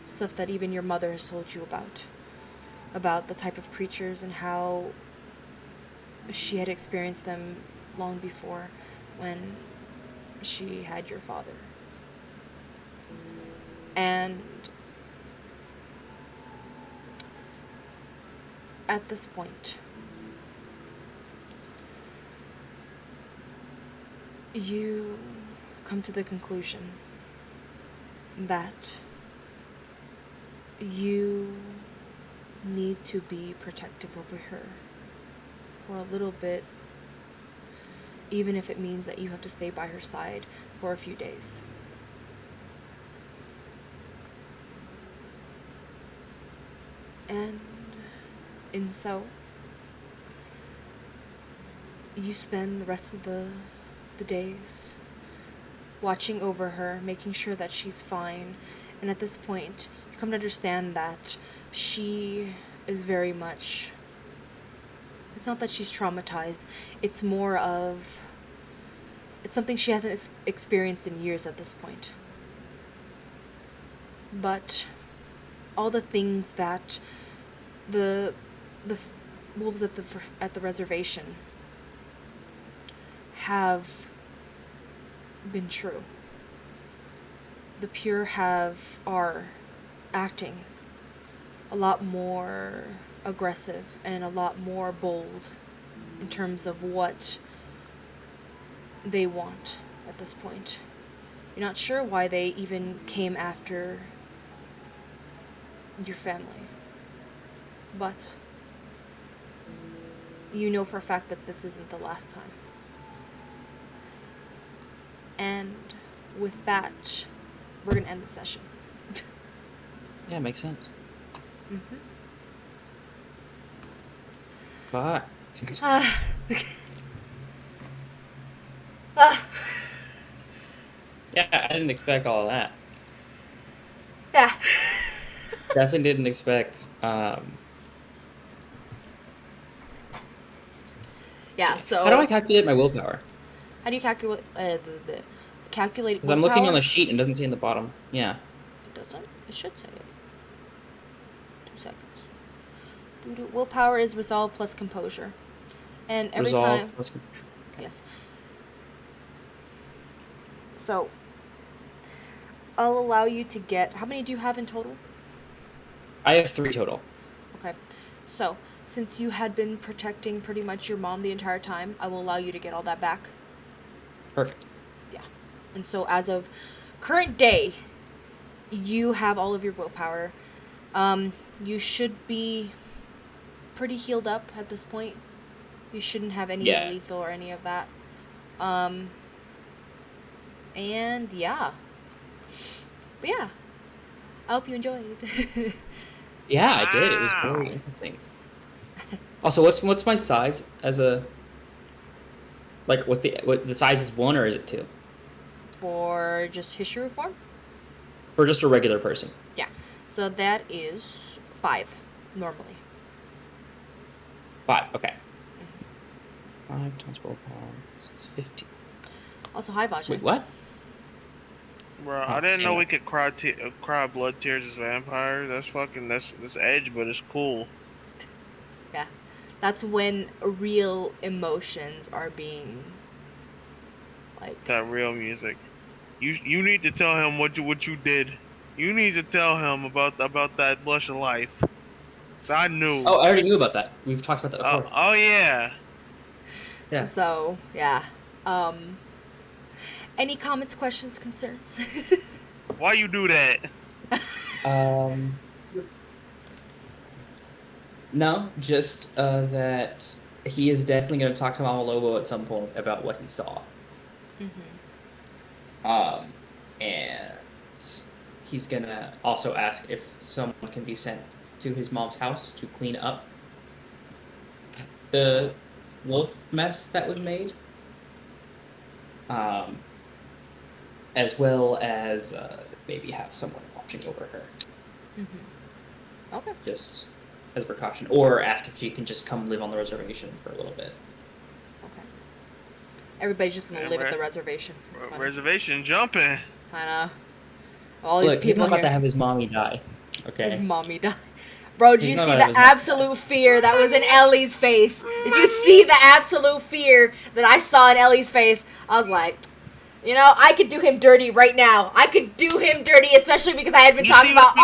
Speaker 2: Stuff that even your mother has told you about the type of creatures and how she had experienced them long before when she had your father. And at this point, you come to the conclusion that you need to be protective over her for a little bit, even if it means that you have to stay by her side for a few days. And so, you spend the rest of the days watching over her, making sure that she's fine. And at this point, you come to understand that she is very much... It's not that she's traumatized. It's more of... It's something she hasn't experienced in years at this point. But all the things that the wolves at the reservation have been true. The pure are acting a lot more aggressive and a lot more bold in terms of what they want at this point. You're not sure why they even came after your family, but you know for a fact that this isn't the last time. And with that, we're gonna end the session.
Speaker 1: Yeah, makes sense.
Speaker 2: Mm-hmm.
Speaker 1: Bye. Yeah, I didn't expect all of that.
Speaker 2: Yeah.
Speaker 1: Definitely didn't expect.
Speaker 2: Yeah. So
Speaker 1: How do I calculate my willpower?
Speaker 2: how do you calculate calculate
Speaker 1: Because I'm looking on
Speaker 2: willpower?
Speaker 1: the sheet and it doesn't say in the bottom. Yeah.
Speaker 2: It doesn't. It should say it. 2 seconds. Willpower is resolve plus composure, and every
Speaker 1: Resolve
Speaker 2: time.
Speaker 1: plus composure. Okay.
Speaker 2: Yes. So I'll allow you to get. How many do you have in total?
Speaker 1: I have 3 total.
Speaker 2: Okay. So since you had been protecting pretty much your mom the entire time, I will allow you to get all that back.
Speaker 1: Perfect.
Speaker 2: Yeah. And so as of current day, you have all of your willpower. You should be pretty healed up at this point. You shouldn't have any lethal or any of that. And yeah. But yeah. I hope you enjoyed.
Speaker 1: Yeah, I did. It was very interesting. Also, what's my size as a what the size is 1 or is it 2?
Speaker 2: For just history reform?
Speaker 1: For just a regular person.
Speaker 2: Yeah. So that is 5 normally.
Speaker 1: 5, okay. 5 times willpower, so it's 15.
Speaker 2: Also, hi, Vaja.
Speaker 1: Wait, what?
Speaker 3: Bro, I didn't know we could cry blood tears as vampires. That's edge, but it's cool.
Speaker 2: Yeah. That's when real emotions are being
Speaker 3: that real music. You need to tell him what you did. You need to tell him about that blush of life. So I knew.
Speaker 1: Oh, I already knew about that. We've talked about that before.
Speaker 3: Oh yeah.
Speaker 2: Yeah. So, yeah. Any comments, questions, concerns?
Speaker 3: Why you do that?
Speaker 1: No, just that he is definitely going to talk to Mama Lobo at some point about what he saw.
Speaker 2: Mm-hmm.
Speaker 1: And he's going to also ask if someone can be sent to his mom's house to clean up the wolf mess that was made. As well as maybe have someone watching over her.
Speaker 2: Mm-hmm. Okay.
Speaker 1: Just as a precaution. Or ask if she can just come live on the reservation for a little bit.
Speaker 2: Okay. Everybody's just gonna live at the reservation.
Speaker 3: Reservation jumping.
Speaker 2: I know. All these
Speaker 1: Look,
Speaker 2: people
Speaker 1: he's not about
Speaker 2: here.
Speaker 1: to have his mommy die. Okay?
Speaker 2: His mommy die. Bro, did
Speaker 1: He's
Speaker 2: you
Speaker 1: not
Speaker 2: see
Speaker 1: about
Speaker 2: the
Speaker 1: to have his
Speaker 2: absolute fear that was in Ellie's face? Did you see the absolute fear that I saw in Ellie's face? I was like, you know, I could do him dirty right now. I could do him dirty, especially because I had been talking about,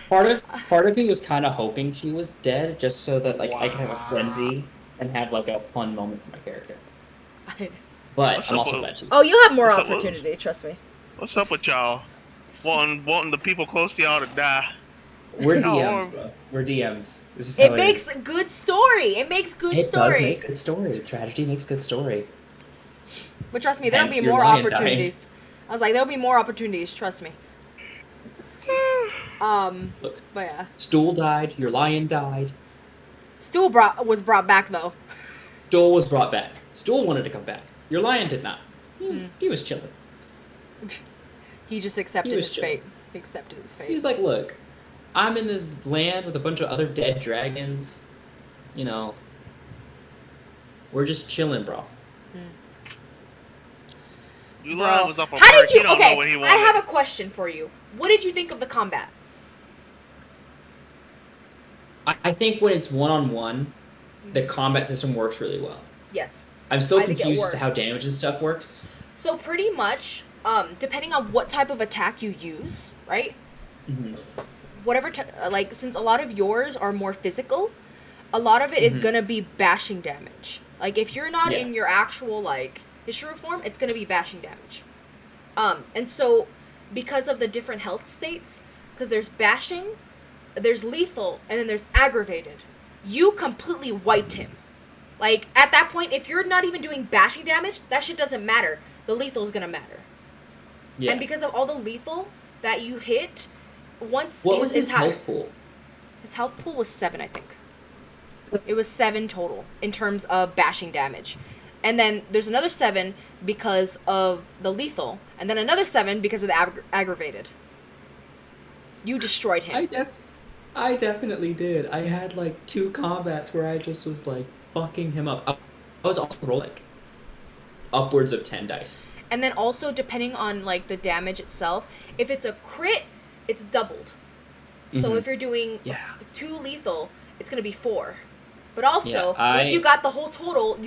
Speaker 1: Part of me was kind of hoping she was dead, just so that I could have a frenzy and have a fun moment for my character. But I'm also glad she's.
Speaker 2: Oh, you'll have more opportunity, trust me.
Speaker 3: What's up with y'all? Wanting the people close to y'all to die.
Speaker 1: We're DMs, bro. We're DMs. This is how
Speaker 2: it makes a good story. It makes good story.
Speaker 1: It does make good story. Tragedy makes good story.
Speaker 2: But trust me, there'll be more opportunities. I was like, there'll be more opportunities. Trust me.
Speaker 1: Look,
Speaker 2: but yeah.
Speaker 1: Stool died. Your lion died.
Speaker 2: Stool was brought back though.
Speaker 1: Stool was brought back. Stool wanted to come back. Your lion did not. He was chilling.
Speaker 2: He just accepted his fate. He accepted his fate.
Speaker 1: He's like, look, I'm in this land with a bunch of other dead dragons. You know, we're just chilling, bro.
Speaker 3: Was up
Speaker 2: how did you? Okay, I have a question for you. What did you think of the combat?
Speaker 1: I think when it's one-on-one, the combat system works really well.
Speaker 2: Yes.
Speaker 1: I'm still
Speaker 2: I think it
Speaker 1: confused as to
Speaker 2: works.
Speaker 1: how damage and stuff works.
Speaker 2: So pretty much, depending on what type of attack you use, right?
Speaker 1: Mm-hmm.
Speaker 2: Whatever, like, since a lot of yours are more physical, a lot of it is gonna be bashing damage. Like, if you're not in your actual, like, Hishira form, it's gonna be bashing damage. And so, because of the different health states, because there's bashing, there's lethal, and then there's aggravated, you completely wiped him. Like, at that point, if you're not even doing bashing damage, that shit doesn't matter. The lethal is gonna matter.
Speaker 1: Yeah.
Speaker 2: And because of all the lethal that you hit, once...
Speaker 1: What was his health pool?
Speaker 2: His health pool was 7, I think. It was 7 total, in terms of bashing damage. And then there's another 7 because of the lethal, and then another 7 because of the aggravated. You destroyed him.
Speaker 1: I definitely did. I had like 2 combats where I just was like fucking him up. I was also rolling like upwards of 10 dice.
Speaker 2: And then also, depending on like the damage itself, if it's a crit, it's doubled. So if you're doing 2 lethal, it's gonna be 4. But also, if you got the whole total,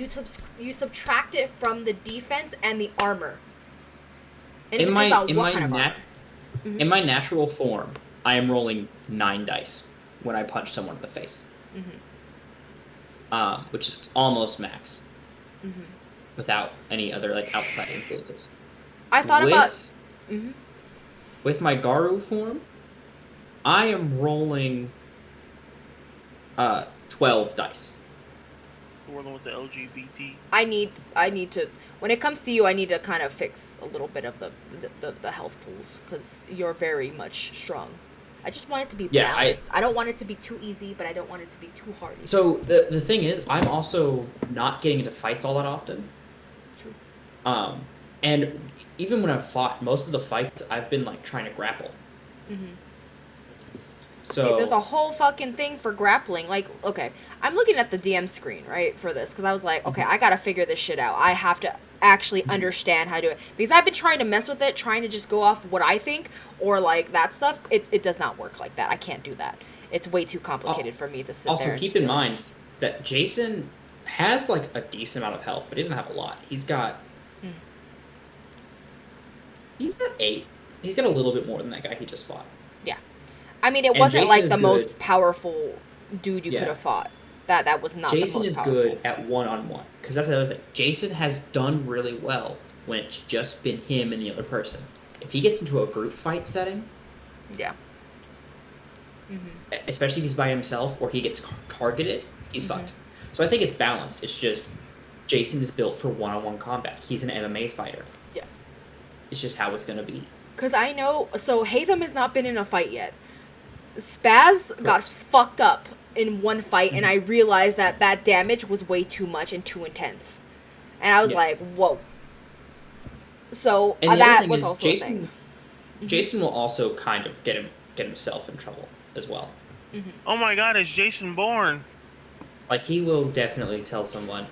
Speaker 2: you subtract it from the defense and the armor. And it depends on what kind of armor.
Speaker 1: In my natural form, I am rolling 9 dice when I punch someone in the face. Which is almost max. Without any other like outside influences.
Speaker 2: I thought about...
Speaker 1: With my Garu form, I am rolling 12 dice.
Speaker 3: We're with the LGBT.
Speaker 2: I need to... When it comes to you, I need to kind of fix a little bit of the health pools, because you're very much strong. I just want it to be balanced. I don't want it to be too easy, but I don't want it to be too hard either.
Speaker 1: So the thing is, I'm also not getting into fights all that often.
Speaker 2: True.
Speaker 1: And even when I've fought, most of the fights I've been like trying to grapple. So
Speaker 2: see, there's a whole fucking thing for grappling. Like, okay, I'm looking at the DM screen, right, for this, because I was like, okay, I gotta figure this shit out. I have to actually understand how to do it, because I've been trying to mess with it, trying to just go off what I think, or like that stuff. It does not work like that. I can't do that. It's way too complicated for me to sit there.
Speaker 1: Also, keep in mind that Jason has like a decent amount of health, but he doesn't have a lot. He's got 8. He's got a little bit more than that guy he just fought.
Speaker 2: Yeah. I mean, it wasn't like the most powerful dude you could have fought. That was not
Speaker 1: Jason
Speaker 2: the most powerful.
Speaker 1: Jason is good at one-on-one, because that's the other thing. Jason has done really well when it's just been him and the other person. If he gets into a group fight setting, especially if he's by himself or he gets targeted, he's fucked. So I think it's balanced. It's just Jason is built for one-on-one combat. He's an MMA fighter. Yeah. It's just how it's going to be.
Speaker 2: Because I know... So, Hatham has not been in a fight yet. Spaz got fucked up in one fight, and I realized that damage was way too much and too intense. And I was like, whoa. So, that was also a thing.
Speaker 1: Jason will also kind of get himself in trouble as well.
Speaker 3: Oh my god, it's Jason Bourne.
Speaker 1: Like, he will definitely tell someone...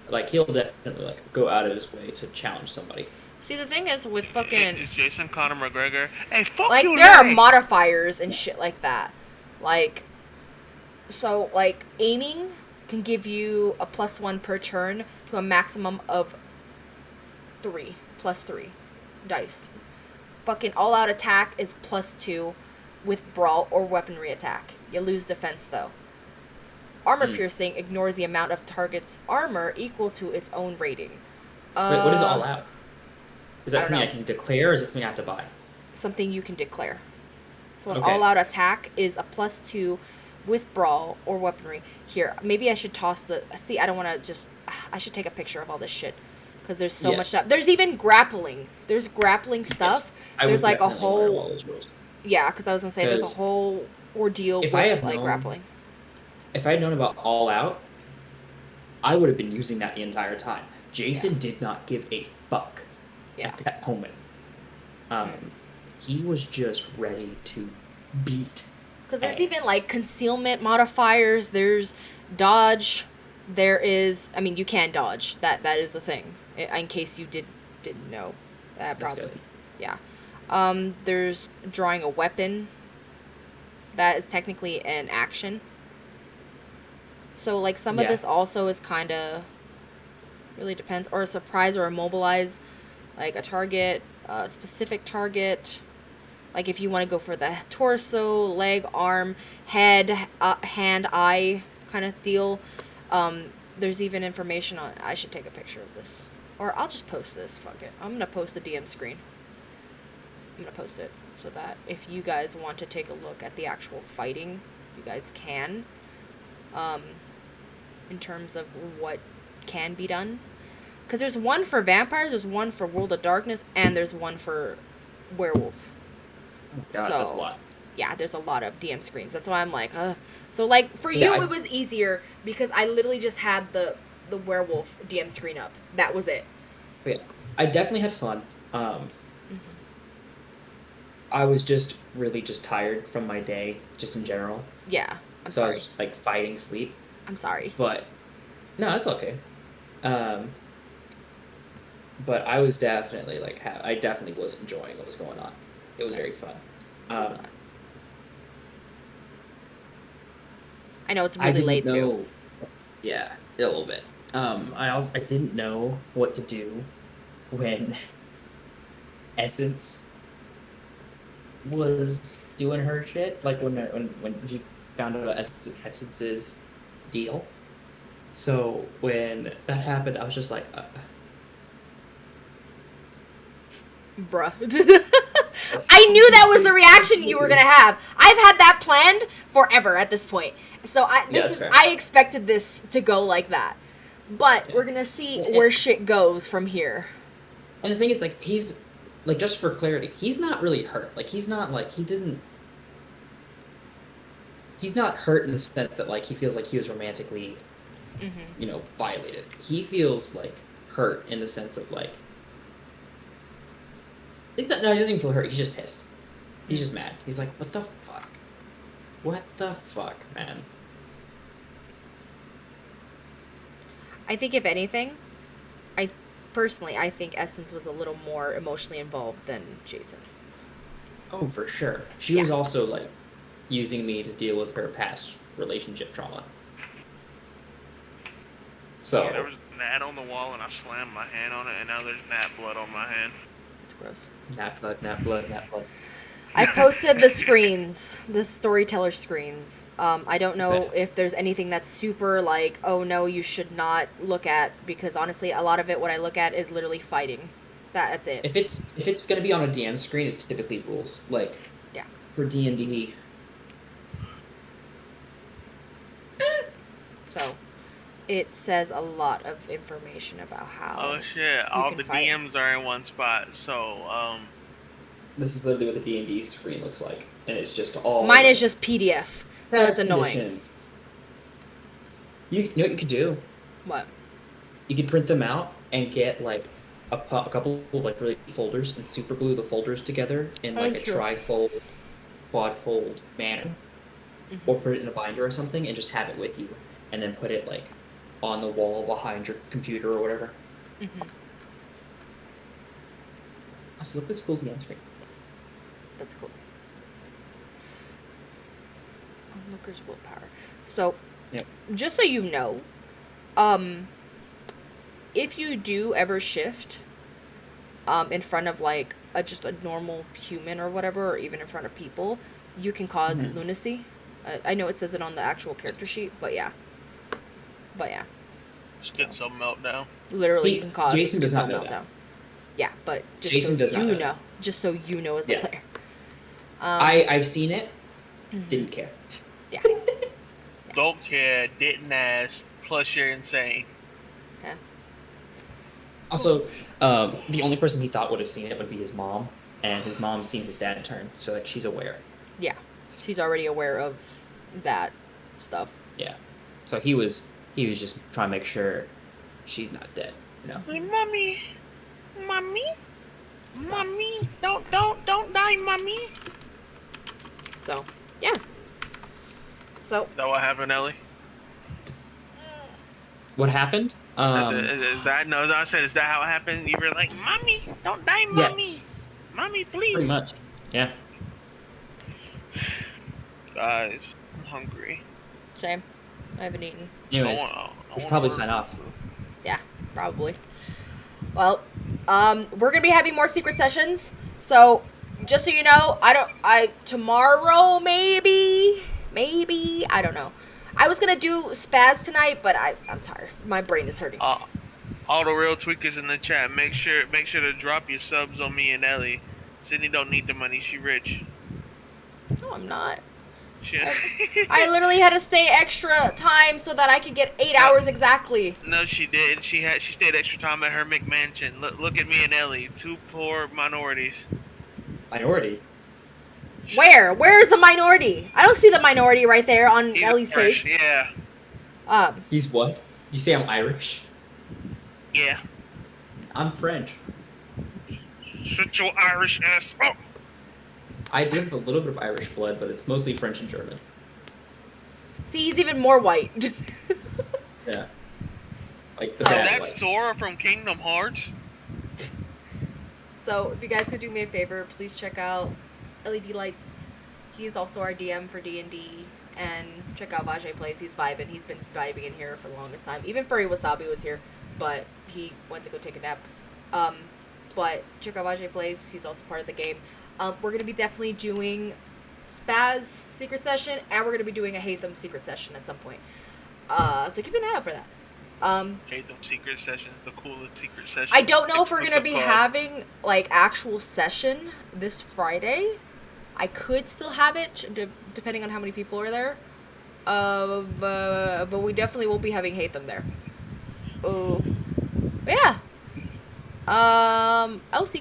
Speaker 1: Like, he'll definitely, like, go out of his way to challenge somebody.
Speaker 2: See, the thing is with fucking...
Speaker 3: Is Jason Conor McGregor? Hey, fuck
Speaker 2: like,
Speaker 3: you,
Speaker 2: there are modifiers and shit like that. Like, so, like, aiming can give you a +1 per turn to a maximum of 3, +3 dice. Fucking all-out attack is +2 with brawl or weaponry attack. You lose defense, though. Armor piercing ignores the amount of target's armor equal to its own rating.
Speaker 1: Wait, what is all out? Is that something I can declare, or is it something I have to buy?
Speaker 2: Something you can declare. So an all-out attack is a +2 with brawl or weaponry. Here, maybe I should toss the... See, I don't want to just... I should take a picture of all this shit. Because there's so much stuff. There's even grappling. There's grappling stuff. There's like a whole... Yeah, because I was going to say, there's a whole ordeal with like grappling.
Speaker 1: If I had known about All Out, I would have been using that the entire time. Jason did not give a fuck at that moment. He was just ready to beat.
Speaker 2: Because there's even like concealment modifiers. There's dodge. There is. I mean, you can dodge. That is a thing. In case you didn't know. Probably. Yeah. There's drawing a weapon. That is technically an action. So, like, some of
Speaker 1: Yeah.
Speaker 2: this also is kind of, really depends, or a surprise or immobilize, like a target, a specific target. Like, if you want to go for the torso, leg, arm, head, hand, eye kind of deal. There's even information on. I should take a picture of this, or I'll just post this. Fuck it. I'm gonna post the DM screen. I'm gonna post it so that if you guys want to take a look at the actual fighting, you guys can. In terms of what can be done, because there's one for vampires, there's one for World of Darkness, and there's one for werewolf.
Speaker 1: God,
Speaker 2: So,
Speaker 1: that's a lot.
Speaker 2: yeah, there's a lot of DM screens. That's why I'm like, So, like, for
Speaker 1: Yeah,
Speaker 2: you, it was easier because I literally just had the werewolf DM screen up. That was it.
Speaker 1: Yeah, I definitely had fun.
Speaker 2: Mm-hmm.
Speaker 1: I was just really just tired from my day, just in general.
Speaker 2: Yeah, I'm
Speaker 1: So I
Speaker 2: sorry.
Speaker 1: was like fighting sleep.
Speaker 2: I'm sorry.
Speaker 1: But no, that's okay. Um, but I was definitely like, I definitely was enjoying what was going on. It was very fun.
Speaker 2: I know it's
Speaker 1: I
Speaker 2: really
Speaker 1: didn't
Speaker 2: late
Speaker 1: know.
Speaker 2: too.
Speaker 1: Yeah, a little bit. I didn't know what to do when Essence was doing her shit. Like when she found out about Essence's deal. So when that happened, I was just like,
Speaker 2: Bruh. I knew that was the reaction you were gonna have. I've had that planned forever at this point. So I expected this to go like that. But we're gonna see where shit goes from here.
Speaker 1: And the thing is, like, he's like, just for clarity, he's not really hurt. Like, he's not like he's not hurt in the sense that like he feels like he was romantically, violated. He feels like hurt in the sense of like, he doesn't even feel hurt. He's just pissed. He's just mad. He's like, what the fuck? What the fuck, man?
Speaker 2: I think if anything, I think Essence was a little more emotionally involved than Jason.
Speaker 1: Oh, for sure. She was also like using me to deal with her past relationship trauma. So
Speaker 3: there was gnat on the wall, and I slammed my hand on it, and now there's gnat blood on my hand.
Speaker 2: That's gross.
Speaker 1: Gnat blood.
Speaker 2: I posted the screens, the storyteller screens. I don't know if there's anything that's super like, oh no, you should not look at, because honestly, a lot of it, what I look at is literally fighting. That's it.
Speaker 1: If it's gonna be on a DM screen, it's typically rules. Like, for D&D.
Speaker 2: So, it says a lot of information about how.
Speaker 3: Oh shit! All the
Speaker 2: fight.
Speaker 3: DMs are in one spot. So
Speaker 1: This is literally what the D&D screen looks like, and it's just all.
Speaker 2: Mine is just PDF, so it's annoying.
Speaker 1: Conditions. You know what you could do?
Speaker 2: What?
Speaker 1: You could print them out and get like a couple of like really folders and super glue the folders together in like a tri-fold, quad-fold manner, or put it in a binder or something and just have it with you, and then put it like on the wall behind your computer or whatever. Also, look at this cool game screen.
Speaker 2: That's cool. Onlooker's willpower. So, just so you know, if you do ever shift in front of like just a normal human or whatever, or even in front of people, you can cause lunacy. I know it says it on the actual character sheet, but yeah.
Speaker 3: schizo meltdown.
Speaker 2: Literally, you can cause
Speaker 1: Jason does not
Speaker 2: schizo
Speaker 1: know
Speaker 2: meltdown.
Speaker 1: that.
Speaker 2: Yeah, but just
Speaker 1: Jason
Speaker 2: so
Speaker 1: does not
Speaker 2: you
Speaker 1: know.
Speaker 2: just so you know as a player.
Speaker 1: I've seen it. Didn't care.
Speaker 2: Yeah.
Speaker 3: Don't care. Didn't ask. Plus, you're insane.
Speaker 2: Yeah.
Speaker 1: Also, the only person he thought would have seen it would be his mom, and his mom's seen his dad turn, so like she's aware.
Speaker 2: Yeah, she's already aware of that stuff.
Speaker 1: Yeah, so he was just trying to make sure she's not dead.
Speaker 3: Hey, mommy, don't die, mommy.
Speaker 2: So yeah. So
Speaker 3: Is that what happened, Ellie?
Speaker 1: What happened?
Speaker 3: Is that no? I said, is that how it happened? You were like, mommy, don't die, mommy, mommy, please.
Speaker 1: Pretty much. Yeah.
Speaker 3: Guys, I'm hungry.
Speaker 2: same. I haven't eaten.
Speaker 1: Anyways, we should probably sign off.
Speaker 2: Yeah, probably. Well, we're gonna be having more secret sessions. So, just so you know, tomorrow maybe, I don't know. I was gonna do spaz tonight, but I'm tired. My brain is hurting.
Speaker 3: All the real tweakers in the chat, make sure to drop your subs on me and Ellie. Sydney don't need the money, she rich.
Speaker 2: No, I'm not. I literally had to stay extra time so that I could get 8 hours exactly.
Speaker 3: No, she did. She stayed extra time at her McMansion. Look at me and Ellie, two poor minorities.
Speaker 1: Minority?
Speaker 2: Where? Where is the minority? I don't see the minority right there on Ellie's face.
Speaker 3: Yeah.
Speaker 1: He's what? You say I'm Irish?
Speaker 3: Yeah.
Speaker 1: I'm French.
Speaker 3: Shut your Irish ass up.
Speaker 1: I do have a little bit of Irish blood, but it's mostly French and German.
Speaker 2: See, he's even more white.
Speaker 1: Yeah. Like the
Speaker 2: So-
Speaker 1: bad
Speaker 3: That's
Speaker 1: white.
Speaker 3: Sora from Kingdom Hearts.
Speaker 2: So, if you guys could do me a favor, please check out LED Lights. He's also our DM for D&D. And check out Vajay Plays. He's vibing. He's been vibing in here for the longest time. Even Furry Wasabi was here, but he went to go take a nap. But check out Vajay Plays. He's also part of the game. We're going to be definitely doing Spaz Secret Session, and we're going to be doing a Hatham Secret Session at some point. So keep an eye out for that.
Speaker 3: Hatham Secret Session's the coolest secret session.
Speaker 2: I don't know if we're going to be having, like, actual session this Friday. I could still have it, depending on how many people are there. But we definitely will be having Hatham there. Oh. But yeah. I'll see you guys.